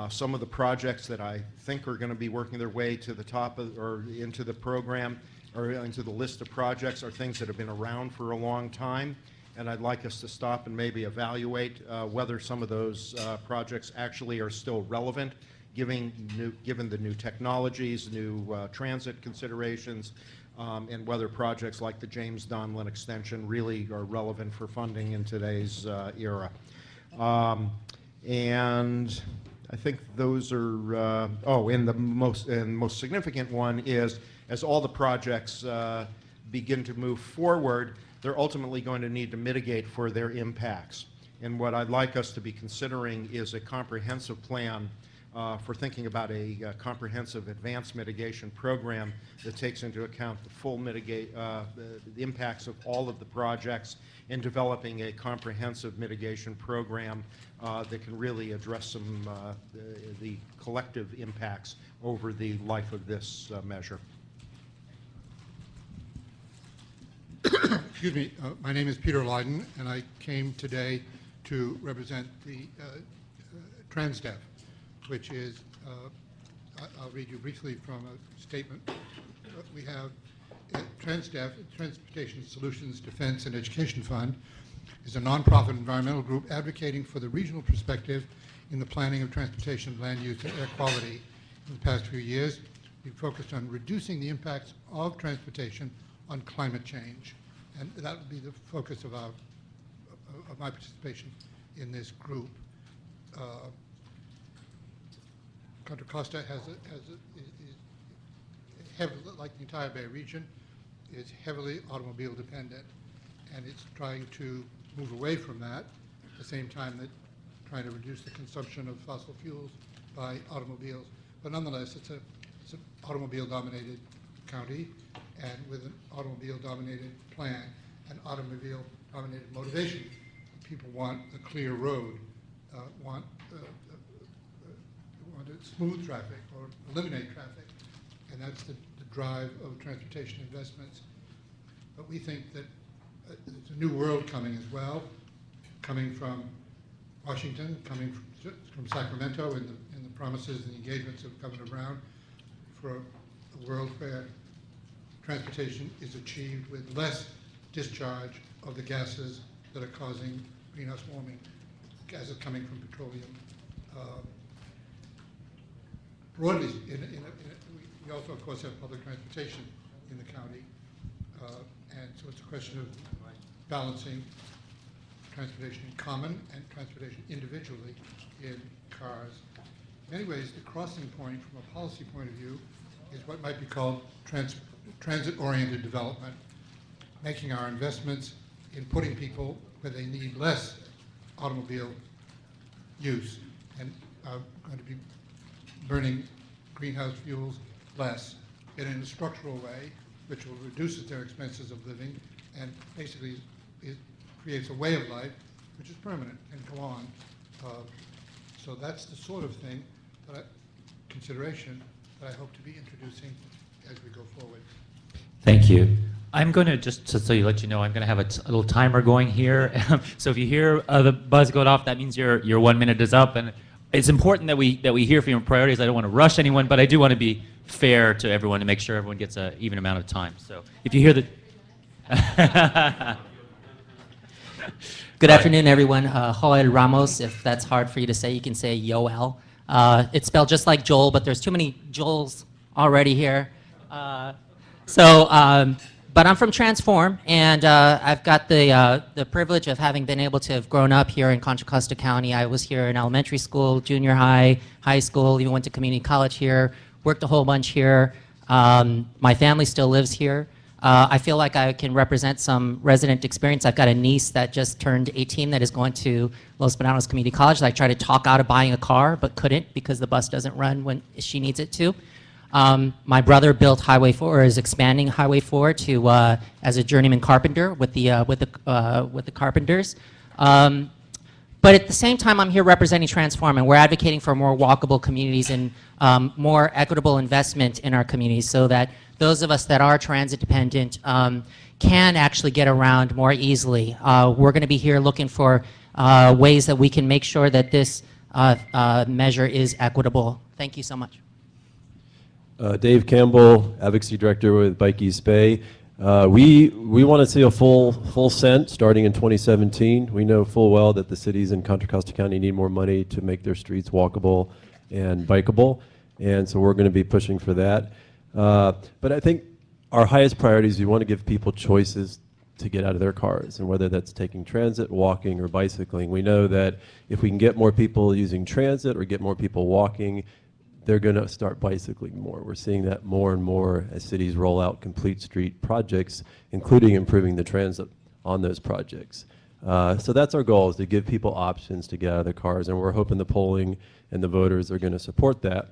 Some of the projects that I think are going to be working their way to the top of, or into the program or into the list of projects are things that have been around for a long time, and I'd like us to stop and maybe evaluate whether some of those projects actually are still relevant, given the new technologies, new transit considerations, and whether projects like the James Donlin extension really are relevant for funding in today's era. And I think those are, and the most significant one is, as all the projects begin to move forward, they're ultimately going to need to mitigate for their impacts. And what I'd like us to be considering is a comprehensive plan for thinking about a comprehensive advanced mitigation program that takes into account the full the impacts of all of the projects, and developing a comprehensive mitigation program that can really address some the collective impacts over the life of this measure. Excuse me, my name is Peter Leyden, and I came today to represent the TransDev, which is, I'll read you briefly from a statement. We have TransDev, Transportation Solutions Defense and Education Fund, is a nonprofit environmental group advocating for the regional perspective in the planning of transportation, land use, and air quality. In the past few years, we've focused on reducing the impacts of transportation on climate change, and that would be the focus of my participation in this group. Contra Costa is heavily, like the entire Bay region, is heavily automobile dependent, and it's trying to move away from that at the same time that trying to reduce the consumption of fossil fuels by automobiles. But nonetheless, it's an automobile-dominated county, and with an automobile-dominated plan and automobile-dominated motivation. People want a clear road, want to smooth traffic or eliminate traffic, and that's the drive of transportation investments. But we think that there's a new world coming as well, coming from Washington, coming from Sacramento, in the promises and engagements of Governor Brown for a world where transportation is achieved with less discharge of the gases that are causing greenhouse warming, gases coming from petroleum. Broadly, we also, of course, have public transportation in the county, and so it's a question of balancing transportation in common and transportation individually in cars. In many ways, the crossing point from a policy point of view is what might be called transit-oriented development, making our investments in putting people where they need less automobile use and are going to be burning greenhouse fuels less, yet in a structural way, which will reduce their expenses of living and basically it creates a way of life which is permanent and go on. So that's the sort of thing, consideration that I hope to be introducing as we go forward. Thank you. I'm going to just so you let you know, I'm going to have a little timer going here. So if you hear the buzz going off, that means your 1 minute is up. And it's important that we hear from your priorities. I don't want to rush anyone, but I do want to be fair to everyone to make sure everyone gets an even amount of time. So if you hear the Good afternoon, everyone. Joel Ramos, if that's hard for you to say, you can say Yoel. It's spelled just like Joel, but there's too many Joels already here. But I'm from Transform, and I've got the privilege of having been able to have grown up here in Contra Costa County. I was here in elementary school, junior high, high school, even went to community college here, worked a whole bunch here. My family still lives here. I feel like I can represent some resident experience. I've got a niece that just turned 18 that is going to Los Bananos Community College. I tried to talk out of buying a car, but couldn't because the bus doesn't run when she needs it to. My brother built Highway 4, or is expanding Highway 4 to as a journeyman carpenter with the carpenters. But at the same time, I'm here representing Transform, and we're advocating for more walkable communities and more equitable investment in our communities so that those of us that are transit dependent can actually get around more easily. We're going to be here looking for ways that we can make sure that this measure is equitable. Thank you so much. Dave Campbell, Advocacy Director with Bike East Bay. We want to see a full cent starting in 2017. We know full well that the cities in Contra Costa County need more money to make their streets walkable and bikeable, and so we're going to be pushing for that. But I think our highest priority is we want to give people choices to get out of their cars, and whether that's taking transit, walking, or bicycling. We know that if we can get more people using transit or get more people walking, they're going to start bicycling more. We're seeing that more and more as cities roll out complete street projects, including improving the transit on those projects. So that's our goal, is to give people options to get out of their cars, and we're hoping the polling and the voters are going to support that.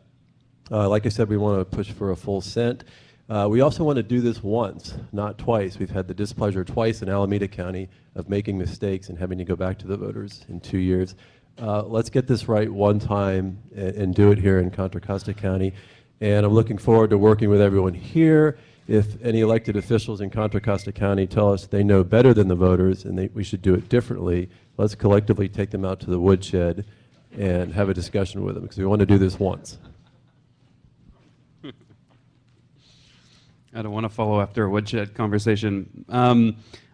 Like I said, we want to push for a full cent. We also want to do this once, not twice. We've had the displeasure twice in Alameda County of making mistakes and having to go back to the voters in 2 years. Let's get this right one time and do it here in Contra Costa County. And I'm looking forward to working with everyone here. If any elected officials in Contra Costa County tell us they know better than the voters and we should do it differently, let's collectively take them out to the woodshed and have a discussion with them, because we want to do this once. I don't want to follow after a woodshed conversation.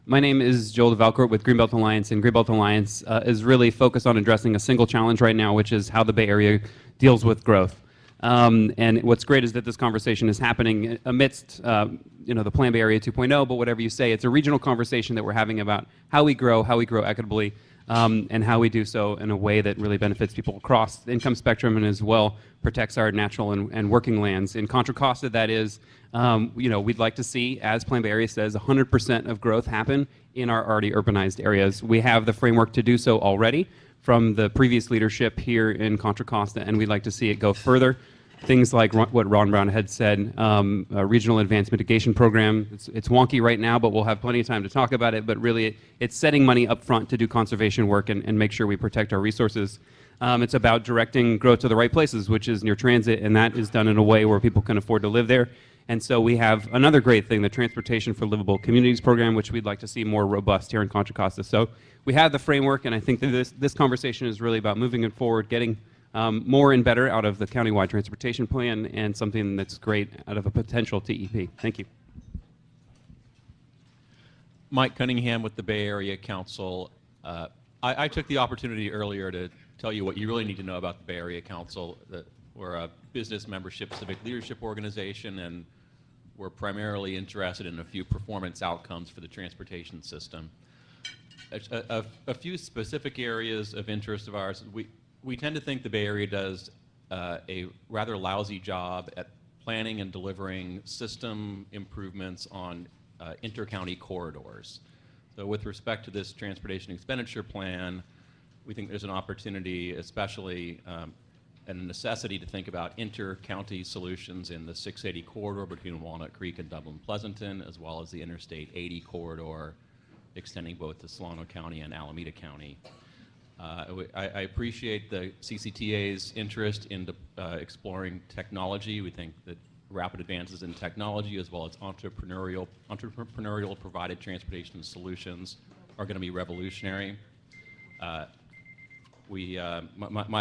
My name is Joel DeValcourt with Greenbelt Alliance, and Greenbelt Alliance is really focused on addressing a single challenge right now, which is how the Bay Area deals with growth. And what's great is that this conversation is happening amidst the Plan Bay Area 2.0, but whatever you say, it's a regional conversation that we're having about how we grow equitably, and how we do so in a way that really benefits people across the income spectrum and as well protects our natural and working lands. In Contra Costa, that is, we'd like to see, as Plan Bay Area says, 100% of growth happen in our already urbanized areas. We have the framework to do so already from the previous leadership here in Contra Costa, and we'd like to see it go further. Things like what Ron Brown had said, a regional advanced mitigation program. It's wonky right now, but we'll have plenty of time to talk about it. But really, it's setting money up front to do conservation work and make sure we protect our resources. It's about directing growth to the right places, which is near transit, and that is done in a way where people can afford to live there. And so we have another great thing, the Transportation for Livable Communities program, which we'd like to see more robust here in Contra Costa. So we have the framework, and I think that this conversation is really about moving it forward, getting more and better out of the countywide transportation plan, and something that's great out of a potential TEP. Thank you. Mike Cunningham with the Bay Area Council. I took the opportunity earlier to tell you what you really need to know about the Bay Area Council. We're a business membership civic leadership organization, and we're primarily interested in a few performance outcomes for the transportation system. A few specific areas of interest of ours. We tend to think the Bay Area does a rather lousy job at planning and delivering system improvements on inter-county corridors. So with respect to this transportation expenditure plan, we think there's an opportunity, especially and a necessity, to think about inter-county solutions in the 680 corridor between Walnut Creek and Dublin Pleasanton, as well as the Interstate 80 corridor extending both to Solano County and Alameda County. I appreciate the CCTA's interest in exploring technology. We think that rapid advances in technology as well as entrepreneurial provided transportation solutions are going to be revolutionary. My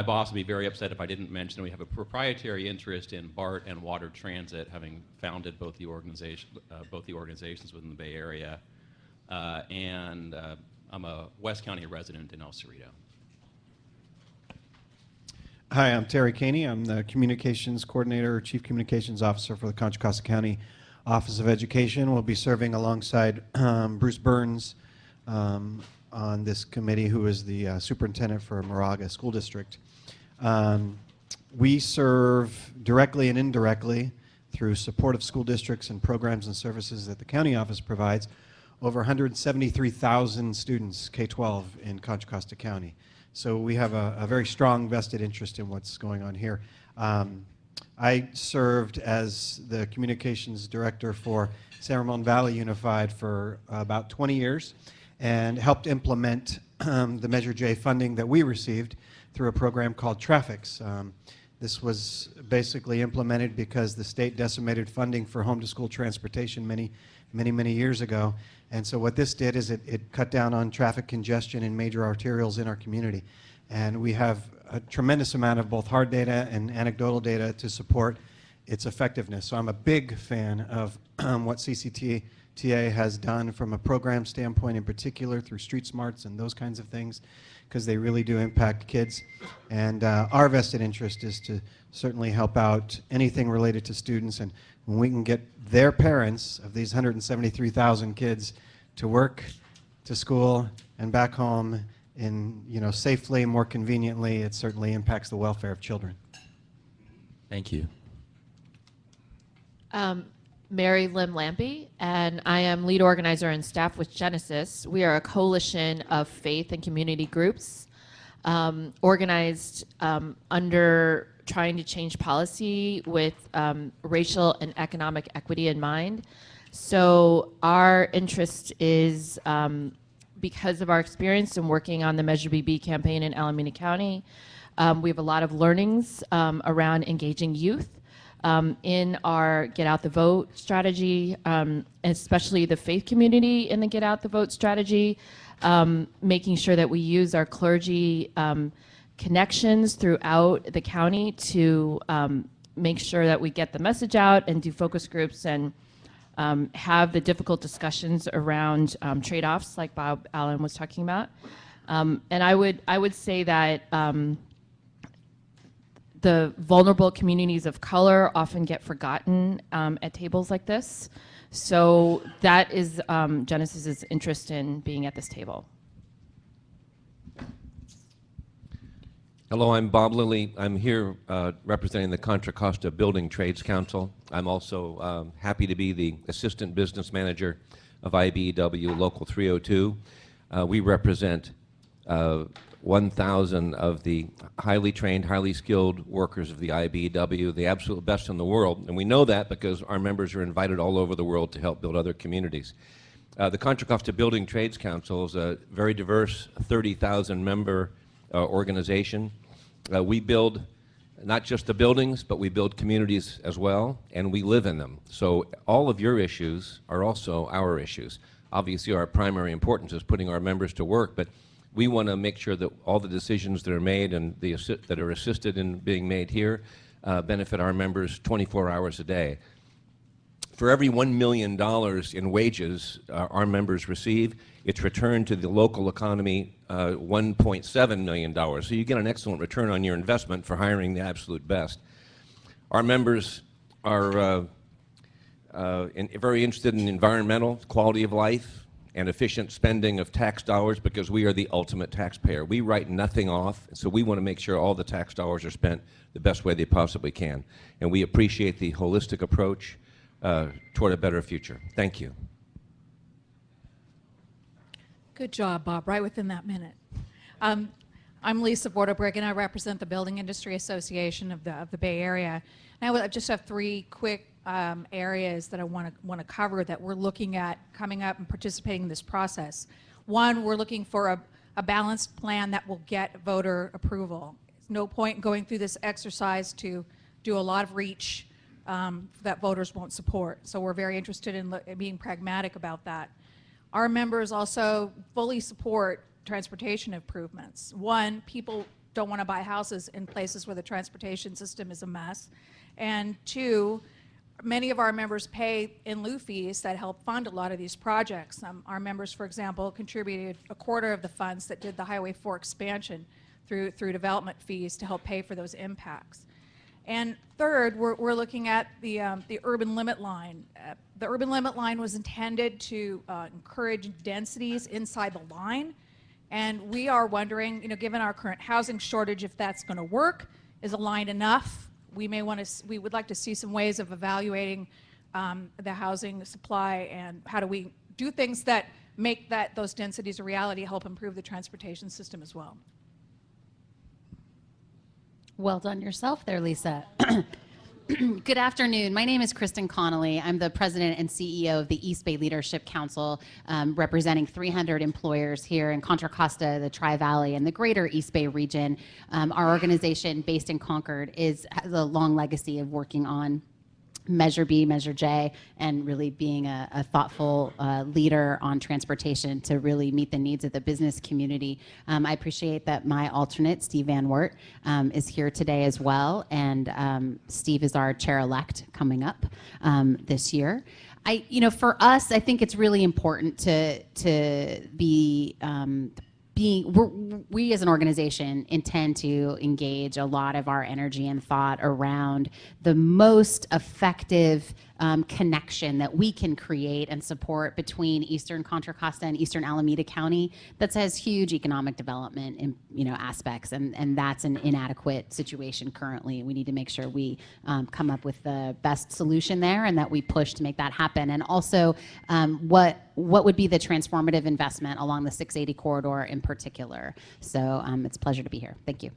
boss would be very upset if I didn't mention we have a proprietary interest in BART and water transit, having founded both the organizations within the Bay Area. And I'm a West County resident in El Cerrito. Hi, I'm Terry Caney. I'm the Communications Coordinator, Chief Communications Officer for the Contra Costa County Office of Education. We'll be serving alongside Bruce Burns on this committee, who is the Superintendent for Moraga School District. We serve directly and indirectly through supportive school districts and programs and services that the county office provides over 173,000 students, K-12, in Contra Costa County. So we have a very strong vested interest in what's going on here. I served as the communications director for San Ramon Valley Unified for about 20 years and helped implement the Measure J funding that we received through a program called Traffics. This was basically implemented because the state decimated funding for home-to-school transportation many years ago. And so what this did is it cut down on traffic congestion in major arterials in our community. And we have a tremendous amount of both hard data and anecdotal data to support its effectiveness. So I'm a big fan of what CCTA has done from a program standpoint, in particular through Street Smarts and those kinds of things, because they really do impact kids. And our vested interest is to certainly help out anything related to students. And when we can get their parents of these 173,000 kids to work, to school, and back home in, safely, more conveniently, it certainly impacts the welfare of children. Thank you. Mary Lim Lampy, and I am lead organizer and staff with Genesis. We are a coalition of faith and community groups organized under trying to change policy with racial and economic equity in mind. So our interest is, because of our experience in working on the Measure BB campaign in Alameda County, we have a lot of learnings around engaging youth in our Get Out the Vote strategy, especially the faith community in the Get Out the Vote strategy, making sure that we use our clergy connections throughout the county to make sure that we get the message out and do focus groups and have the difficult discussions around trade-offs like Bob Allen was talking about. And I would say that the vulnerable communities of color often get forgotten at tables like this. So that is Genesis's interest in being at this table. Hello, I'm Bob Lilly. I'm here representing the Contra Costa Building Trades Council. I'm also happy to be the Assistant Business Manager of IBEW Local 302. We represent 1,000 of the highly trained, highly skilled workers of the IBEW, the absolute best in the world. And we know that because our members are invited all over the world to help build other communities. The Contra Costa Building Trades Council is a very diverse 30,000 member organization. We build not just the buildings, but we build communities as well, and we live in them. So all of your issues are also our issues. Obviously, our primary importance is putting our members to work, but we want to make sure that all the decisions that are made and that are assisted in being made here benefit our members 24 hours a day. For every $1 million in wages our members receive, it's returned to the local economy $1.7 million. So you get an excellent return on your investment for hiring the absolute best. Our members are very interested in environmental quality of life and efficient spending of tax dollars because we are the ultimate taxpayer. We write nothing off, so we want to make sure all the tax dollars are spent the best way they possibly can. And we appreciate the holistic approach toward a better future. Thank you. Good job, Bob, right within that minute. I'm Lisa Bordebrigg, and I represent the Building Industry Association of the Bay Area. And I just have three quick areas that I want to cover that we're looking at coming up and participating in this process. One, we're looking for a balanced plan that will get voter approval. There's no point in going through this exercise to do a lot of reach that voters won't support. So we're very interested in being pragmatic about that. Our members also fully support transportation improvements. One, people don't want to buy houses in places where the transportation system is a mess. And two, many of our members pay in lieu fees that help fund a lot of these projects. Our members, for example, contributed a quarter of the funds that did the Highway 4 expansion through development fees to help pay for those impacts. And third, we're looking at the urban limit line. The urban limit line was intended to encourage densities inside the line. And we are wondering, given our current housing shortage, if that's going to work. Is a line enough? We would like to see some ways of evaluating the housing supply and how do we do things that make those densities a reality, help improve the transportation system as well. Well done yourself there, Lisa. Good afternoon. My name is Kristen Connolly. I'm the president and CEO of the East Bay Leadership Council, representing 300 employers here in Contra Costa, the Tri-Valley, and the greater East Bay region. Our organization, based in Concord, has a long legacy of working on Measure B, Measure J, and really being a thoughtful leader on transportation to really meet the needs of the business community. I appreciate that my alternate, Steve Van Wert, is here today as well, and Steve is our chair-elect coming up this year. For us, I think it's really important to be we as an organization intend to engage a lot of our energy and thought around the most effective connection that we can create and support between Eastern Contra Costa and Eastern Alameda County that has huge economic development aspects, and that's an inadequate situation currently. We need to make sure we come up with the best solution there and that we push to make that happen. And also what would be the transformative investment along the 680 corridor in particular. So it's a pleasure to be here. Thank you.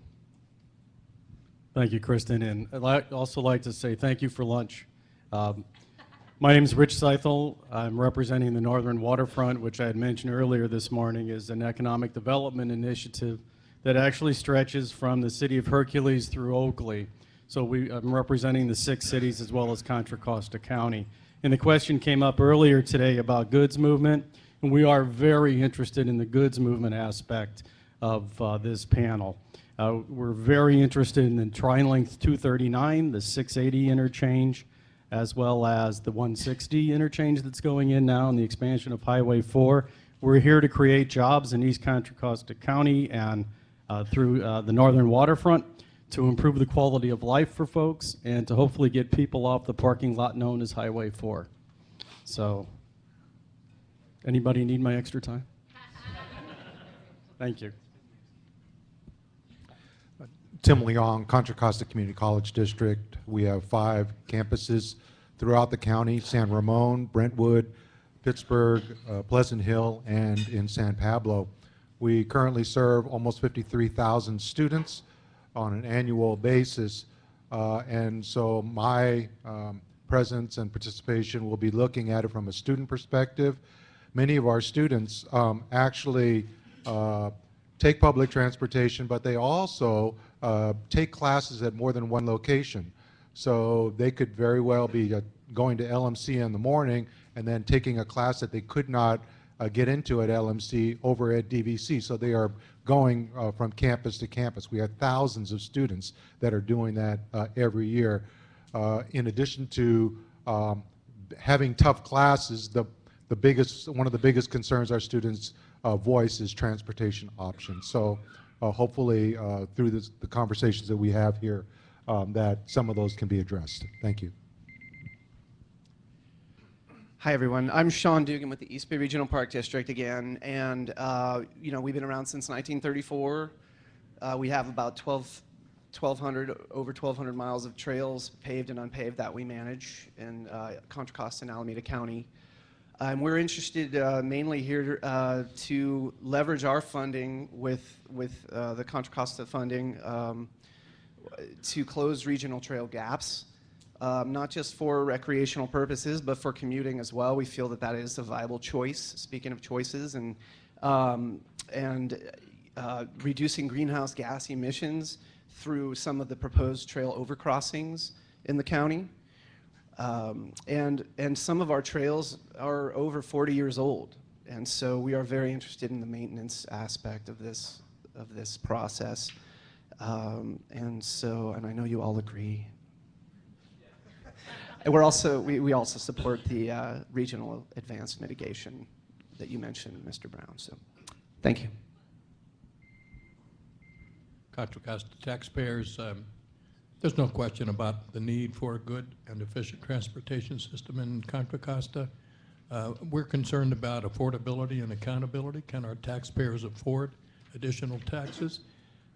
Thank you, Kristen. And I'd also like to say thank you for lunch. My name is Rich Seithel. I'm representing the Northern Waterfront, which I had mentioned earlier this morning is an economic development initiative that actually stretches from the city of Hercules through Oakley. So I'm representing the 6 cities as well as Contra Costa County. And the question came up earlier today about goods movement, and we are very interested in the goods movement aspect of this panel. We're very interested in the Tri-Length 239, the 680 interchange, as well as the 160 interchange that's going in now and the expansion of Highway 4. We're here to create jobs in East Contra Costa County and through the Northern Waterfront to improve the quality of life for folks and to hopefully get people off the parking lot known as Highway 4. So, anybody need my extra time? Thank you. Tim Leong, Contra Costa Community College District. We have 5 campuses throughout the county: San Ramon, Brentwood, Pittsburgh, Pleasant Hill, and in San Pablo. We currently serve almost 53,000 students on an annual basis, and so my presence and participation will be looking at it from a student perspective. Many of our students actually take public transportation, but they also take classes at more than one location. So they could very well be going to LMC in the morning and then taking a class that they could not get into at LMC over at DVC. So they are going from campus to campus. We have thousands of students that are doing that every year. In addition to having tough classes, one of the biggest concerns our students voice is transportation options. So hopefully through the conversations that we have here, that some of those can be addressed. Thank you. Hi, everyone. I'm Sean Dugan with the East Bay Regional Park District again, and we've been around since 1934. We have about over 1,200 miles of trails, paved and unpaved, that we manage in Contra Costa and Alameda County. And we're interested mainly here to leverage our funding with the Contra Costa funding to close regional trail gaps. Not just for recreational purposes, but for commuting as well. We feel that is a viable choice, speaking of choices, and reducing greenhouse gas emissions through some of the proposed trail overcrossings in the county. And some of our trails are over 40 years old. And so we are very interested in the maintenance aspect of this process. And I know you all agree. And we also support the regional advanced mitigation that you mentioned, Mr. Brown. So thank you. Contra Costa taxpayers, there's no question about the need for a good and efficient transportation system in Contra Costa. We're concerned about affordability and accountability. Can our taxpayers afford additional taxes?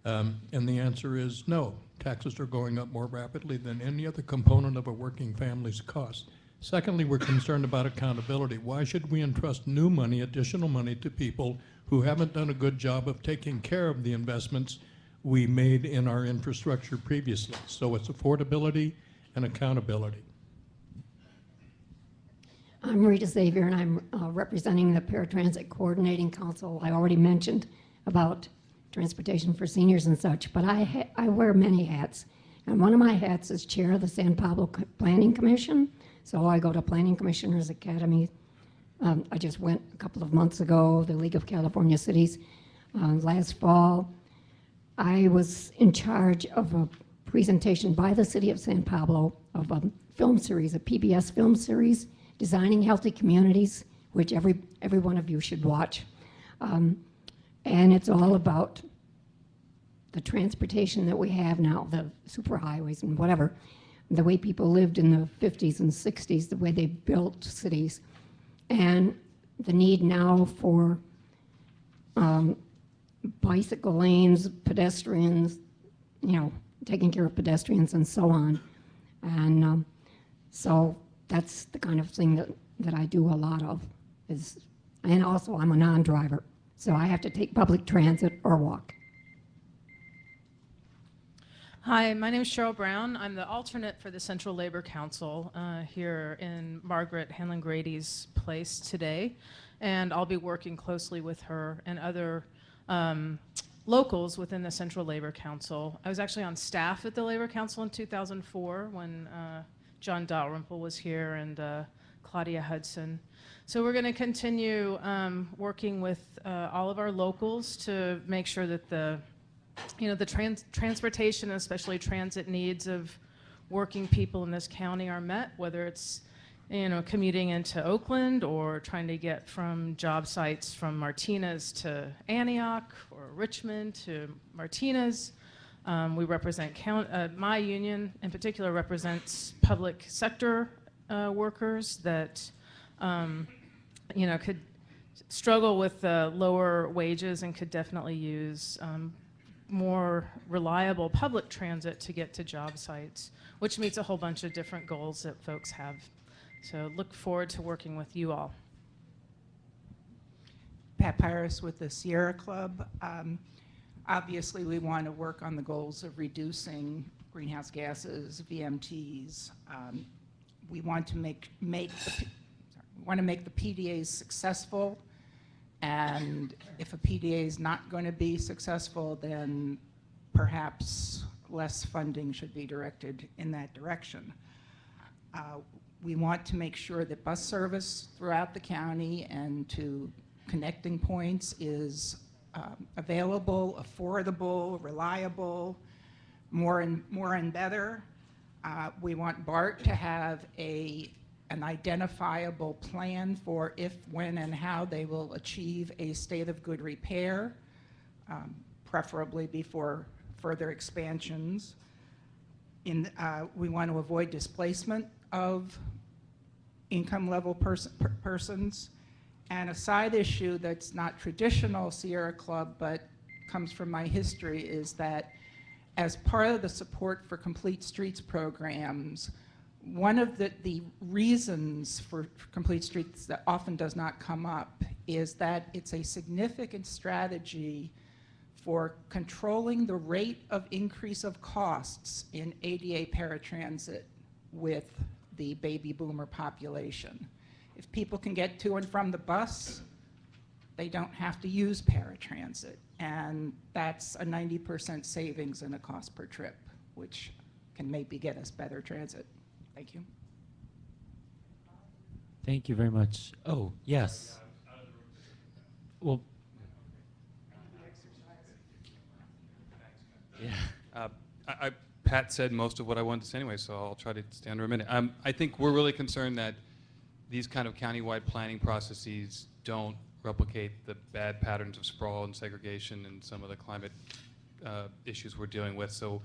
And the answer is no. Taxes are going up more rapidly than any other component of a working family's cost. Secondly, we're concerned about accountability. Why should we entrust new money, additional money, to people who haven't done a good job of taking care of the investments we made in our infrastructure previously? So it's affordability and accountability. I'm Rita Xavier, and I'm representing the Paratransit Coordinating Council. I already mentioned about transportation for seniors and such, but I wear many hats. And one of my hats is chair of the San Pablo Planning Commission. So I go to Planning Commissioners Academy. I just went a couple of months ago, the League of California Cities. Last fall, I was in charge of a presentation by the city of San Pablo of a film series, a PBS film series, Designing Healthy Communities, which every one of you should watch. And it's all about the transportation that we have now, the superhighways and whatever, the way people lived in the 50s and 60s, the way they built cities, and the need now for bicycle lanes, pedestrians, taking care of pedestrians and so on. And so that's the kind of thing that I do a lot of. And also I'm a non-driver, so I have to take public transit or walk. Hi, my name is Cheryl Brown. I'm the alternate for the Central Labor Council here in Margaret Hanlon Grady's place today. And I'll be working closely with her and other locals within the Central Labor Council. I was actually on staff at the Labor Council in 2004 when John Dalrymple was here and Claudia Hudson. So we're going to continue working with all of our locals to make sure that the transportation, especially transit needs of working people in this county are met, whether it's commuting into Oakland or trying to get from job sites from Martinez to Antioch or Richmond to Martinez. We represent my union in particular represents public sector workers that could struggle with lower wages and could definitely use more reliable public transit to get to job sites, which meets a whole bunch of different goals that folks have. So look forward to working with you all. Pat Pyrus with the Sierra Club. Obviously, we want to work on the goals of reducing greenhouse gases, VMTs. We want to make the PDAs successful. And if a PDA is not going to be successful, then perhaps less funding should be directed in that direction. We want to make sure that bus service throughout the county and to connecting points is available, affordable, reliable, more and better. We want BART to have an identifiable plan for if, when, and how they will achieve a state of good repair, preferably before further expansions. We want to avoid displacement of income level persons. And a side issue that's not traditional Sierra Club but comes from my history is that as part of the support for Complete Streets programs, one of the reasons for Complete Streets that often does not come up is that it's a significant strategy for controlling the rate of increase of costs in ADA paratransit with the baby boomer population. If people can get to and from the bus, they don't have to use paratransit. And that's a 90% savings in a cost per trip, which can maybe get us better transit. Thank you. Thank you very much. Oh, yes. Well, yeah. Pat said most of what I wanted to say anyway, so I'll try to stay under a minute. I think we're really concerned that these kind of countywide planning processes don't replicate the bad patterns of sprawl and segregation and some of the climate issues we're dealing with. So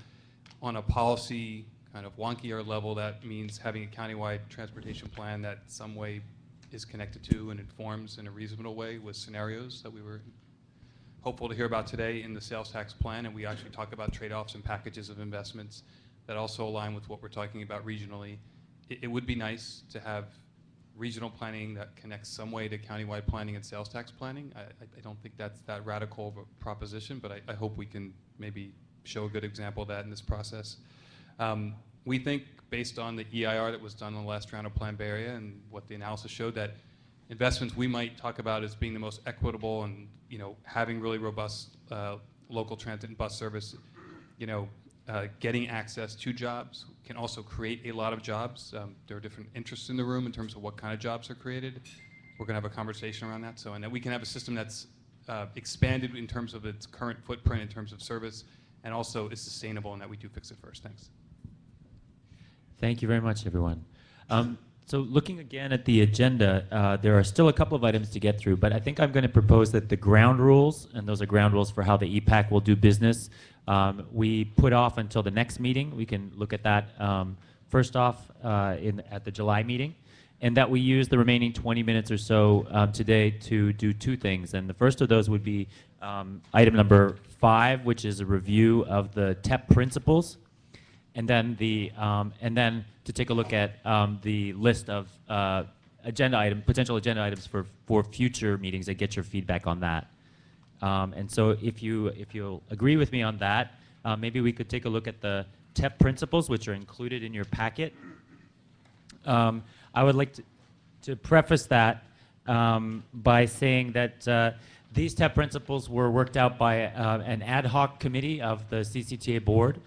on a policy kind of wonkier level, that means having a countywide transportation plan that some way is connected to and informs in a reasonable way with scenarios that we were hopeful to hear about today in the sales tax plan, and we actually talk about trade-offs and packages of investments that also align with what we're talking about regionally. It would be nice to have regional planning that connects some way to countywide planning and sales tax planning. I don't think that's that radical of a proposition, but I hope we can maybe show a good example of that in this process. We think, based on the EIR that was done on the last round of Plan Bay Area and what the analysis showed, that investments we might talk about as being the most equitable and, you know, having really robust local transit and bus service, you know, getting access to jobs can also create a lot of jobs. There are different interests in the room in terms of what kind of jobs are created. We're going to have a conversation around that. So, and that we can have a system that's expanded in terms of its current footprint, in terms of service, and also is sustainable, and that we do fix it first. Thanks. Thank you very much, everyone. So looking again at the agenda, there are still a couple of items to get through, but I think I'm going to propose that the ground rules, and those are ground rules for how the EPAC will do business, we put off until the next meeting. We can look at that first off at the July meeting, and that we use the remaining 20 minutes or so today to do two things. And the first of those would be item number 5, which is a review of the TEP principles. And then to take a look at the list of potential agenda items for future meetings and get your feedback on that. And so if you'll agree with me on that, maybe we could take a look at the TEP principles, which are included in your packet. I would like to preface that by saying that these TEP principles were worked out by an ad hoc committee of the CCTA board.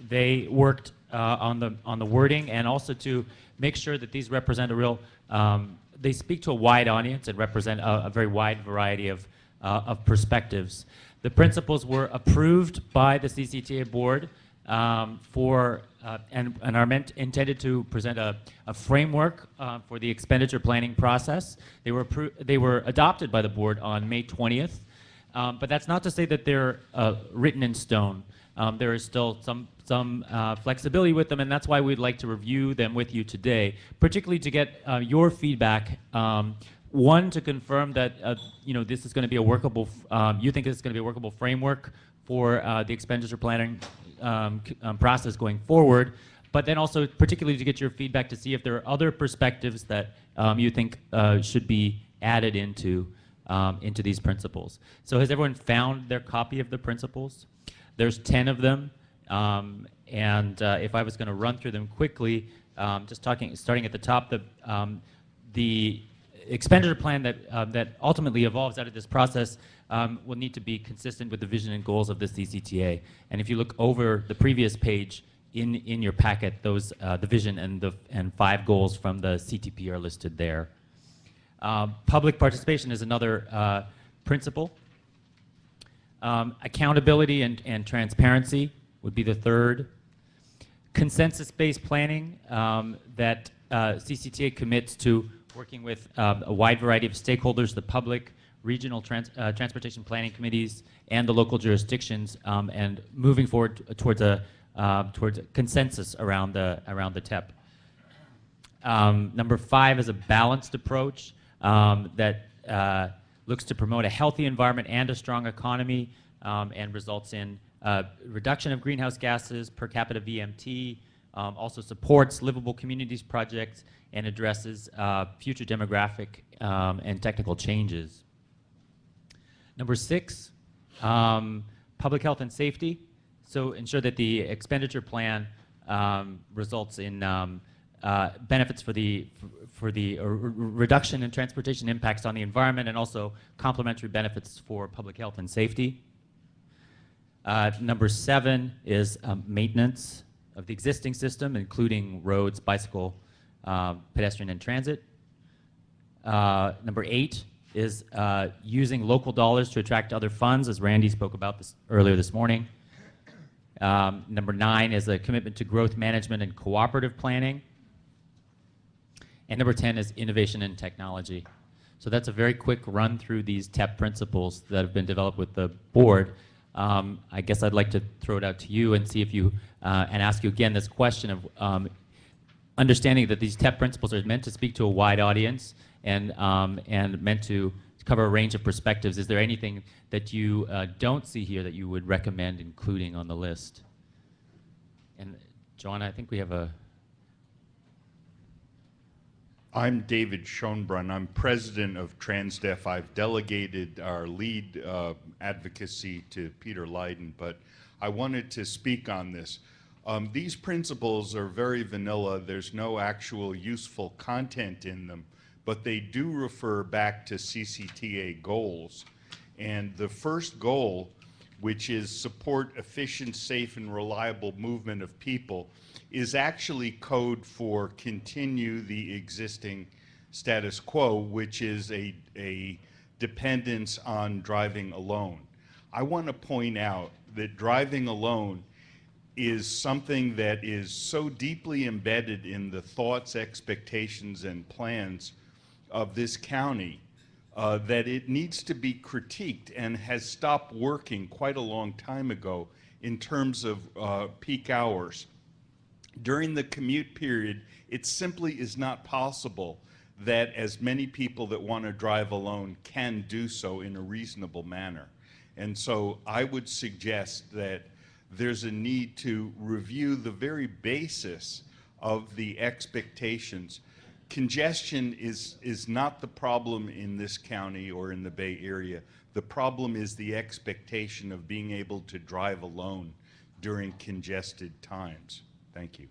They worked on the wording and also to make sure that these represent a real, they speak to a wide audience and represent a very wide variety of perspectives. The principles were approved by the CCTA board and are intended to present a framework for the expenditure planning process. They were adopted by the board on May 20th, but that's not to say that they're written in stone. There is still some flexibility with them, and that's why we'd like to review them with you today, particularly to get your feedback. One, to confirm that this is going to be a workable. You think this is going to be a workable framework for the expenditure planning process going forward, but then also particularly to get your feedback to see if there are other perspectives that you think should be added into these principles. So has everyone found their copy of the principles? There's 10 of them, and if I was going to run through them quickly, starting at the top, the expenditure plan that ultimately evolves out of this process will need to be consistent with the vision and goals of the CCTA. And if you look over the previous page in your packet, those the vision and 5 goals from the CTP are listed there. Public participation is another principle. Accountability and transparency would be the third. Consensus-based planning that CCTA commits to working with a wide variety of stakeholders, the public, regional transportation planning committees, and the local jurisdictions, and moving forward towards a consensus around the TEP. Number 5 is a balanced approach that looks to promote a healthy environment and a strong economy, and results in reduction of greenhouse gases, per capita VMT, also supports livable communities projects, and addresses future demographic and technical changes. Number 6, public health and safety. So ensure that the expenditure plan results in benefits for the reduction in transportation impacts on the environment, and also complementary benefits for public health and safety. Number 7 is maintenance of the existing system, including roads, bicycle, pedestrian, and transit. Number 8 is using local dollars to attract other funds, as Randy spoke about this earlier this morning. Number 9 is a commitment to growth management and cooperative planning. And number 10 is innovation and technology. So that's a very quick run through these TEP principles that have been developed with the board. I guess I'd like to throw it out to you and see if you, and ask you again this question of understanding that these TEP principles are meant to speak to a wide audience and meant to cover a range of perspectives. Is there anything that you don't see here that you would recommend including on the list? And Joanna, I think we have a... I'm David Schoenbrunn. I'm president of TransDef. I've delegated our lead advocacy to Peter Leiden, but I wanted to speak on this. These principles are very vanilla. There's no actual useful content in them, but they do refer back to CCTA goals. And the first goal, which is support efficient, safe, and reliable movement of people, is actually code for continue the existing status quo, which is a dependence on driving alone. I want to point out that driving alone is something that is so deeply embedded in the thoughts, expectations, and plans of this county that it needs to be critiqued and has stopped working quite a long time ago in terms of peak hours. During the commute period, it simply is not possible that as many people that want to drive alone can do so in a reasonable manner. And so I would suggest that there's a need to review the very basis of the expectations. Congestion is not the problem in this county or in the Bay Area. The problem is the expectation of being able to drive alone during congested times. Thank you.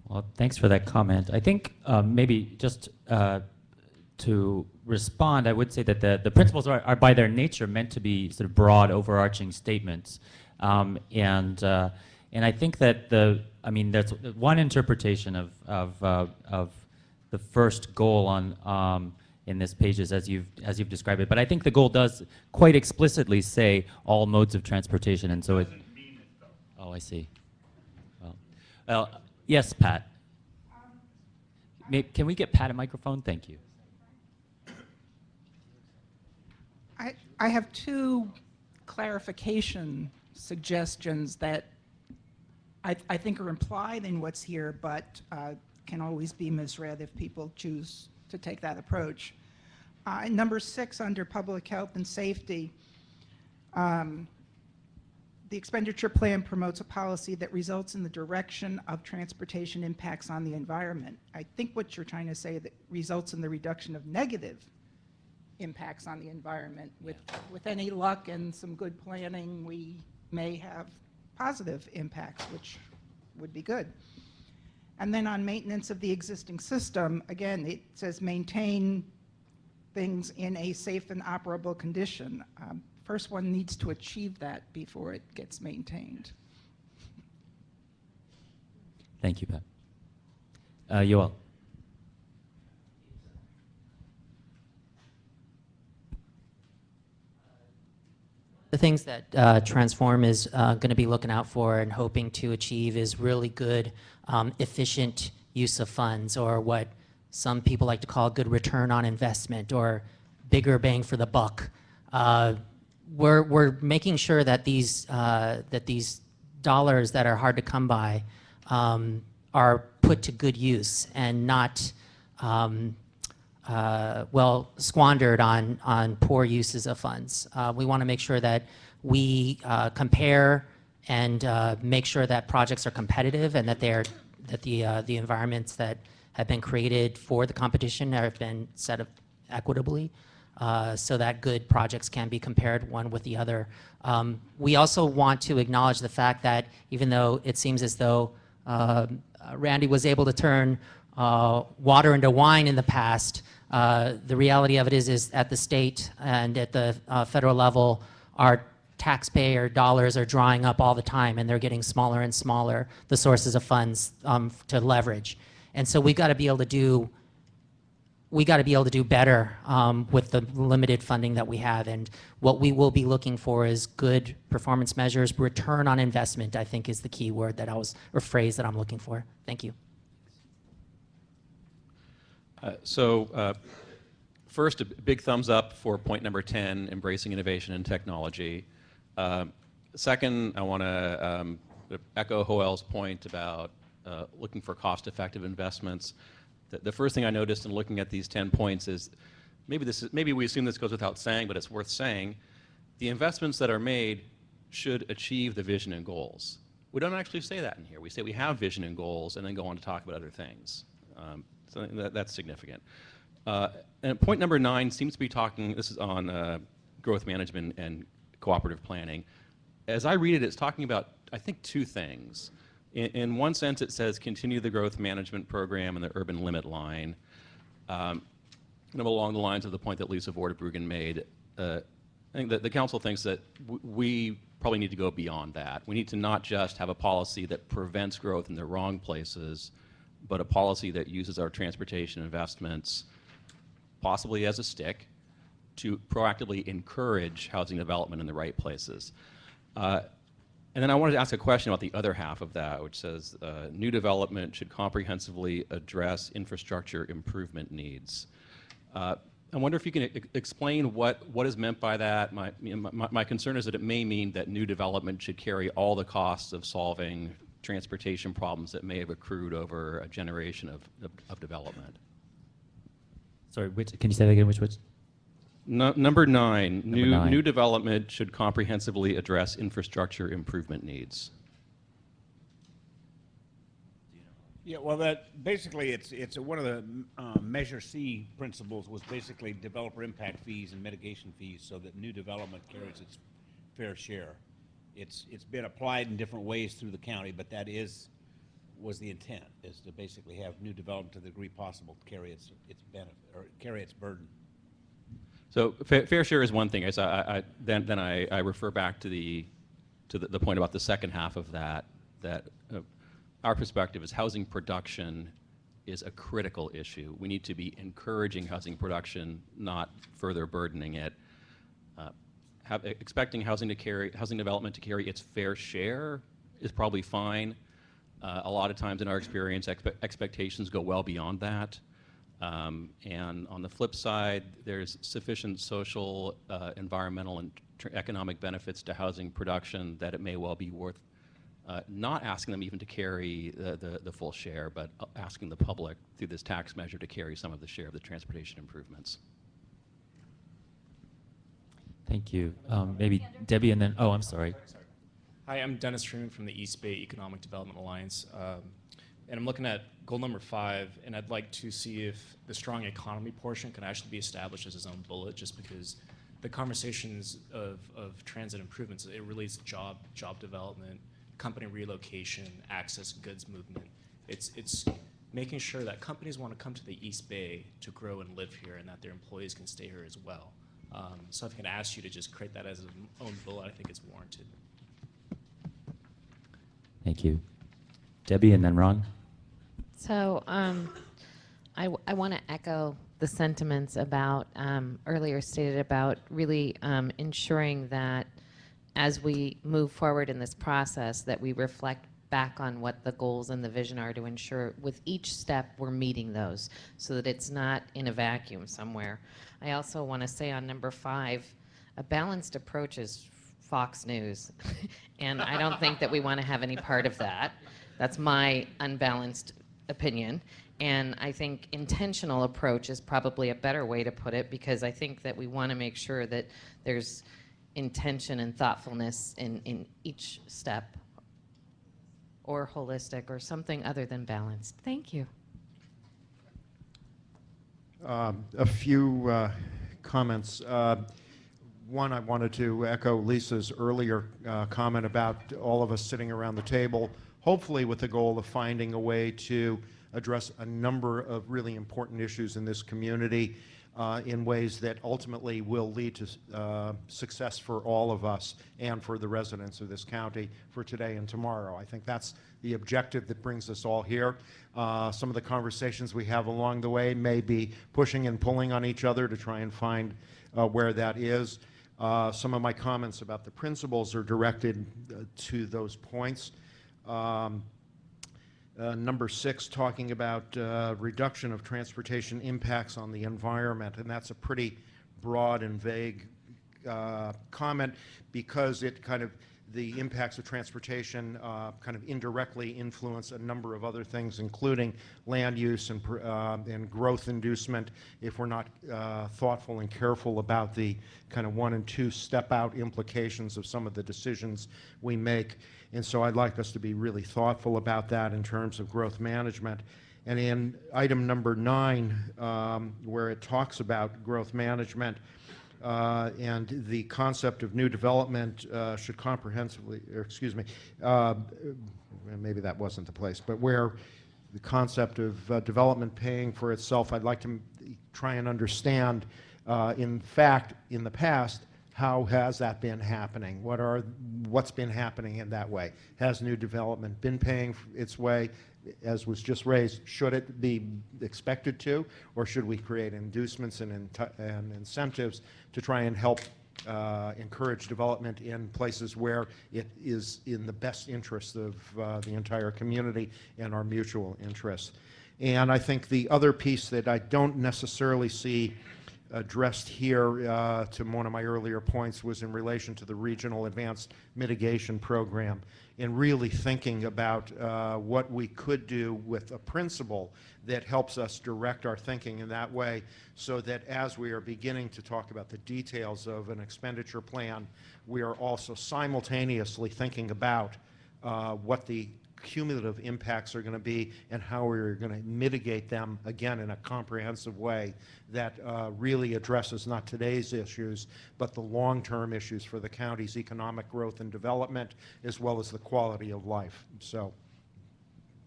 Well, thanks for that comment. I think maybe just to respond, I would say that the principles are by their nature meant to be sort of broad, overarching statements. And I think that there's one interpretation of the first goal on in this pages as you've described it. But I think the goal does quite explicitly say all modes of transportation, and so it. Oh, I see. Well, yes, Pat. Can we get Pat a microphone? Thank you. I have two clarification suggestions that I think are implied in what's here, but can always be misread if people choose to take that approach. Number 6, under public health and safety, the expenditure plan promotes a policy that results in the direction of transportation impacts on the environment. I think what you're trying to say that results in the reduction of negative impacts on the environment. With any luck and some good planning, we may have positive impacts, which would be good. And then on maintenance of the existing system, again, it says maintain things in a safe and operable condition. First one needs to achieve that before it gets maintained. Thank you, Pat. Yoel. The things that Transform is going to be looking out for and hoping to achieve is really good, efficient use of funds, or what some people like to call good return on investment, or bigger bang for the buck. We're making sure that these dollars that are hard to come by are put to good use and not squandered on poor uses of funds. We want to make sure that we compare and make sure that projects are competitive and that the environments that have been created for the competition have been set up equitably, so that good projects can be compared one with the other. We also want to acknowledge the fact that even though it seems as though Randy was able to turn water into wine in the past, the reality of it is at the state and at the federal level, our taxpayer dollars are drying up all the time, and they're getting smaller and smaller, the sources of funds to leverage. And so we've got to be able to do we got to be able to do better with the limited funding that we have. And what we will be looking for is good performance measures. Return on investment, I think, is the key word that or phrase that I'm looking for. Thank you. First, a big thumbs up for point number 10, embracing innovation and technology. Second, I want to echo Joel's point about looking for cost-effective investments. The first thing I noticed in looking at these 10 points is, maybe we assume this goes without saying, but it's worth saying, the investments that are made should achieve the vision and goals. We don't actually say that in here. We say we have vision and goals and then go on to talk about other things. So that's significant. And point number 9 seems to be talking, this is on growth management and cooperative planning. As I read it, it's talking about, I think, 2 things. In one sense, it says continue the growth management program in the urban limit line. Kind of along the lines of the point that Lisa Vorderbruggen made, I think that the council thinks that we probably need to go beyond that. We need to not just have a policy that prevents growth in the wrong places, but a policy that uses our transportation investments, possibly as a stick, to proactively encourage housing development in the right places. And then I wanted to ask a question about the other half of that, which says new development should comprehensively address infrastructure improvement needs. I wonder if you can explain what is meant by that. My concern is that it may mean that new development should carry all the costs of solving transportation problems that may have accrued over a generation of development. Sorry, can you say that again? Which? Number 9, Number new development should comprehensively address infrastructure improvement needs. Yeah, well, that basically it's one of the Measure C principles was basically developer impact fees and mitigation fees, so that new development carries its fair share. It's been applied in different ways through the county, but that was the intent, is to basically have new development to the degree possible to carry its benefit or carry its burden. So fair share is one thing. Then I refer back to the point about the second half of that our perspective is housing production is a critical issue. We need to be encouraging housing production, not further burdening it. Expecting housing development to carry its fair share is probably fine. A lot of times in our experience, expectations go well beyond that. And on the flip side, there's sufficient social, environmental, and economic benefits to housing production that it may well be worth not asking them even to carry the full share, but asking the public through this tax measure to carry some of the share of the transportation improvements. Thank you. Maybe Debbie and then, oh, I'm sorry. Hi, I'm Dennis Truman from the East Bay Economic Development Alliance. And I'm looking at goal number 5, and I'd like to see if the strong economy portion can actually be established as its own bullet, just because the conversations of transit improvements, it relates to job development, company relocation, access, goods movement. It's making sure that companies want to come to the East Bay to grow and live here, and that their employees can stay here as well. So if I can ask you to just create that as its own bullet, I think it's warranted. Thank you. Debbie and then Ron. So I want to echo the sentiments about earlier stated about really ensuring that as we move forward in this process that we reflect back on what the goals and the vision are to ensure with each step we're meeting those so that it's not in a vacuum somewhere. I also want to say on number 5, a balanced approach is Fox News. And I don't think that we want to have any part of that. That's my unbalanced opinion. And I think intentional approach is probably a better way to put it, because I think that we want to make sure that there's intention and thoughtfulness in each step, or holistic, or something other than balanced. Thank you. A few comments. One, I wanted to echo Lisa's earlier comment about all of us sitting around the table, hopefully with the goal of finding a way to address a number of really important issues in this community. in ways that ultimately will lead to success for all of us and for the residents of this county for today and tomorrow. I think that's the objective that brings us all here. Some of the conversations we have along the way may be pushing and pulling on each other to try and find where that is. Some of my comments about the principles are directed to those points. Number 6, talking about reduction of transportation impacts on the environment, and that's a pretty broad and vague comment because it kind of, the impacts of transportation kind of indirectly influence a number of other things, including land use and growth inducement, if we're not thoughtful and careful about the kind of 1 and 2 step-out implications of some of the decisions we make. And so I'd like us to be really thoughtful about that in terms of growth management. And in item number 9, where it talks about growth management, and the concept of new development should comprehensively, or excuse me, maybe that wasn't the place, but where the concept of development paying for itself, I'd like to try and understand, in fact, in the past, how has that been happening? What's been happening in that way? Has new development been paying its way? As was just raised, should it be expected to, or should we create inducements and incentives to try and help encourage development in places where it is in the best interest of the entire community and our mutual interests? And I think the other piece that I don't necessarily see addressed here to one of my earlier points was in relation to the Regional Advanced Mitigation Program, and really thinking about what we could do with a principle that helps us direct our thinking in that way, so that as we are beginning to talk about the details of an expenditure plan, we are also simultaneously thinking about what the cumulative impacts are going to be and how we're going to mitigate them, again, in a comprehensive way that really addresses not today's issues, but the long-term issues for the county's economic growth and development, as well as the quality of life. So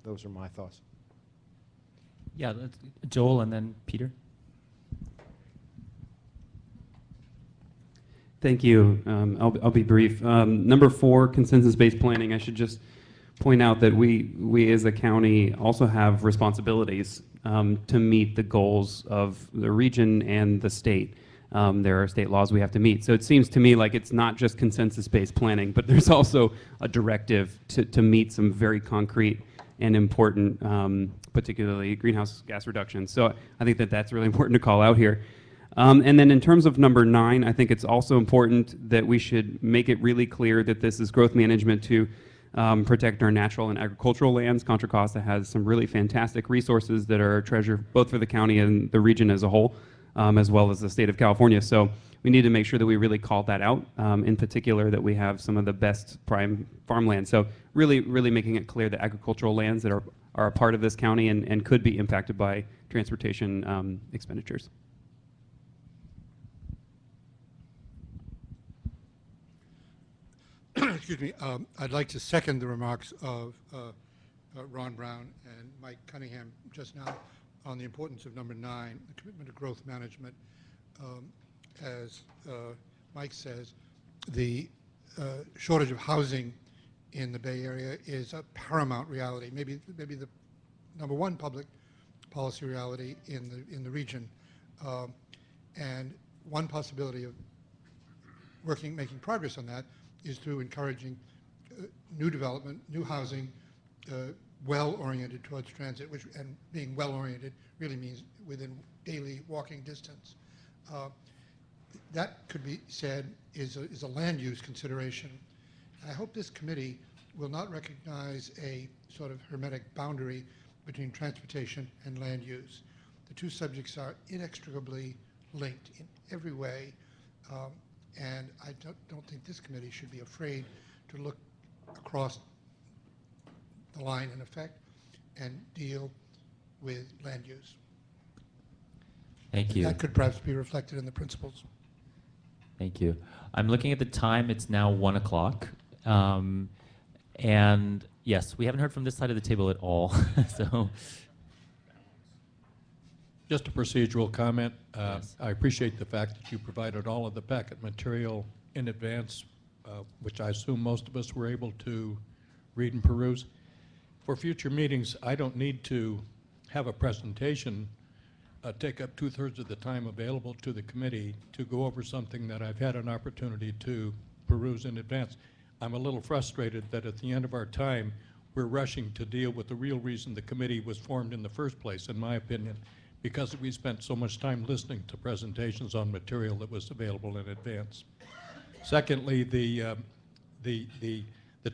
those are my thoughts. Yeah, Joel and then Peter. Thank you. I'll be brief. Number 4, consensus-based planning. I should just point out that we as a county also have responsibilities to meet the goals of the region and the state. There are state laws we have to meet. So it seems to me like it's not just consensus-based planning, but there's also a directive to meet some very concrete and important, particularly greenhouse gas reduction. So I think that that's really important to call out here. And then in terms of number 9, I think it's also important that we should make it really clear that this is growth management to protect our natural and agricultural lands. Contra Costa has some really fantastic resources that are a treasure both for the county and the region as a whole, as well as the state of California. So we need to make sure that we really call that out, in particular that we have some of the best prime farmland. So really making it clear that agricultural lands that are a part of this county and could be impacted by transportation expenditures. Excuse me. I'd like to second the remarks of Ron Brown and Mike Cunningham just now on the importance of number 9, the commitment to growth management. As Mike says, the shortage of housing in the Bay Area is a paramount reality, maybe the number 1 public policy reality in the region. And one possibility of making progress on that is through encouraging new development, new housing, well-oriented towards transit, and being well-oriented really means within daily walking distance. That could be said is a land use consideration. And I hope this committee will not recognize a sort of hermetic boundary between transportation and land use. The two subjects are inextricably linked in every way. And I don't think this committee should be afraid to look across the line, in effect, and deal with land use. Thank you. That could perhaps be reflected in the principles. Thank you. I'm looking at the time. It's now 1 o'clock. And yes, we haven't heard from this side of the table at all. So Just a procedural comment. I appreciate the fact that you provided all of the packet material in advance, which I assume most of us were able to read and peruse. For future meetings, I don't need to have a presentation take up 2/3 of the time available to the committee to go over something that I've had an opportunity to peruse in advance. I'm a little frustrated that at the end of our time, we're rushing to deal with the real reason the committee was formed in the first place, in my opinion, because we spent so much time listening to presentations on material that was available in advance. Secondly, the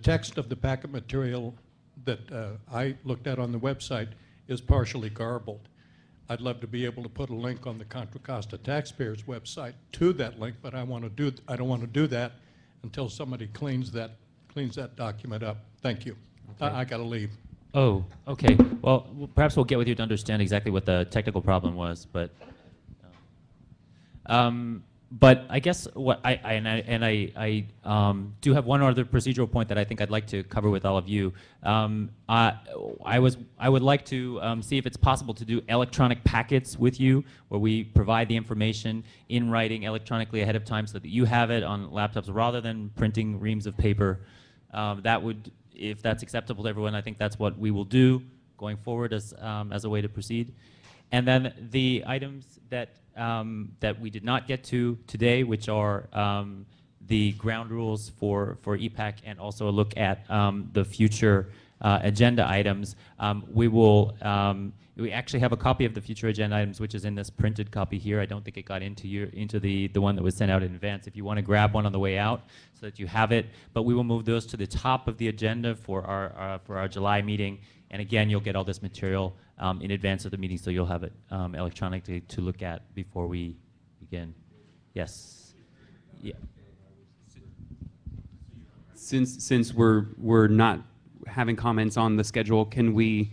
text of the packet material that I looked at on the website is partially garbled. I'd love to be able to put a link on the Contra Costa taxpayers website to that link, but I don't want to do that until somebody cleans that document up. Thank you. Okay. I got to leave. Oh, okay. Well, perhaps we'll get with you to understand exactly what the technical problem was, but I guess what I do have one other procedural point that I think I'd like to cover with all of you. I would like to see if it's possible to do electronic packets with you, where we provide the information in writing electronically ahead of time, so that you have it on laptops rather than printing reams of paper. That would, if that's acceptable to everyone, I think that's what we will do going forward as a way to proceed. And then the items that we did not get to today, which are the ground rules for EPAC, and also a look at the future agenda items. We actually have a copy of the future agenda items, which is in this printed copy here. I don't think it got into the one that was sent out in advance. If you want to grab one on the way out so that you have it, but we will move those to the top of the agenda for our July meeting. And again, you'll get all this material in advance of the meeting, so you'll have it electronically to look at before we begin. Yes. Yeah. Since we're not having comments on the schedule, can we,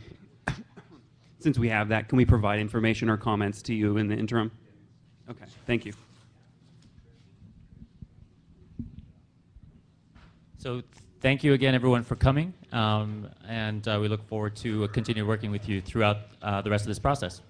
since we have that, can we provide information or comments to you in the interim? Okay, thank you. So thank you again, everyone, for coming, and we look forward to continue working with you throughout the rest of this process.